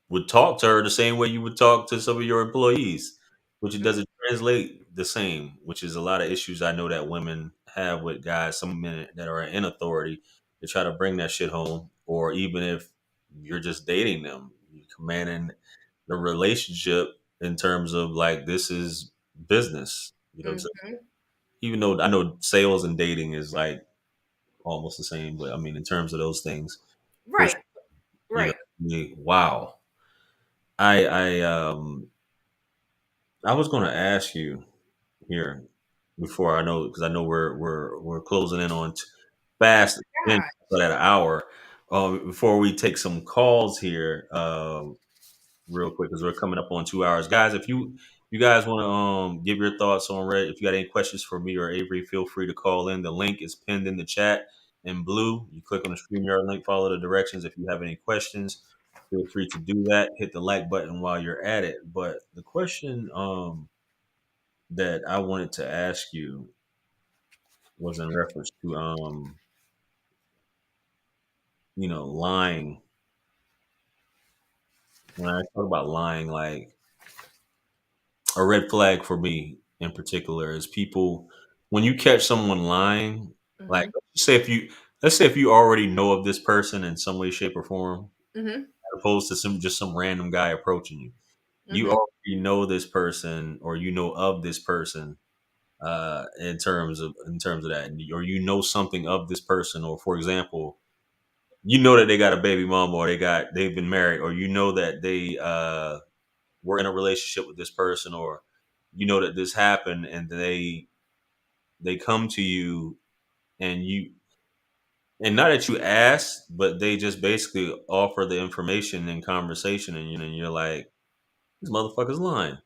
would talk to her the same way you would talk to some of your employees, which it doesn't translate the same, which is a lot of issues I know that women have with guys, some men that are in authority, to try to bring that shit home. Or even if you're just dating them, you're commanding the relationship in terms of like, this is business. You know what I'm saying? Even though I know sales and dating is like almost the same, but I mean, in terms of those things, for Right. sure, Right. wow. I I was going to ask you here before, I know, because I know we're closing in on fast again God. for that hour. Before we take some calls here, real quick, because we're coming up on 2 hours, guys. If you guys want to give your thoughts on Red, if you got any questions for me or Avery, feel free to call in. The link is pinned in the chat in blue. You click on the StreamYard link, follow the directions if you have any questions. feel free to do that. Hit the like button while you're at it. But the question that I wanted to ask you was in reference to lying. When I talk about lying, like a red flag for me in particular is people when you catch someone lying, like Mhm. let's say if you already know of this person in some way, shape, or form, Mhm. as opposed to some random guy approaching you. You Mhm. already know this person or you know of this person in terms of that, or you know something of this person, or for example, you know that they got a baby mama or they've been married, or you know that they were in a relationship with this person, or you know that this happened and they come to you and not that you asked, but they just basically offer the information in conversation, and you're like, this motherfucker's lying.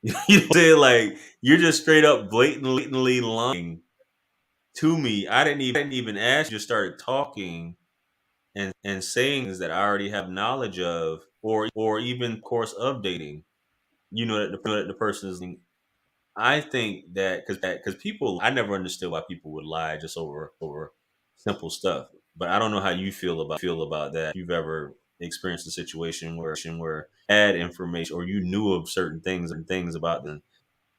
You know what I'm saying? Like, you're just straight up blatantly lying to me. I didn't even ask. You just started talking and saying things that I already have knowledge of, or even course of dating. You know that the person is. I think that because people, I never understood why people would lie just over simple stuff. But I don't know how you feel about that. If you've ever experienced a situation where you had information or you knew of certain things about them,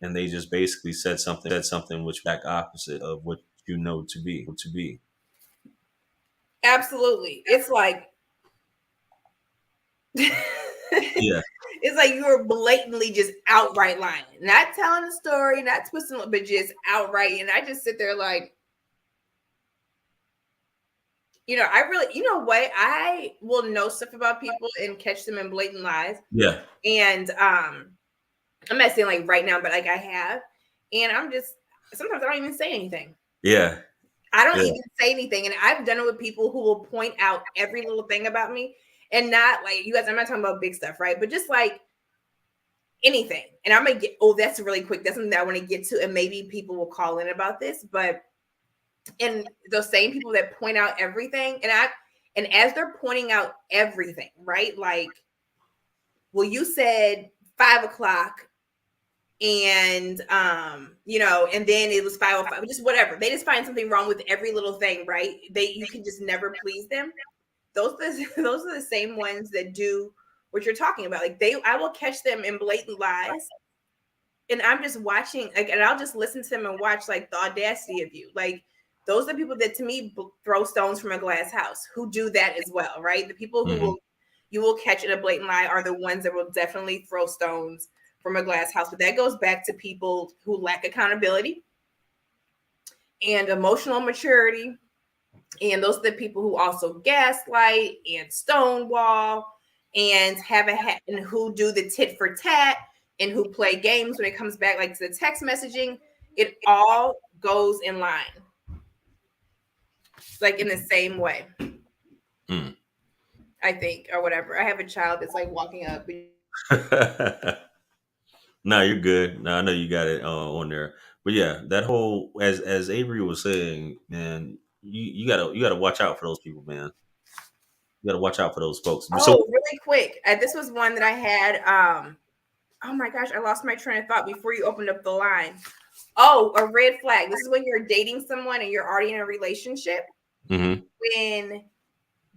and they just basically said something which back opposite of what you know to be. Absolutely. It's like Yeah, it's like you were blatantly just outright lying, not telling a story, not twisting, but just outright. And I just sit there like, I really, you know what? I will know stuff about people and catch them in blatant lies. yeah, And I'm not saying like right now, but like I have. And I'm just sometimes I don't even say anything. yeah, I don't yeah. even say anything. And I've done it with people who will point out every little thing about me and not like you guys, I'm not talking about big stuff, right? But just like anything. And I'm gonna get that's really quick. That's something that I want to get to. And maybe people will call in about this, but and those same people that point out everything, and as they're pointing out everything, right? Like, well, you said 5 o'clock and and then it was 5:05, just whatever. They just find something wrong with every little thing, right? You can just never please them. Those are the same ones that do what you're talking about. Like I will catch them in blatant lies, and I'm just watching, like, and I'll just listen to them and watch, like, the audacity of you. Like, those are the people that to me throw stones from a glass house, who do that as well, right? The people who Hmm. you will catch in a blatant lie are the ones that will definitely throw stones from a glass house. But that goes back to people who lack accountability and emotional maturity. And those are the people who also gaslight and stonewall and and who do the tit for tat and who play games when it comes back like to the text messaging. It all goes in line, like in the same way, Mm. I think, or whatever. I have a child that's like walking up. No, you're good. No, I know you got it on there. But yeah, that whole as Avery was saying, man, you gotta watch out for those people, man. You gotta watch out for those folks. So Oh, really quick. This was one that I had. Oh my gosh, I lost my train of thought before you opened up the line. Oh, a red flag. This is when you're dating someone and you're already in a relationship. mhm. When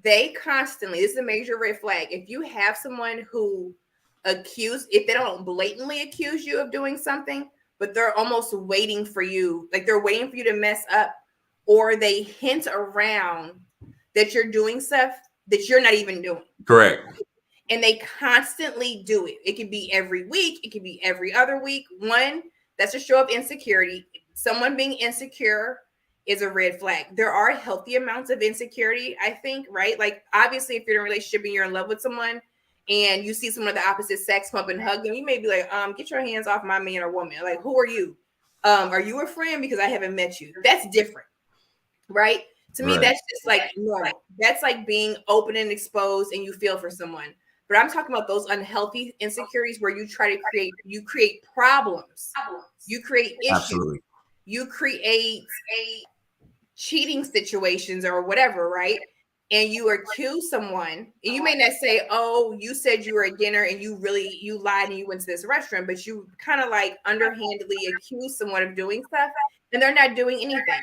they constantly, this is a major red flag. If you have someone who if they don't blatantly accuse you of doing something, but they're almost waiting for you, like they're waiting for you to mess up, or they hint around that you're doing stuff that you're not even doing. Correct. And they constantly do it. It could be every week, it could be every other week. One, that's a show of insecurity. Someone being insecure is a red flag. There are healthy amounts of insecurity, I think, right? Like, obviously, if you're in a relationship and you're in love with someone and you see someone of the opposite sex come up and hug them, you may be like, get your hands off my man or woman. Like, who are you? Are you a friend? Because I haven't met you. That's different, right? To me, Right. that's just like normal. That's like being open and exposed and you feel for someone. But I'm talking about those unhealthy insecurities where you create problems, you create issues, Absolutely. you create cheating situations or whatever, right? and you accuse someone, and you may not say, oh, you said you were at dinner and you lied and you went to this restaurant, but you kind of like underhandedly accuse someone of doing stuff and they're not doing anything.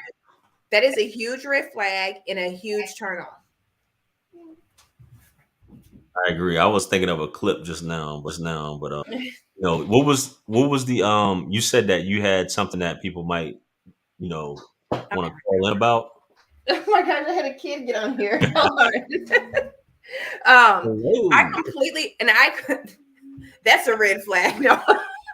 That is a huge red flag and a huge turn off. I agree. I was thinking of a clip just now, but you know, what was the you said that you had something that people might, you know, want to call in about? Oh my gosh, I had a kid get on here. I completely, and I could, that's a red flag. No.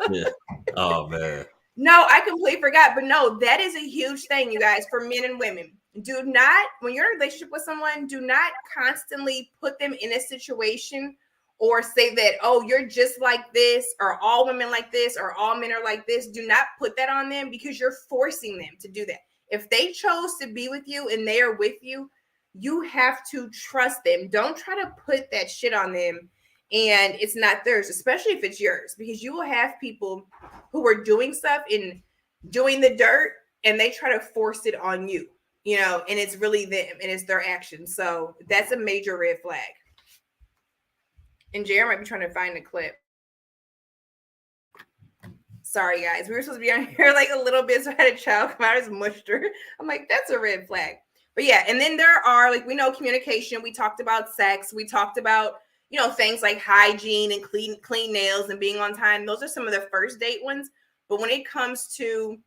Yeah. Oh man. No, I completely forgot. But no, that is a huge thing, you guys, for men and women. Do not, when you're in a relationship with someone, do not constantly put them in a situation or say that, oh, you're just like this, or all women like this, or all men are like this. Do not put that on them, because you're forcing them to do that. If they chose to be with you and they are with you, you have to trust them. Don't try to put that shit on them and it's not theirs, especially if it's yours, because you will have people who are doing stuff and doing the dirt and they try to force it on you, you know, and it's really them and it's their actions. So that's a major red flag. And JR might be trying to find a clip. Sorry, guys. We were supposed to be on here like a little bit, so I had a child come out as mushed her. I'm like, that's a red flag. But yeah, and then there are, like, we know communication. We talked about sex. We talked about, you know, things like hygiene and clean nails and being on time. Those are some of the first date ones. But when it comes to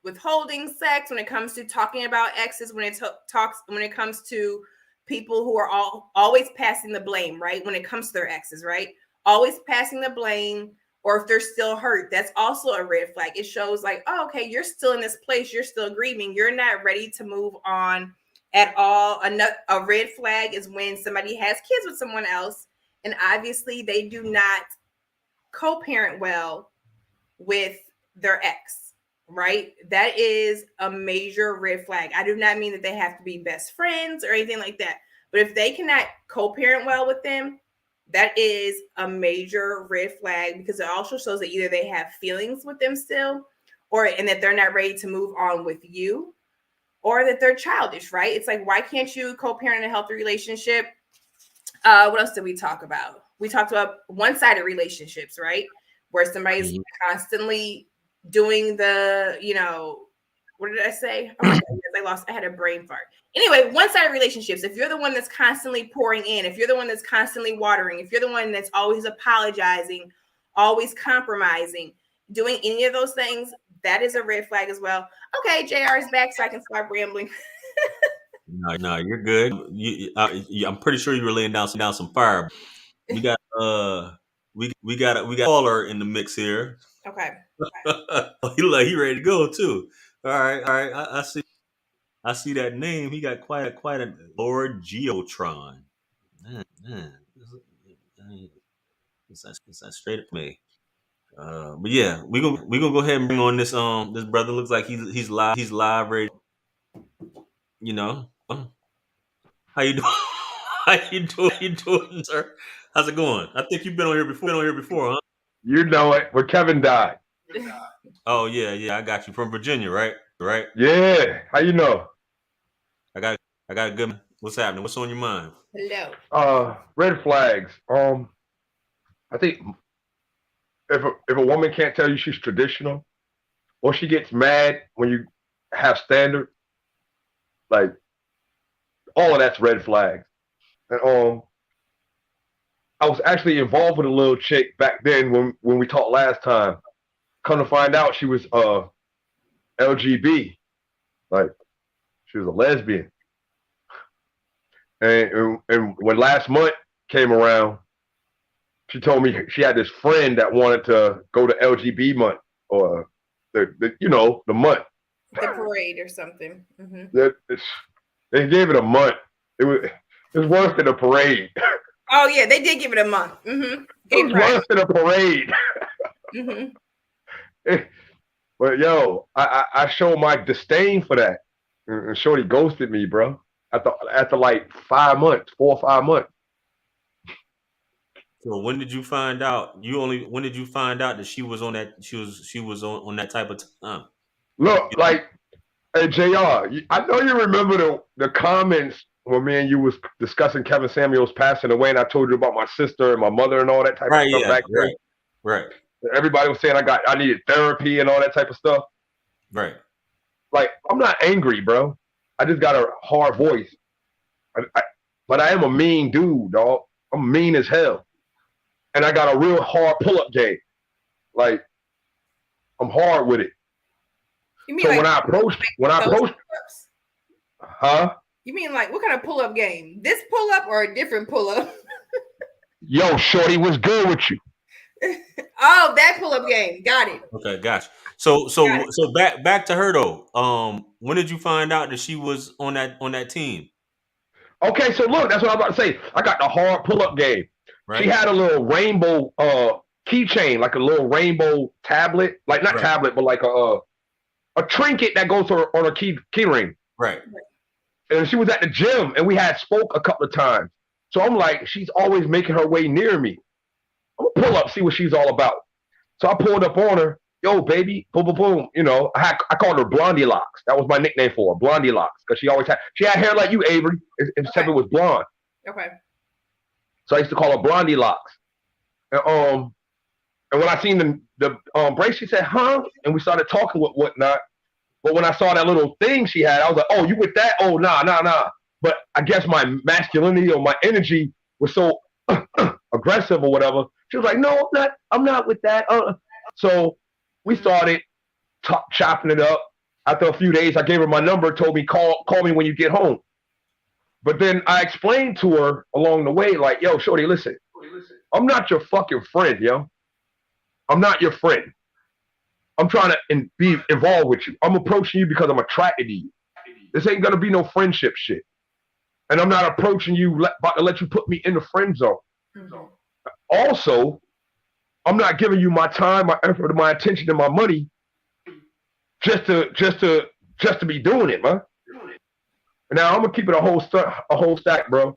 withholding sex, when it comes to talking about exes, when it comes to people who are always passing the blame, right? When it comes to their exes, right? Always passing the blame, or if they're still hurt, that's also a red flag. It shows like, oh, okay, you're still in this place, you're still grieving, you're not ready to move on at all. A red flag is when somebody has kids with someone else, and obviously they do not co-parent well with their ex, right? That is a major red flag. I do not mean that they have to be best friends or anything like that, but if they cannot co-parent well with them, that is a major red flag, because it also shows that either they have feelings with them still, and that they're not ready to move on with you, or that they're childish, right? It's like, why can't you co-parent in a healthy relationship? What else did we talk about? We talked about one-sided relationships, right? Where somebody's constantly doing the, you know, what did I say? Oh my God, I had a brain fart. Anyway, one-sided relationships. If you're the one that's constantly pouring in, if you're the one that's constantly watering, if you're the one that's always apologizing, always compromising, doing any of those things, that is a red flag as well. Okay, JR is back, so I can start rambling. No, you're good. I'm pretty sure you were laying down some fire. We got we got a caller in the mix here. Okay. he ready to go too. All right. I see that name. He got quite a Lord Geotron. Man, it's that straight up me. But yeah, we gonna go ahead and bring on this this brother. Looks like he's live ready. You know, how you doing? How you doing, sir? How's it going? I think you've been on here before, huh? You know it. Where Kevin died. Oh yeah, I got you from Virginia, right? Yeah. How you know? I got a good. What's happening? What's on your mind? Hello. Red flags. I think if a woman can't tell you she's traditional, or she gets mad when you have standards, like all of that's red flags. And I was actually involved with a little chick back then when we talked last time. Come to find out, she was LGB, like she was a lesbian. And when last month came around, she told me she had this friend that wanted to go to LGB month, or the month. The parade or something. Mm-hmm. They gave it a month. It was worse than a parade. Oh yeah, they did give it a month. Mm-hmm. It was worse than a parade. Mm-hmm. But yo, I show my disdain for that. And Shorty ghosted me, bro. After like 5 months, 4 or 5 months. So when did you find out? When did you find out that she was on that? She was on that type of time. Look, like Hey, JR, I know you remember the comments when me and you was discussing Kevin Samuels passing away, and I told you about my sister and my mother and all that type of Right, stuff yeah, back then. right. Everybody was saying I needed therapy and all that type of stuff. Right. Like, I'm not angry, bro. I just got a hard voice. But I am a mean dude, dog. I'm mean as hell. And I got a real hard pull-up game. Like, I'm hard with it. You mean So like when I approached, huh? You mean like what kind of pull-up game? This pull-up or a different pull-up? Yo, shorty, what's good with you? Oh, that pull-up game. Got it. Okay, gotcha. So back to her though. When did you find out that she was on that team? Okay, so look, that's what I was about to say. I got the hard pull-up game. Right. She had a little rainbow keychain, like a little rainbow tablet, like not tablet, but like a trinket that goes on her key ring. Right. And she was at the gym, and we had spoke a couple of times. So I'm like, she's always making her way near me. I'm gonna pull up, see what she's all about. So I pulled up on her. Yo, baby, boom, boom, boom. You know, I called her Blondie Locks. That was my nickname for her, Blondie Locks, because she had hair like you, Avery, except it was blonde. Okay. So I used to call her Blondie Locks. And when I seen the brace, she said, huh? And we started talking with whatnot. But when I saw that little thing she had, I was like, oh, you with that? Oh, nah. But I guess my masculinity or my energy was so aggressive or whatever. She was like, no, I'm not with that. So we started chopping it up. After a few days, I gave her my number, told me, call me when you get home. But then I explained to her along the way, like, yo, shorty, listen, I'm not your fucking friend, yo. I'm not your friend. I'm trying to be involved with you. I'm approaching you because I'm attracted to you. This ain't gonna be no friendship shit. And I'm not approaching you about to let you put me in the friend zone. Mm-hmm. Also, I'm not giving you my time, my effort, my attention, and my money just to be doing it, man. Now I'm gonna keep it a whole stack, bro.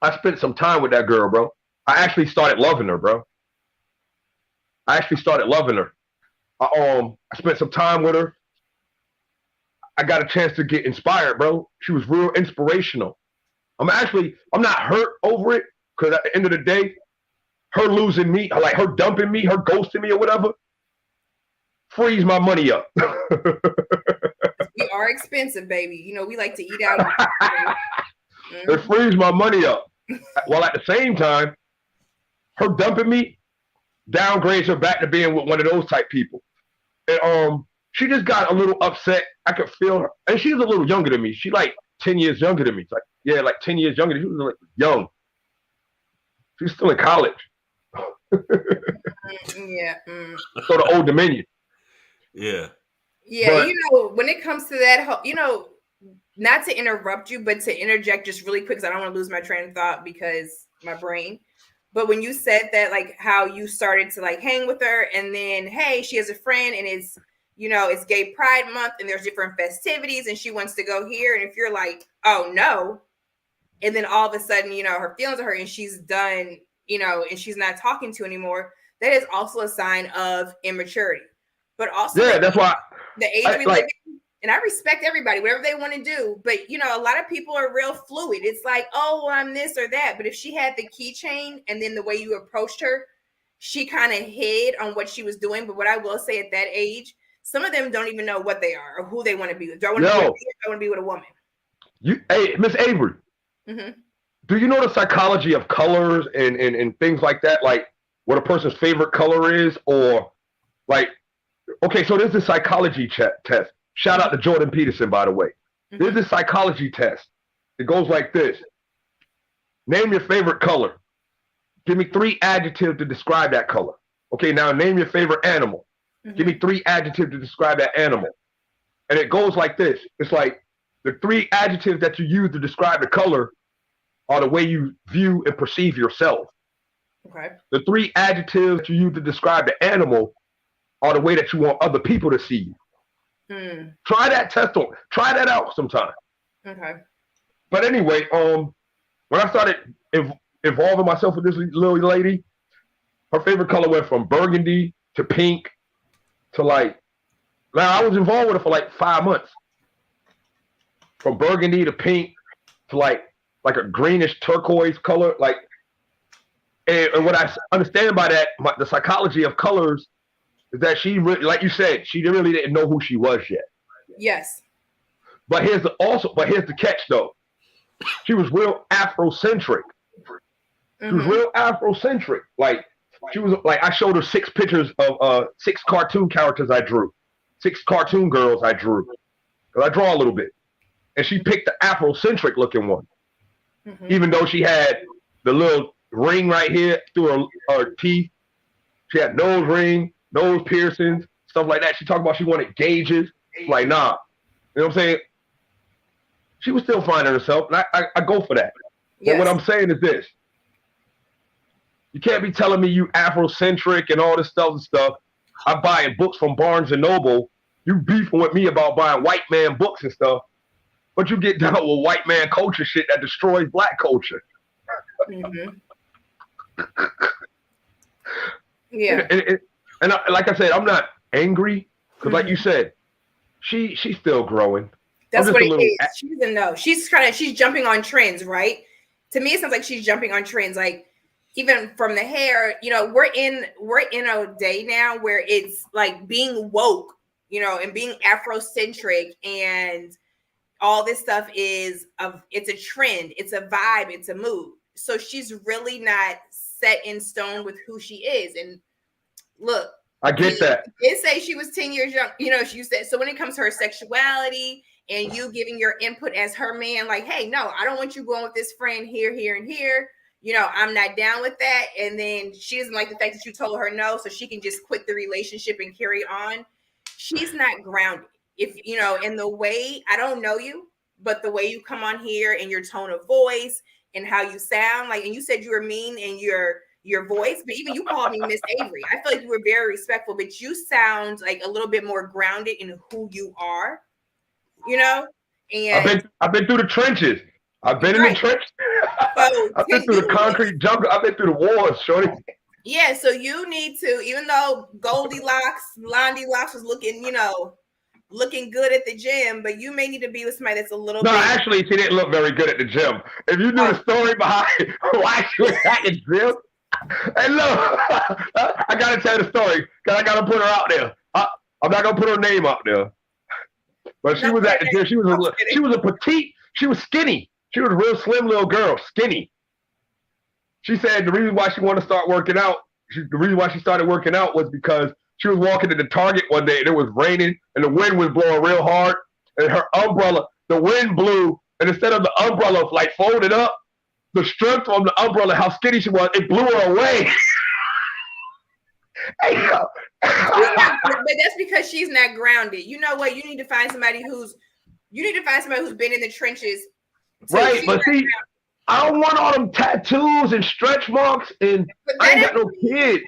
I spent some time with that girl, bro. I actually started loving her, bro. I spent some time with her. I got a chance to get inspired, bro. She was real inspirational. I'm not hurt over it, because at the end of the day, her losing me, like her dumping me, her ghosting me or whatever, frees my money up. We are expensive, baby. You know, we like to eat out. It frees my money up. While at the same time, her dumping me downgrades her back to being with one of those type people. And she just got a little upset. I could feel her. And she's a little younger than me. She's like 10 years younger than me. It's like, like 10 years younger. She was like young. She's still in college. Yeah. So the Old Dominion. Yeah. Yeah, but, you know, when it comes to that, you know, not to interrupt you, but to interject just really quick, because I don't want to lose my train of thought because my brain. But when you said that, like how you started to like hang with her, and then, hey, she has a friend and it's, you know, it's Gay Pride Month and there's different festivities and she wants to go here. And if you're like, oh no, and then all of a sudden, you know, her feelings are hurt and she's done, you know, and she's not talking to anymore, that is also a sign of immaturity. But also, that's why the age we live in, and I respect everybody, whatever they want to do. But, you know, a lot of people are real fluid. It's like, oh, well, I'm this or that. But if she had the keychain and then the way you approached her, she kind of hid on what she was doing. But what I will say at that age, some of them don't even know what they are or who they want to be with. Do I want to be with a man? Do I want to be with a woman? Hey, Miss Avery, do you know the psychology of colors and things like that? Like what a person's favorite color is, or like, okay, so there's this psychology test. Shout out to Jordan Peterson, by the way. There's this psychology test. It goes like this. Name your favorite color. Give me 3 adjectives to describe that color. Okay, now name your favorite animal. Give me 3 adjectives to describe that animal. And it goes like this. It's like the 3 adjectives that you use to describe the color are the way you view and perceive yourself. Okay. The 3 adjectives that you use to describe the animal are the way that you want other people to see you. Try that test on. Try that out sometime. Okay. But anyway, when I started involving myself with this little lady, her favorite color went from burgundy to pink to like. Now I was involved with her for like 5 months. from burgundy to pink to like a greenish turquoise color. Like, and what I understand by that, the psychology of colors is that she really, like you said, she really didn't know who she was yet. Yes. But here's the catch though. She was real Afrocentric. She was real Afrocentric. Like, she was like, I showed her 6 pictures of 6 cartoon characters I drew, 6 cartoon girls I drew, because I draw a little bit, and she picked the Afrocentric looking one, even though she had the little ring right here through her teeth. She had nose ring, nose piercings, stuff like that. She talked about she wanted gauges. Like, nah, you know what I'm saying? She was still finding herself, and I go for that. Yes. But what I'm saying is this. You can't be telling me you Afrocentric and all this stuff. I'm buying books from Barnes & Noble. You beefing with me about buying white man books and stuff. But you get down with white man culture shit that destroys black culture. Yeah. And like I said, I'm not angry. Because like you said, she's still growing. That's what it is. She doesn't know. She's jumping on trends, right? To me, it sounds like she's jumping on trends. Like, even from the hair, you know, we're in a day now where it's like being woke, you know, and being Afrocentric and all this stuff it's a trend, it's a vibe, it's a mood. So she's really not set in stone with who she is. And look, I get that. Did say she was 10 years young, you know, she said, so when it comes to her sexuality and you giving your input as her man, like, hey, no, I don't want you going with this friend here, and here. You know, I'm not down with that. And then she doesn't like the fact that you told her no, so she can just quit the relationship and carry on. She's not grounded. If, you know, in the way, I don't know you, but the way you come on here and your tone of voice and how you sound, like, and you said you were mean in your voice, but even you called me Miss Avery. I feel like you were very respectful, but you sound like a little bit more grounded in who you are, you know? And I've been through the trenches. I've been in the trenches. So I've been through the concrete jungle. I've been through the wars, shorty. Yeah, so you need to, even though Blondie Locks was looking, you know, looking good at the gym, but you may need to be with somebody that's a little bit. No, actually, she didn't look very good at the gym. If you knew the story behind why she was at the gym, hey, look, I gotta tell the story because I gotta put her out there. I'm not gonna put her name out there, but she was at the gym. She was a petite. She was skinny. She was a real slim little girl, skinny. She said the reason why she wanted to start working out, the reason why she started working out was because she was walking to the Target one day and it was raining and the wind was blowing real hard and her umbrella, the wind blew, and instead of the umbrella like folded up, the strength from the umbrella, how skinny she was, it blew her away. But that's because she's not grounded. You know what? You need to find somebody who's been in the trenches. Right, but see, I don't want all them tattoos and stretch marks, and I ain't got no kids.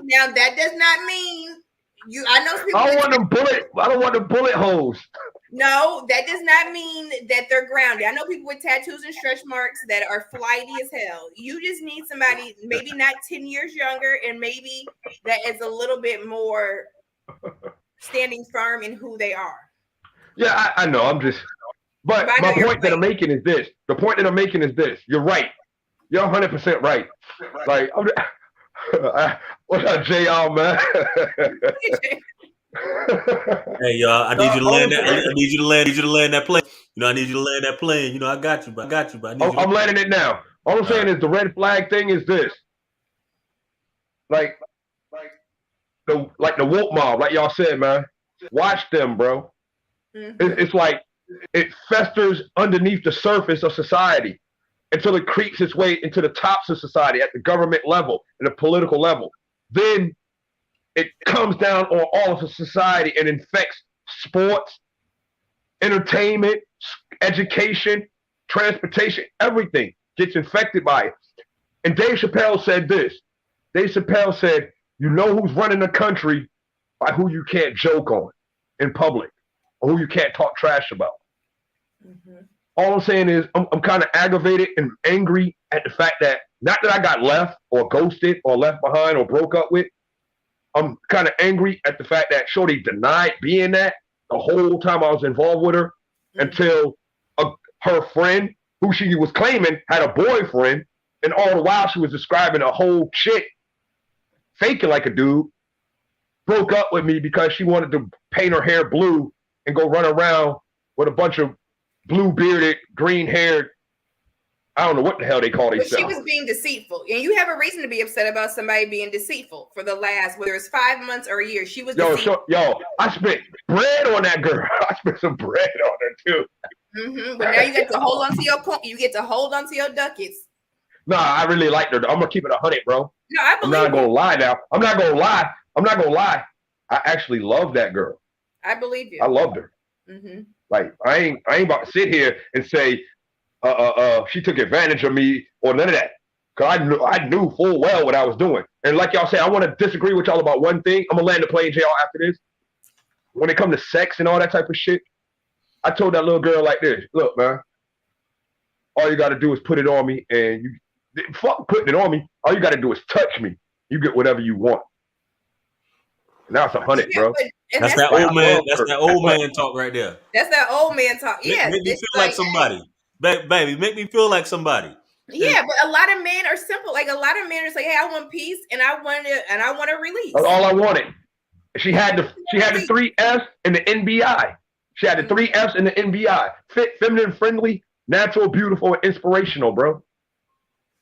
Now that does not mean you. I know people. I don't want the bullet holes. No, that does not mean that they're grounded. I know people with tattoos and stretch marks that are flighty as hell. You just need somebody, maybe not 10 years younger, and maybe that is a little bit more standing firm in who they are. Yeah, I know. I'm just. But my point that I'm making is this. The point that I'm making is this. You're right. You're 100% right. Like, what's up, JR, man? Hey, y'all, I need you to land that. I need you to land that plane. You know, I need you to land that plane. You know, I got you, but I'm landing it now. All I'm saying is the red flag thing is this. Like the woke mob, like y'all said, man. Watch them, bro. It's like it festers underneath the surface of society until it creeps its way into the tops of society at the government level and the political level. Then it comes down on all of society and infects sports, entertainment, education, transportation, everything gets infected by it. And Dave Chappelle said this. Dave Chappelle said, you know who's running the country by who you can't joke on in public or who you can't talk trash about. All I'm saying is I'm kind of aggravated and angry at the fact that not that I got left or ghosted or left behind or broke up with. I'm kind of angry at the fact that Shorty denied being that the whole time I was involved with her until a her friend, who she was claiming had a boyfriend, and all the while she was describing a whole chick, faking like a dude, broke up with me because she wanted to paint her hair blue and go run around with a bunch of blue bearded, green haired, I don't know what the hell they call themselves. But she was being deceitful. And you have a reason to be upset about somebody being deceitful for the last, whether it's 5 months or a year. She was deceitful. I spent bread on that girl. I spent some bread on her too. Mm-hmm. But now you get to hold on to your coin. You get to hold on to your ducats. Nah, I really liked her. I'm gonna keep it 100, bro. No, I believe I'm not gonna lie now. I'm not gonna lie. I actually love that girl. I believe you. I loved her. Mm-hmm. Like I ain't about to sit here and say she took advantage of me or none of that. Cause I knew full well what I was doing. And like y'all say, I want to disagree with y'all about one thing. I'm gonna land the plane, JL, after this. When it comes to sex and all that type of shit, I told that little girl like this: look, man, all you gotta do is put it on me, and you fuck putting it on me. All you gotta do is touch me. You get whatever you want. And now it's 100, bro. That's that old man. That's that old man talk right there. That's that old man talk. Yeah, make me feel like somebody, baby. Make me feel like somebody. Yeah, but a lot of men are simple. Like a lot of men are like, "Hey, I want peace, and I want to release." That's all I wanted. She had the 3 F's in the NBI. She had the 3 F's in the NBI: fit, feminine, friendly, natural, beautiful, and inspirational, bro.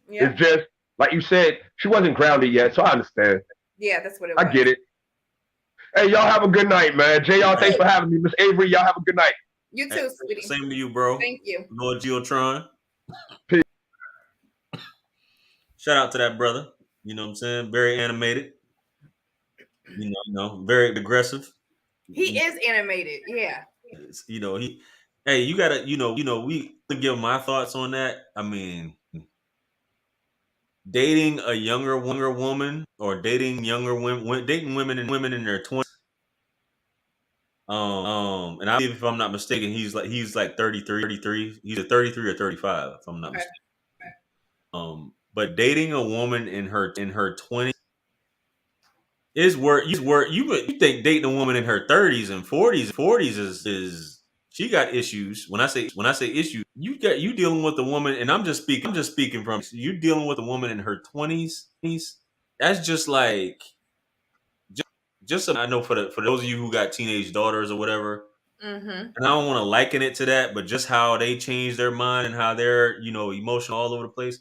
Yeah. It's just like you said, she wasn't grounded yet, so I understand. Yeah, that's what it was. I get it. Hey, y'all have a good night, man. JR, thanks for having me. Miss Avery, y'all have a good night. You too, sweetie. Same to you, bro. Thank you. Lord Geotron. Peace. Shout out to that brother. You know what I'm saying? Very animated. You know, very aggressive. He is animated, yeah. You know, hey, you gotta, we give my thoughts on that. I mean, dating a younger woman or dating younger women, dating women in their 20s. And I believe, if I'm not mistaken, he's like 33. He's a 33 or 35, if I'm not mistaken. But dating a woman in her 20s is worth. You think dating a woman in her 30s and 40s is she got issues. When I say issues, you dealing with a woman, and I'm just speaking from you dealing with a woman in her 20s. That's just like. Just I know for those of you who got teenage daughters or whatever, and I don't want to liken it to that, but just how they change their mind and how they're emotional all over the place.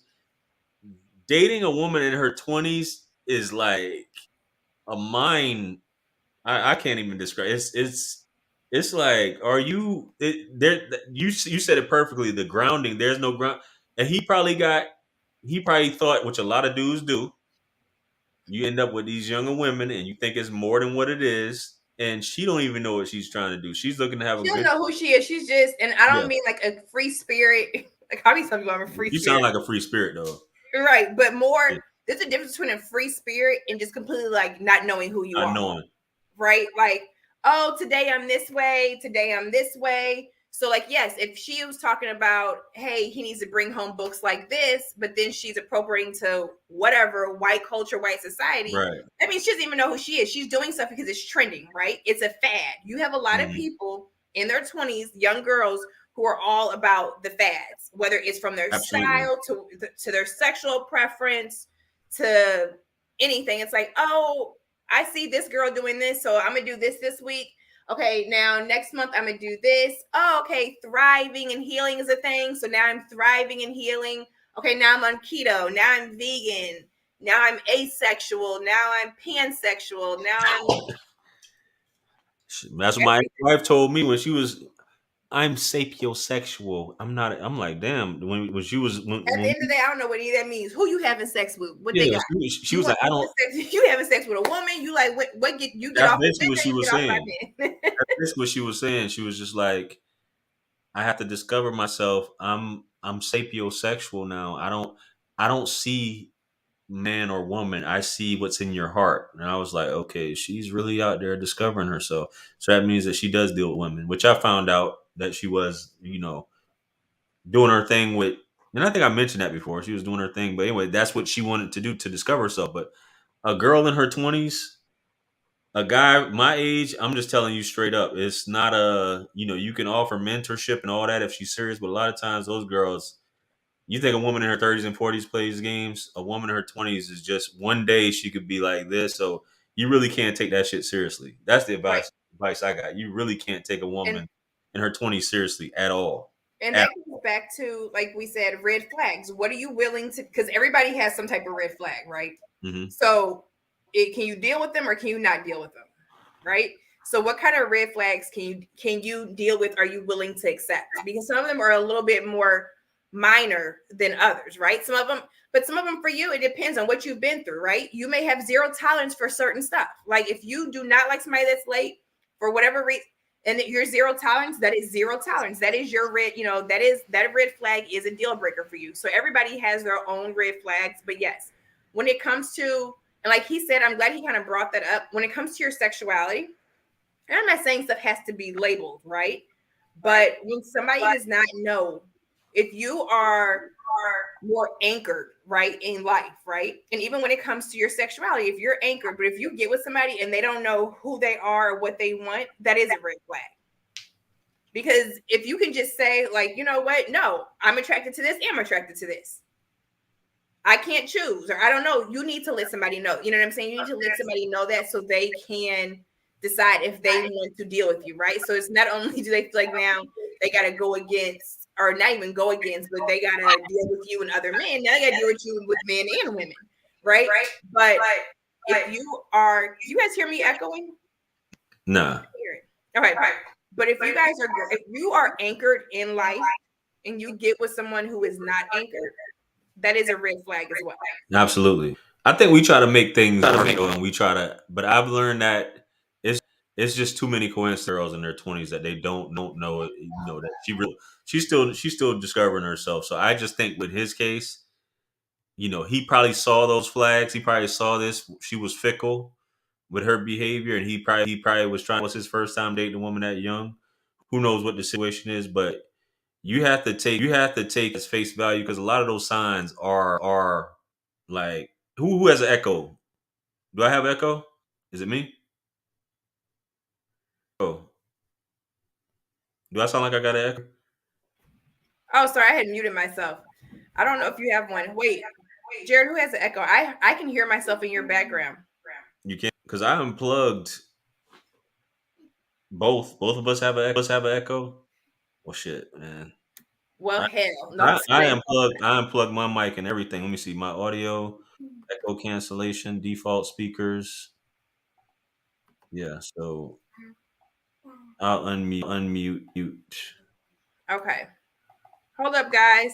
Dating a woman in her 20s is like a mind. I can't even describe. It's like, are you there? You said it perfectly. The grounding. There's no ground, and he probably thought, which a lot of dudes do. You end up with these younger women, and you think it's more than what it is, and she don't even know what she's trying to do. She's looking to have she don't know who she is. She's just, and I don't mean like a free spirit. Like I mean, some people have a free. You spirit. sound like a free spirit, though. Right, but more. Yeah. There's a difference between a free spirit and just completely like not knowing who you are. Not knowing. Right, like, oh, today I'm this way. Today I'm this way. So, like, yes, if she was talking about, hey, he needs to bring home books like this, but then she's appropriating to whatever white culture, white society. Right. I mean, she doesn't even know who she is. She's doing stuff because it's trending, right? It's a fad. You have a lot of people in their 20s, young girls, who are all about the fads, whether it's from their style to their sexual preference to anything. It's like, oh, I see this girl doing this, so I'm going to do this week. Okay, now next month I'm going to do this. Oh, okay, thriving and healing is a thing. So now I'm thriving and healing. Okay, now I'm on keto. Now I'm vegan. Now I'm asexual. Now I'm pansexual. Now I'm... That's what my wife told me when she was... I'm sapiosexual. I'm like, damn. When she was... At the end of the day, I don't know what any of that means. Who you having sex with? What they got? She was like, I don't... You having sex with a woman? You like, what get you get That's off basically what she was saying. That's basically what she was saying. She was just like, I have to discover myself. I'm sapiosexual now. I don't see man or woman. I see what's in your heart. And I was like, okay, she's really out there discovering herself. So that means that she does deal with women, which I found out that she was, doing her thing with, and I think I mentioned that before. She was doing her thing, but anyway, that's what she wanted to do to discover herself. But a girl in her 20s, a guy my age, I'm just telling you straight up, it's not a, you can offer mentorship and all that if she's serious, but a lot of times those girls, you think a woman in her 30s and 40s plays games, a woman in her 20s is just one day she could be like this. So you really can't take that shit seriously. That's the Right. advice I got. You really can't take a woman And in her 20s seriously at all. and that goes back to, like we said, red flags. What are you willing to, because everybody has some type of red flag, right? Mm-hmm. So can you deal with them or can you not deal with them? Right. So what kind of red flags can you deal with? Are you willing to accept? Because some of them are a little bit more minor than others, right? Some of them for you, it depends on what you've been through, right? You may have zero tolerance for certain stuff. Like if you do not like somebody that's late for whatever reason, and your zero tolerance, that is zero tolerance. That is your red, that red flag is a deal breaker for you. So everybody has their own red flags. But yes, when it comes to, and like he said, I'm glad he kind of brought that up. When it comes to your sexuality, and I'm not saying stuff has to be labeled, right? But when somebody does not know, if you are more anchored, right, in life, right? And even when it comes to your sexuality, if you're anchored, but if you get with somebody and they don't know who they are or what they want, that is a red flag. Because if you can just say, like, you know what? No, I'm attracted to this, I'm attracted to this. I can't choose, or I don't know. You need to let somebody know. You know what I'm saying? You need to let somebody know that so they can decide if they want to deal with you, right? So it's not only do they feel like now they got to go against, or not even go against, but they got to deal with you and other men. Now they got to deal with you with men and women, right? But if you guys hear me echoing? Nah. Okay. But if you are anchored in life and you get with someone who is not anchored, that is a red flag as well. Absolutely. I think we try to make things work, and we try to, but I've learned that it's just too many coincidence girls in their 20s that they don't know it, that she's still discovering herself. So I just think with his case, he probably saw those flags. He probably saw this. She was fickle with her behavior, and he probably was his first time dating a woman that young. Who knows what the situation is, but you have to take as face value, because a lot of those signs are like, who has an echo? Do I have echo? Is it me? Oh, do I sound like I got an echo? Oh, sorry, I had muted myself. I don't know if you have one. Wait, Jared, who has an echo? I can hear myself in your background. You can't, because I unplugged both. Both of us have an echo. Well, shit, man. Well, I, hell, no. I unplugged my mic and everything. Let me see my audio, echo cancellation, default speakers. Yeah, so I'll unmute. Okay, hold up, guys.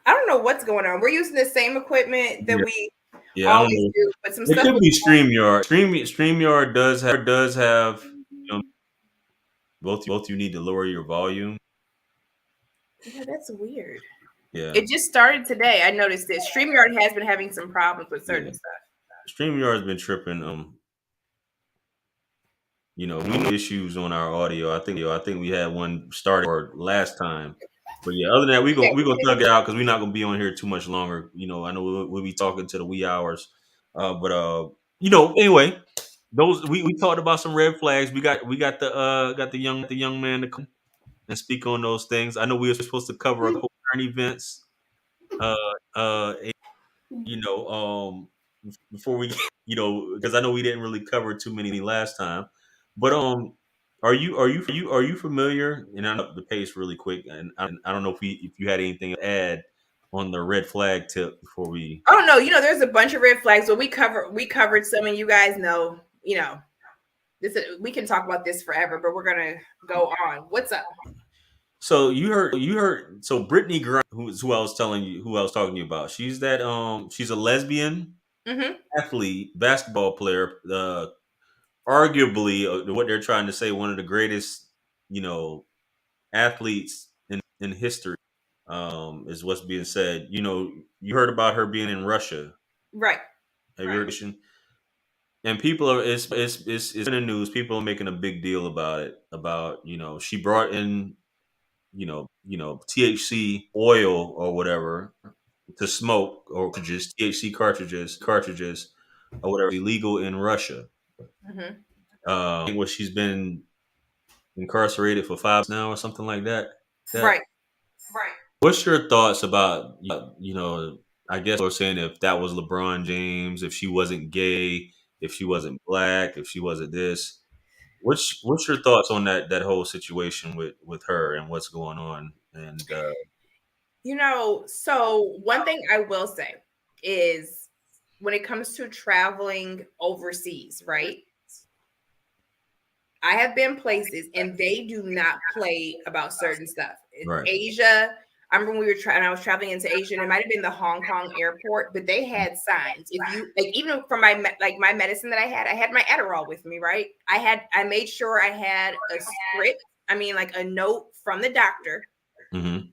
I don't know what's going on. We're using the same equipment that we always do, but some it stuff could be StreamYard. StreamYard does have, both you need to lower your volume. Yeah, that's weird. Yeah, it just started today. I noticed this. StreamYard has been having some problems with certain stuff. StreamYard's been tripping. We know issues on our audio. I think we had one started or last time. But yeah, other than that, we gonna thug it out, because we're not gonna be on here too much longer. I know we'll be talking to the wee hours. Anyway, those we talked about some red flags. We got the young man to come and speak on those things. I know we were supposed to cover a couple current events. Uh, uh, before we, because I know we didn't really cover too many last time. But are you familiar? And I know the pace really quick, and I don't know if you had anything to add on the red flag tip before we. Oh no, there's a bunch of red flags, but we covered some, and you guys know, we can talk about this forever, but we're gonna go on. What's up? So you heard. So Brittany Grant, who I was talking to you about. She's she's a lesbian athlete, basketball player. Arguably, what they're trying to say, one of the greatest, athletes in history, is what's being said. You heard about her being in Russia, right? Have you heard? And people are it's in the news. People are making a big deal about it. About she brought in THC oil or whatever to smoke, or just THC cartridges. or whatever illegal in Russia. Mm-hmm. I think what she's been incarcerated for 5 now or something like that. Right. What's your thoughts about I guess we're saying if that was LeBron James, if she wasn't gay, if she wasn't black, if she wasn't this. What's your thoughts on that whole situation with her and what's going on? And So one thing I will say is when it comes to traveling overseas, right? I have been places and they do not play about certain stuff. In right, Asia, I remember when I was traveling into Asia, and it might have been the Hong Kong airport, but they had signs. If you like, even for my medicine that I had my Adderall with me, right? I made sure I had a script. I mean, like a note from the doctor, mm-hmm.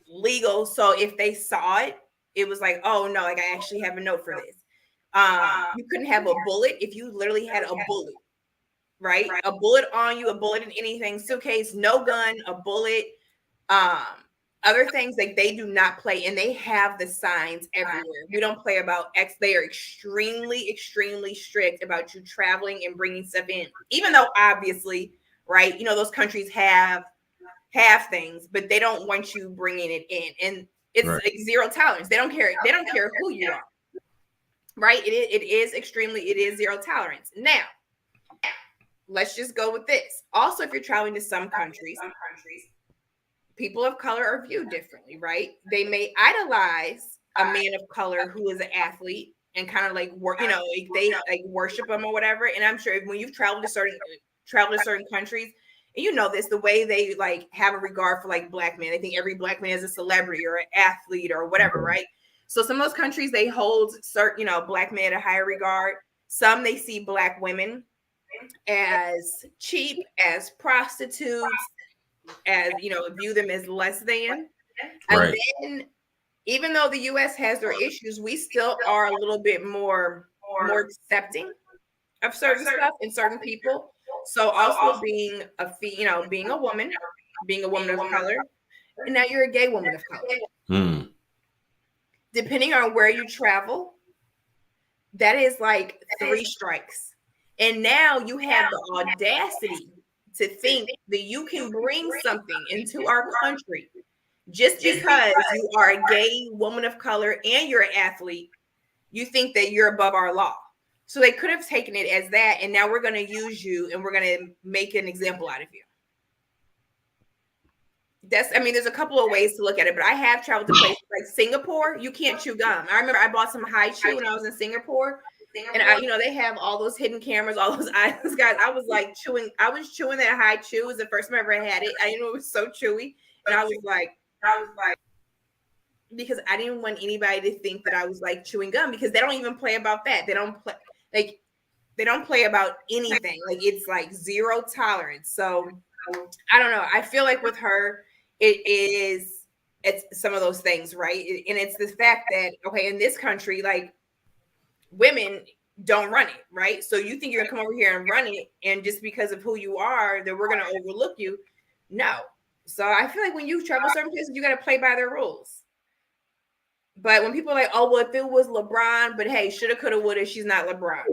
Legal. So if they saw it, it was like, oh no, like I actually have a note for this. You couldn't have a bullet if you literally had a bullet, right? A bullet on you, a bullet in anything, suitcase, no gun, a bullet. Other things like they do not play, and they have the signs everywhere. We don't play about X. They are extremely, extremely strict about you traveling and bringing stuff in, even though obviously, right? Those countries have things, but they don't want you bringing it in, and it's Right. like zero tolerance. They don't care. They don't care who you are, right? It is zero tolerance. Now, let's just go with this. Also, if you're traveling to some countries, people of color are viewed differently, right? They may idolize a man of color who is an athlete and kind of like work, like they like worship him or whatever. And I'm sure when you've traveled to certain countries, and this, the way they like have a regard for like black men. They think every black man is a celebrity or an athlete or whatever, right? So some of those countries, they hold certain, black men at a higher regard. Some they see black women as cheap, as prostitutes, as view them as less than. Right. And then even though the US has their issues, we still are a little bit more accepting of certain stuff and certain people. So also being being a woman of color, and now you're a gay woman of color. Mm. Depending on where you travel, that is like 3 strikes. And now you have the audacity to think that you can bring something into our country just because you are a gay woman of color and you're an athlete. You think that you're above our law. So they could have taken it as that, and now we're going to use you and we're going to make an example out of you. There's a couple of ways to look at it, but I have traveled to places like Singapore. You can't chew gum. I remember I bought some high chew when I was in Singapore, and they have all those hidden cameras, all those eyes, guys. I was chewing that high chew. It was the first time I ever had it. I didn't know it was so chewy, and I was like, because I didn't want anybody to think that I was like chewing gum, because they don't even play about that. They don't play about anything. Like it's like zero tolerance. So I don't know. I feel like with her, it's some of those things, right? And it's the fact that, okay, in this country, like women don't run it, right? So you think you're gonna come over here and run it, and just because of who you are, that we're gonna overlook you? No. So I feel like when you travel certain places, you gotta play by their rules. But when people are like, oh, well, if it was LeBron, but hey, shoulda, coulda, woulda, she's not LeBron.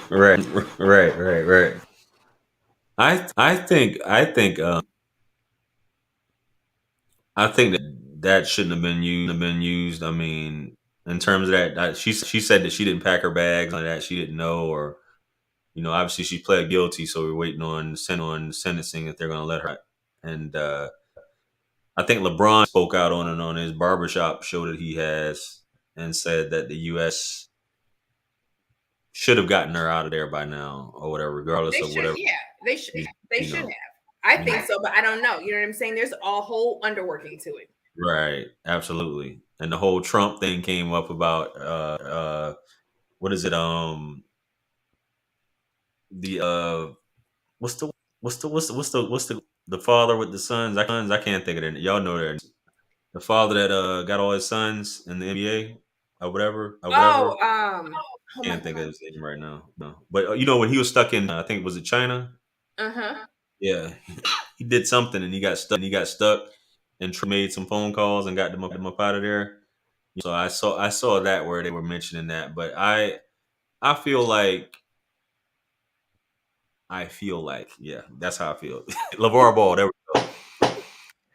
Right. I think that shouldn't have been used. I mean, in terms of that, she said that she didn't pack her bags, like that she didn't know, or obviously she pled guilty, so we're waiting on sentencing if they're going to let her. And I think LeBron spoke out on his barbershop show that he has and said that the U.S. should have gotten her out of there by now, or whatever, regardless of whatever. Yeah, they should. They should have. I think so, but I don't know. You know what I'm saying? There's a whole underworking to it. Right, absolutely. And the whole Trump thing came up about what is it? The what's the father with the sons? I can't think of it. Y'all know that the father that got all his sons in the NBA or whatever. Can't think of his name right now. No, but when he was stuck in, I think was it China? Yeah, he did something and he got stuck. And made some phone calls and got them up out of there. So I saw that where they were mentioning that, but I feel like, yeah, that's how I feel. LeVar Ball, there we go.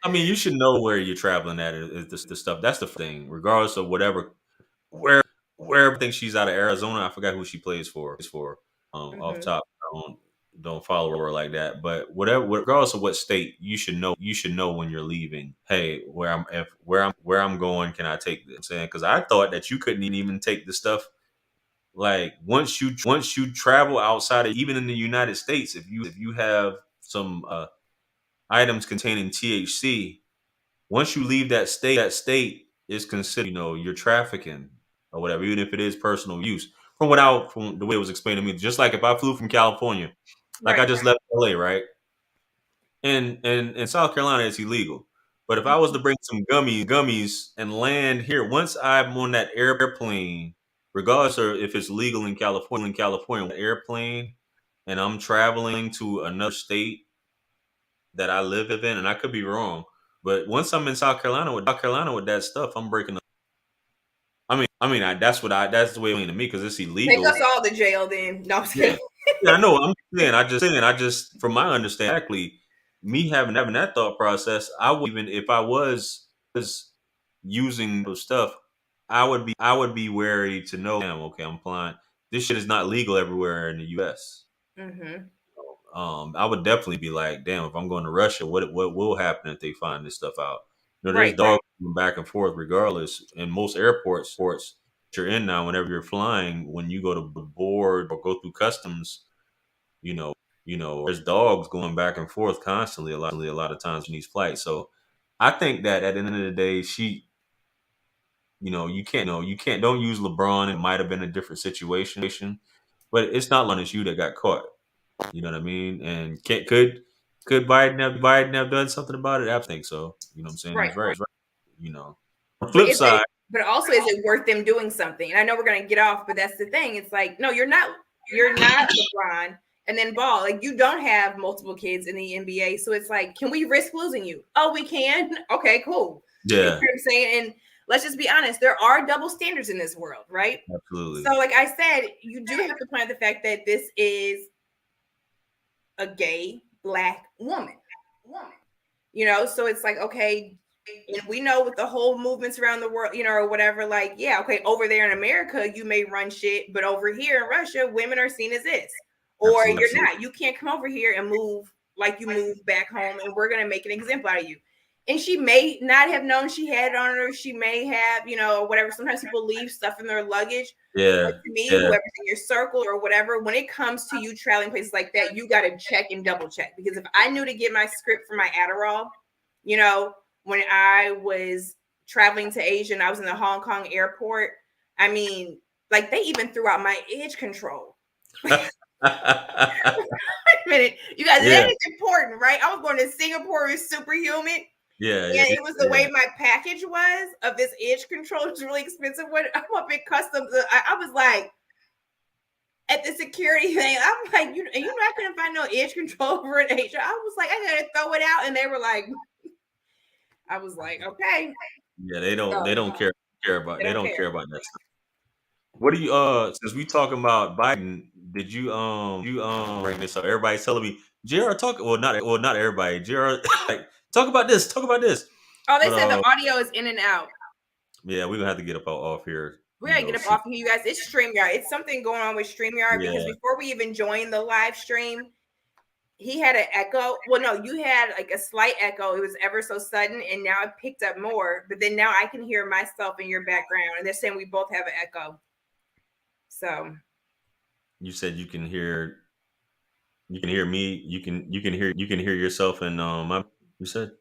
I mean, you should know where you're traveling at is the stuff. That's the thing, regardless of where I think she's out of Arizona. I forgot who she plays for. Off Mhm. top, don't follow her like that. But whatever, regardless of what state, you should know. You should know when you're leaving. Hey, where I'm going, can I take this? I'm saying, because I thought that you couldn't even take the stuff. Like once you travel outside of even in the United States, if you have some items containing THC, once you leave that state is considered, you're trafficking or whatever, even if it is personal use. From the way it was explained to me, just like if I flew from California, like I Right. just left LA, right? And in South Carolina, it's illegal. But if I was to Mhm. bring some gummies and land here, once I'm on that airplane, regardless of if it's legal in California, airplane, and I'm traveling to another state that I live in, and I could be wrong, but once I'm in South Carolina with that stuff, I'm breaking. That's the way it mean to me because it's Take illegal. us all to jail then. No, I'm just Yeah, kidding. yeah, I know. I'm saying, I just from my understanding, exactly, me having that thought process, I would even if I was using those stuff, I would be wary to know. Damn, okay, I'm flying. This shit is not legal everywhere in the U.S. Mhm. I would definitely be like, damn, if I'm going to Russia, what will happen if they find this stuff out? There's Right. dogs going back and forth regardless. In most airports you're in now, whenever you're flying, when you go to board or go through customs, you know, there's dogs going back and forth constantly. A lot of times in these flights. So I think that at the end of the day, you can't don't use LeBron. It might have been a different situation, but it's not long as you that got caught. You know what I mean? And could Biden have done something about it? I think so. You know what I'm saying? Right. He's right. You know. On the But flip is it? side, But also, is it worth them doing something? And I know we're gonna get off, but that's the thing. It's like, no, you're not. You're not LeBron, and then Ball. Like you don't have multiple kids in the NBA, so it's like, can we risk losing you? Oh, we can. Okay, cool. You know yeah, what I'm saying? And let's just be honest. There are double standards in this world, right? absolutely. So, like I said, you do have to point out the fact that this is a gay black woman. So it's like, okay, and we know with the whole movements around the world, or whatever, like, yeah, okay, over there in America, you may run shit, but over here in Russia, women are seen as this, or Absolutely. you're not. You can't come over here and move like you move back home, and we're gonna make an example out of you. And she may not have known she had it on her. She may have, whatever. Sometimes people leave stuff in their luggage. Yeah. But to me, Yeah. whoever's in your circle or whatever, when it comes to you traveling places like that, you got to check and double check. Because if I knew to get my script for my Adderall, when I was traveling to Asia and I was in the Hong Kong airport, I mean, like they even threw out my edge control. Wait a minute, you guys, Yeah. that is important, right? I was going to Singapore with Superhuman. Yeah. And it was the way my package was of this edge control. It was really expensive. When I'm up in customs, I was like, at the security thing, I'm like, you're not gonna find no edge control over in Asia. I was like, I gotta throw it out, and they were like, I was like, okay. Yeah. They don't. They So don't care about. they They don't don't care care. about that stuff. What do you? Since we talking about Biden, did you bring this up? Everybody's telling me, Jr. Talk. Not everybody. Jr. Like talk about this. Talk about this. Oh, they But said the audio is in and out. yeah, we're gonna have to get up off here. We gotta get up off of you guys. It's StreamYard. It's something going on with StreamYard because Yeah. before we even joined the live stream, he had an echo. Well, no, you had like a slight echo. It was ever so sudden, and now it picked up more. But then now I can hear myself in your background, and they're saying we both have an echo. So You said you can hear. You can hear me. You can hear yourself and you said.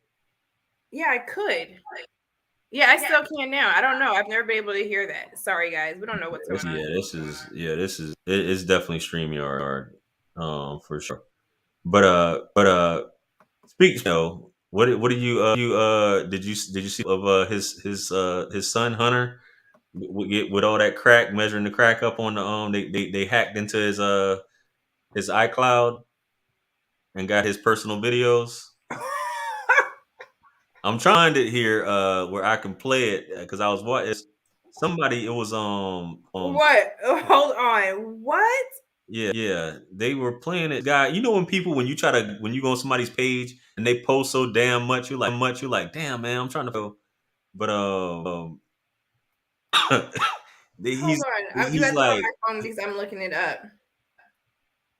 yeah, I could. Yeah, I still can now. I don't know. I've never been able to hear that. Sorry, guys. We don't know what's going on. It's definitely StreamYard, for sure. But speak what do did you see of his son Hunter with all that crack measuring the crack up on the they hacked into his iCloud and got his personal videos. I'm trying to hear where I can play it because I was watching. somebody. It was What? Hold on. What? yeah. They were playing it. Guy, you know when people when you go on somebody's page and they post so damn much, you're like, damn man, I'm trying to. But Hold he's on. You he's have to go on like, my phone because I'm looking it up.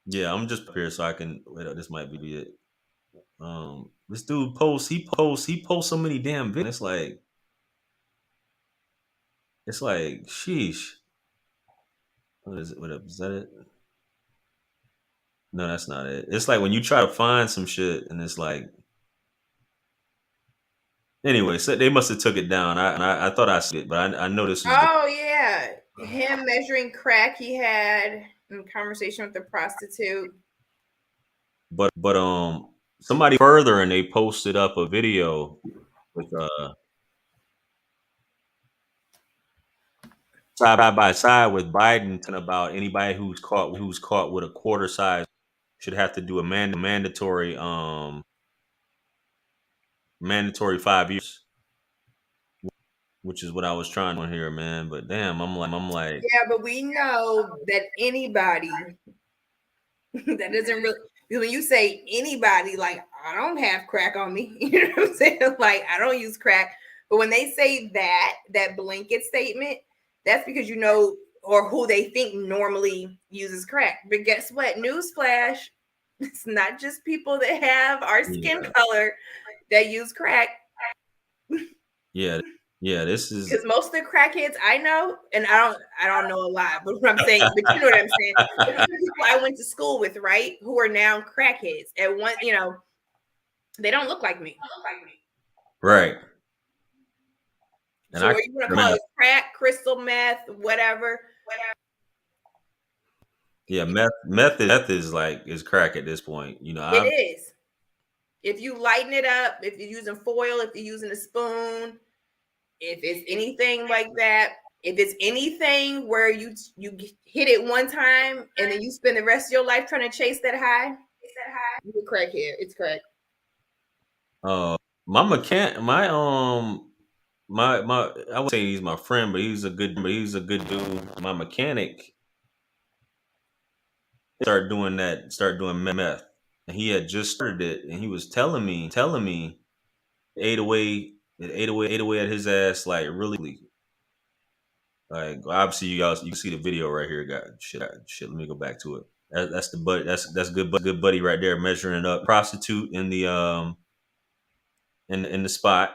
yeah, I'm just here so I can wait. This might be it. This dude he posts so many damn videos. It's like, sheesh. What is it? What up? Is that it? No, that's not it. It's like when you try to find some shit and it's like, anyway. So they must have took it down. I thought I see it, but I know this was the. Oh yeah, him measuring crack he had in conversation with the prostitute. But somebody further and they posted up a video with side by side with Biden talking about anybody who's caught with a quarter size should have to do a mandatory 5 years, which is what I was trying to hear, man. But damn, I'm like, Yeah, but we know that anybody that doesn't really, when you say anybody, like I don't have crack on me. You know what I'm saying? Like I don't use crack. But when they say that blanket statement, that's because you know or who they think normally uses crack. But guess what? Newsflash, it's not just people that have our skin color that use crack. yeah, this is Because most of the crackheads I know, and I don't know a lot, but what I'm saying, but you know what I'm saying. The people I went to school with, right, who are now crackheads. At one, you know, they don't look like me. right. And So what you want to call it crack, crystal meth, whatever. Yeah, meth is crack at this point. You know, It is. If you lighten it up, if you're using foil, if you're using a spoon, if it's anything like that, if it's anything where you hit it one time and then you spend the rest of your life trying to chase that high, you're a crackhead. It's crack. my I would say he's my friend, but he's a good dude. My mechanic started doing meth, and he had just started it, and he was telling me it ate away at his ass like really. Like obviously you can see the video right here. Got shit. Let me go back to it. That's the buddy. That's good buddy right there measuring up prostitute in the in the spot,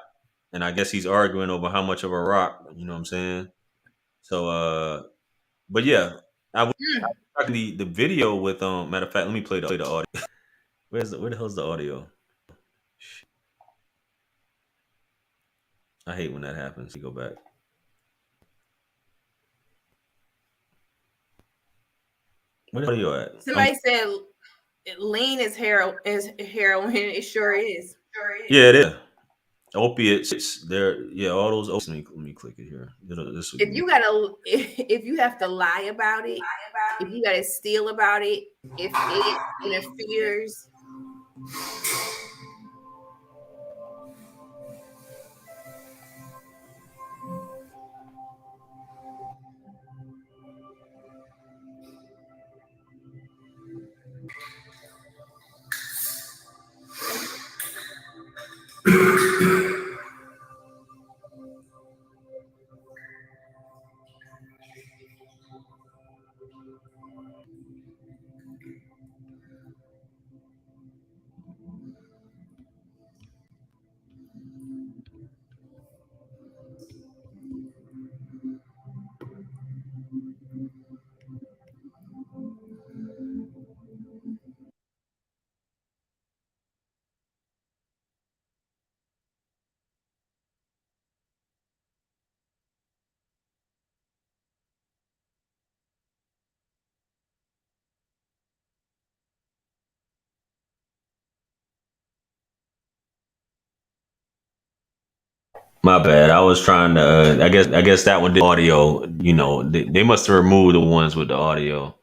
and I guess he's arguing over how much of a rock. You know what I'm saying? So but yeah, I was talking the video with matter of fact, let me play the audio. Where the hell's the audio? I hate when that happens. You go back. Where the audio at? Somebody said lean is heroin. It sure is. Yeah, it is. Opiates, there. Yeah, all those. Let me click it here. If you have to lie about it, if you gotta steal about it, if it interferes. My bad. I was trying to. I guess that one did audio. You know, they must have removed the ones with the audio.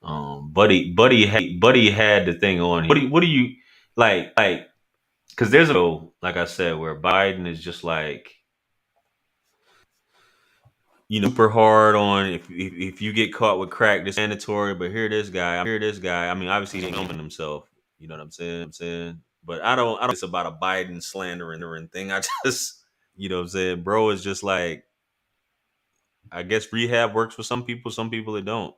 Buddy had the thing on. What do you like? Because there's a like I said where Biden is just like super hard on if you get caught with crack, this is mandatory. But this guy. I mean, obviously he ain't filming himself. You know what I'm saying? But I don't. It's about a Biden slandering thing. I just, what I'm saying, bro, is just like, I guess rehab works for some people. Some people it don't.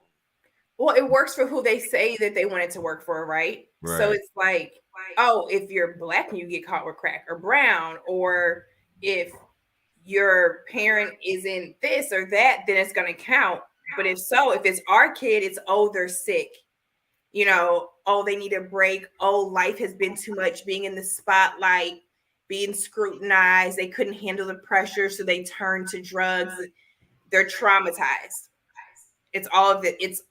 Well, it works for who they say that they want it to work for, right? So Right. it's like, oh, if you're black and you get caught with crack, or brown, or if your parent isn't this or that, then it's going to count. But if it's our kid, it's, oh, they're sick. Oh, they need a break. Oh, life has been too much, being in the spotlight, being scrutinized. They couldn't handle the pressure, so they turned to drugs. They're traumatized. It's all of it. It's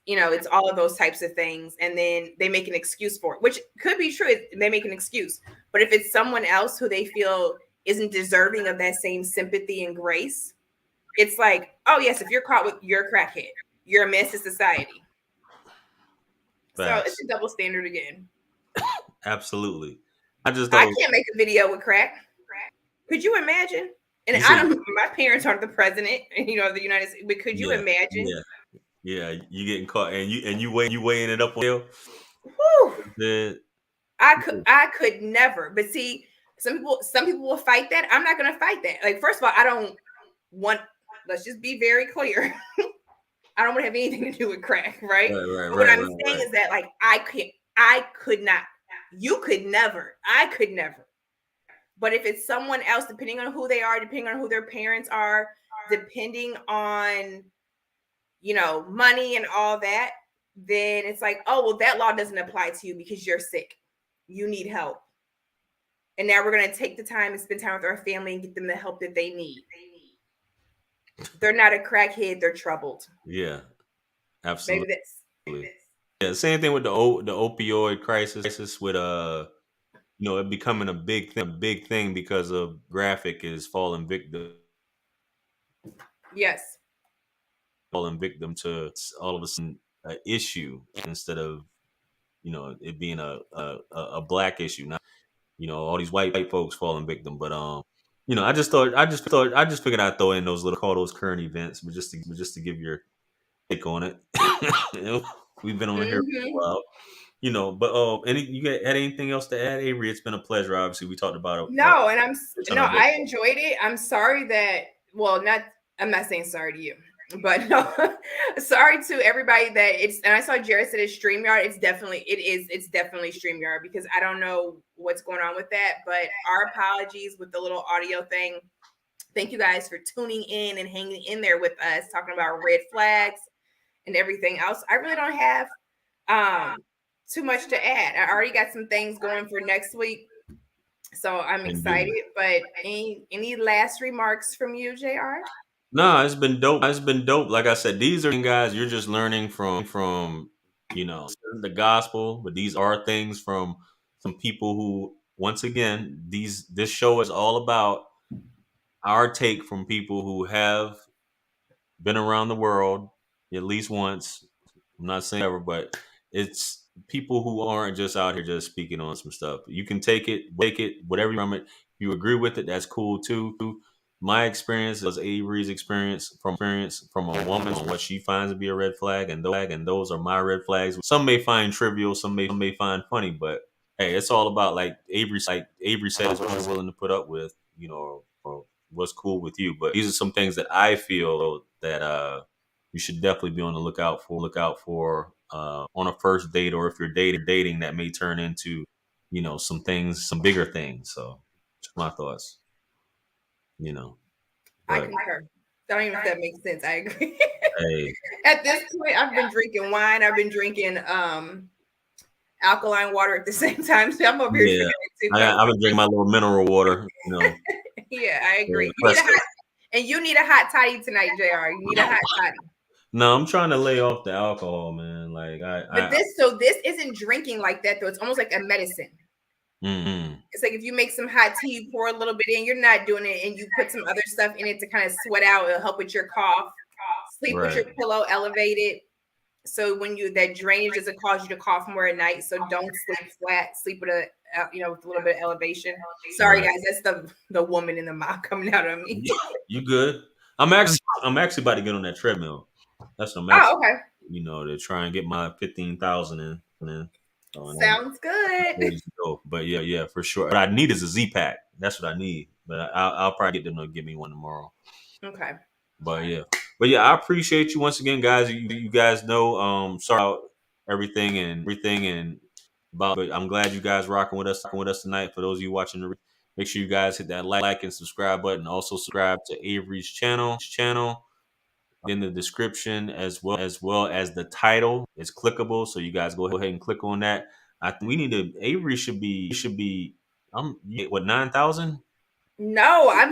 all of those types of things. And then they make an excuse for it, which could be true. They make an excuse. But if it's someone else who they feel isn't deserving of that same sympathy and grace, it's like, oh yes, if you're caught with, you're a crackhead, you're a menace to society. So it's a double standard again. Absolutely. I can't make a video with crack. Could you imagine? And my parents aren't the president, of the United States, but could you imagine? Yeah, you getting caught and you weighing it up on you. I could never. But see, some people will fight that. I'm not gonna fight that. Like, first of all, I don't want, let's just be very clear. I don't want to have anything to do with crack, right? What I'm saying is that, like, I could not. You could never. I could never. But if it's someone else, depending on who they are, depending on who their parents are, depending on, money and all that, then it's like, oh, well, that law doesn't apply to you because you're sick. You need help. And now we're going to take the time and spend time with our family and get them the help that they need. They're not a crackhead. They're troubled. Yeah, absolutely. Maybe this. Yeah, same thing with the opioid crisis with it becoming a big thing because of Graphic is falling victim. Yes. Falling victim to all of a sudden an issue instead of it being a black issue. Not all these white folks falling victim, but I just figured I'd throw in those current events, but just to give your take on it. We've been on here for a while. But you had anything else to add, Avery? It's been a pleasure. Obviously, we talked about it. No, and I enjoyed it. I'm sorry that, I'm not saying sorry to you, but no, sorry to everybody that and I saw Jared said it's StreamYard. It's definitely StreamYard, because I don't know what's going on with that, but our apologies with the little audio thing. Thank you guys for tuning in and hanging in there with us, talking about red flags and everything else. I really don't have too much to add. I already got some things going for next week, so I'm excited. But any last remarks from you, JR? No, it's been dope. Like I said, these are guys you're just learning from the gospel, but these are things from some people who, once again, this show is all about our take from people who have been around the world at least once. I'm not saying ever, but it's people who aren't just out here just speaking on some stuff. You can take it, whatever from it. If you agree with it, that's cool too. My experience was Avery's experience from a woman on what she finds to be a red flag, and those are my red flags. Some may find trivial, some may find funny, but hey, it's all about, like Avery said, is what you're willing to put up with, or what's cool with you. But these are some things that I feel that you should definitely be on the lookout for on a first date, or if you're dating, that may turn into some bigger things. So just my thoughts. I concur. I don't even know if that makes sense. I agree. Hey. At this point, I've been drinking wine. I've been drinking alkaline water at the same time. So I'm over here drinking it too. I've been drinking my little mineral water. Yeah, I agree. You need a hot toddy tonight, JR. You need a hot toddy. No, I'm trying to lay off the alcohol, man. This isn't drinking like that though. It's almost like a medicine. Mm-hmm. It's like if you make some hot tea, you pour a little bit in. You're not doing it, and you put some other stuff in it to kind of sweat out. It'll help with your cough. Sleep with your pillow elevated, so when that drainage doesn't cause you to cough more at night. So don't sleep flat. Sleep with with a little bit of elevation. Sorry, guys, that's the woman in the mouth coming out of me. You good? I'm actually about to get on that treadmill. That's what I'm actually, Oh, okay. to try and get my 15,000 in. Sounds good. Ready to go. But yeah, for sure. What I need is a Z pack. That's what I need. But I'll probably get them to give me one tomorrow. Okay. But yeah, I appreciate you once again, guys. You guys know, sorry about everything and about. But I'm glad you guys rocking with us tonight. For those of you watching, make sure you guys hit that like and subscribe button. Also subscribe to Avery's channel. In the description as well as the title is clickable, so you guys go ahead and click on that. I think we need to. Avery should be. What 9,000? No, I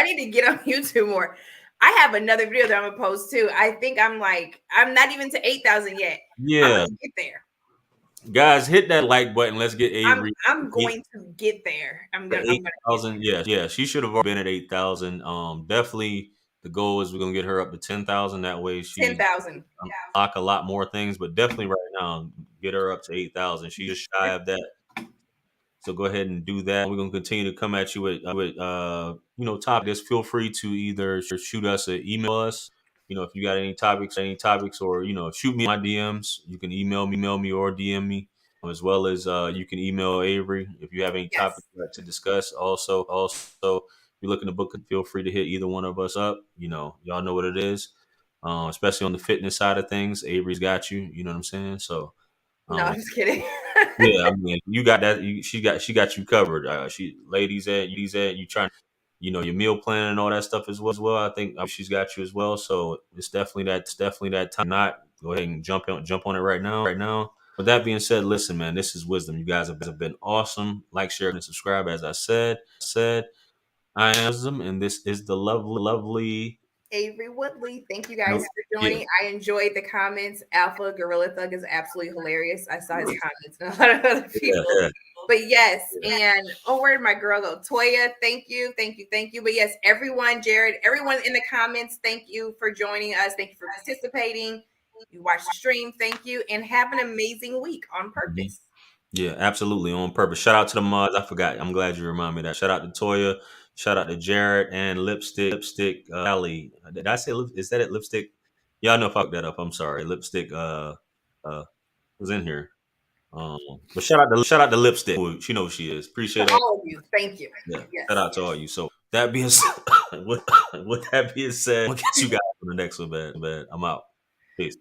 need to get on YouTube more. I have another video that I'm gonna post too. I think I'm not even to 8,000 yet. Yeah, I'm gonna get there. guys, hit that like button. Let's get Avery. I'm going to get there. I'm gonna 8,000. Yeah, she should have been at 8,000. Definitely the goal is we're gonna get her up to 10,000. That way she 10,000. unlock a lot more things. But definitely right now, get her up to 8,000. She's just shy of that. So go ahead and do that. We're gonna continue to come at you with topics. Feel free to either shoot us or email us. If you got any topics, or shoot me my DMs. You can email me or DM me, as well as you can email Avery if you have any Yes. topics to discuss. Also, if you're looking to book, feel free to hit either one of us up. Y'all know what it is. Especially on the fitness side of things, Avery's got you. You know what I'm saying? So. No, I'm just kidding. Yeah, I mean, you got that. She got you covered. Ladies at you trying, your meal plan and all that stuff as well. I think she's got you as well. So it's definitely that time. Not go ahead and jump on it right now. Right now. With that being said, listen, man, this is wisdom. You guys have been awesome. Like, share, and subscribe. As I said, I am wisdom, and this is the lovely. Avery Woodley. Thank you guys for joining. I enjoyed the comments. Alpha Gorilla Thug is absolutely hilarious. I saw his comments and a lot of other people. Yeah. But yes, and where did my girl go? Toya, thank you. But yes, everyone, Jared, everyone in the comments, thank you for joining us. Thank you for participating. You watched the stream. Thank you. And have an amazing week on purpose. Yeah, absolutely. On purpose. Shout out to the mods. I forgot. I'm glad you reminded me of that. Shout out to Toya. Shout out to Jared and Lipstick Ali. Did I say is that it? Lipstick? Y'all know if I fucked that up. I'm sorry. Lipstick was in here. But shout out to Lipstick. She knows who she is. Appreciate all of you. Thank you. Yeah. Yes. Shout out to all you. So that being said, with that being said, we'll get you guys for the next one, man. I'm out. Peace.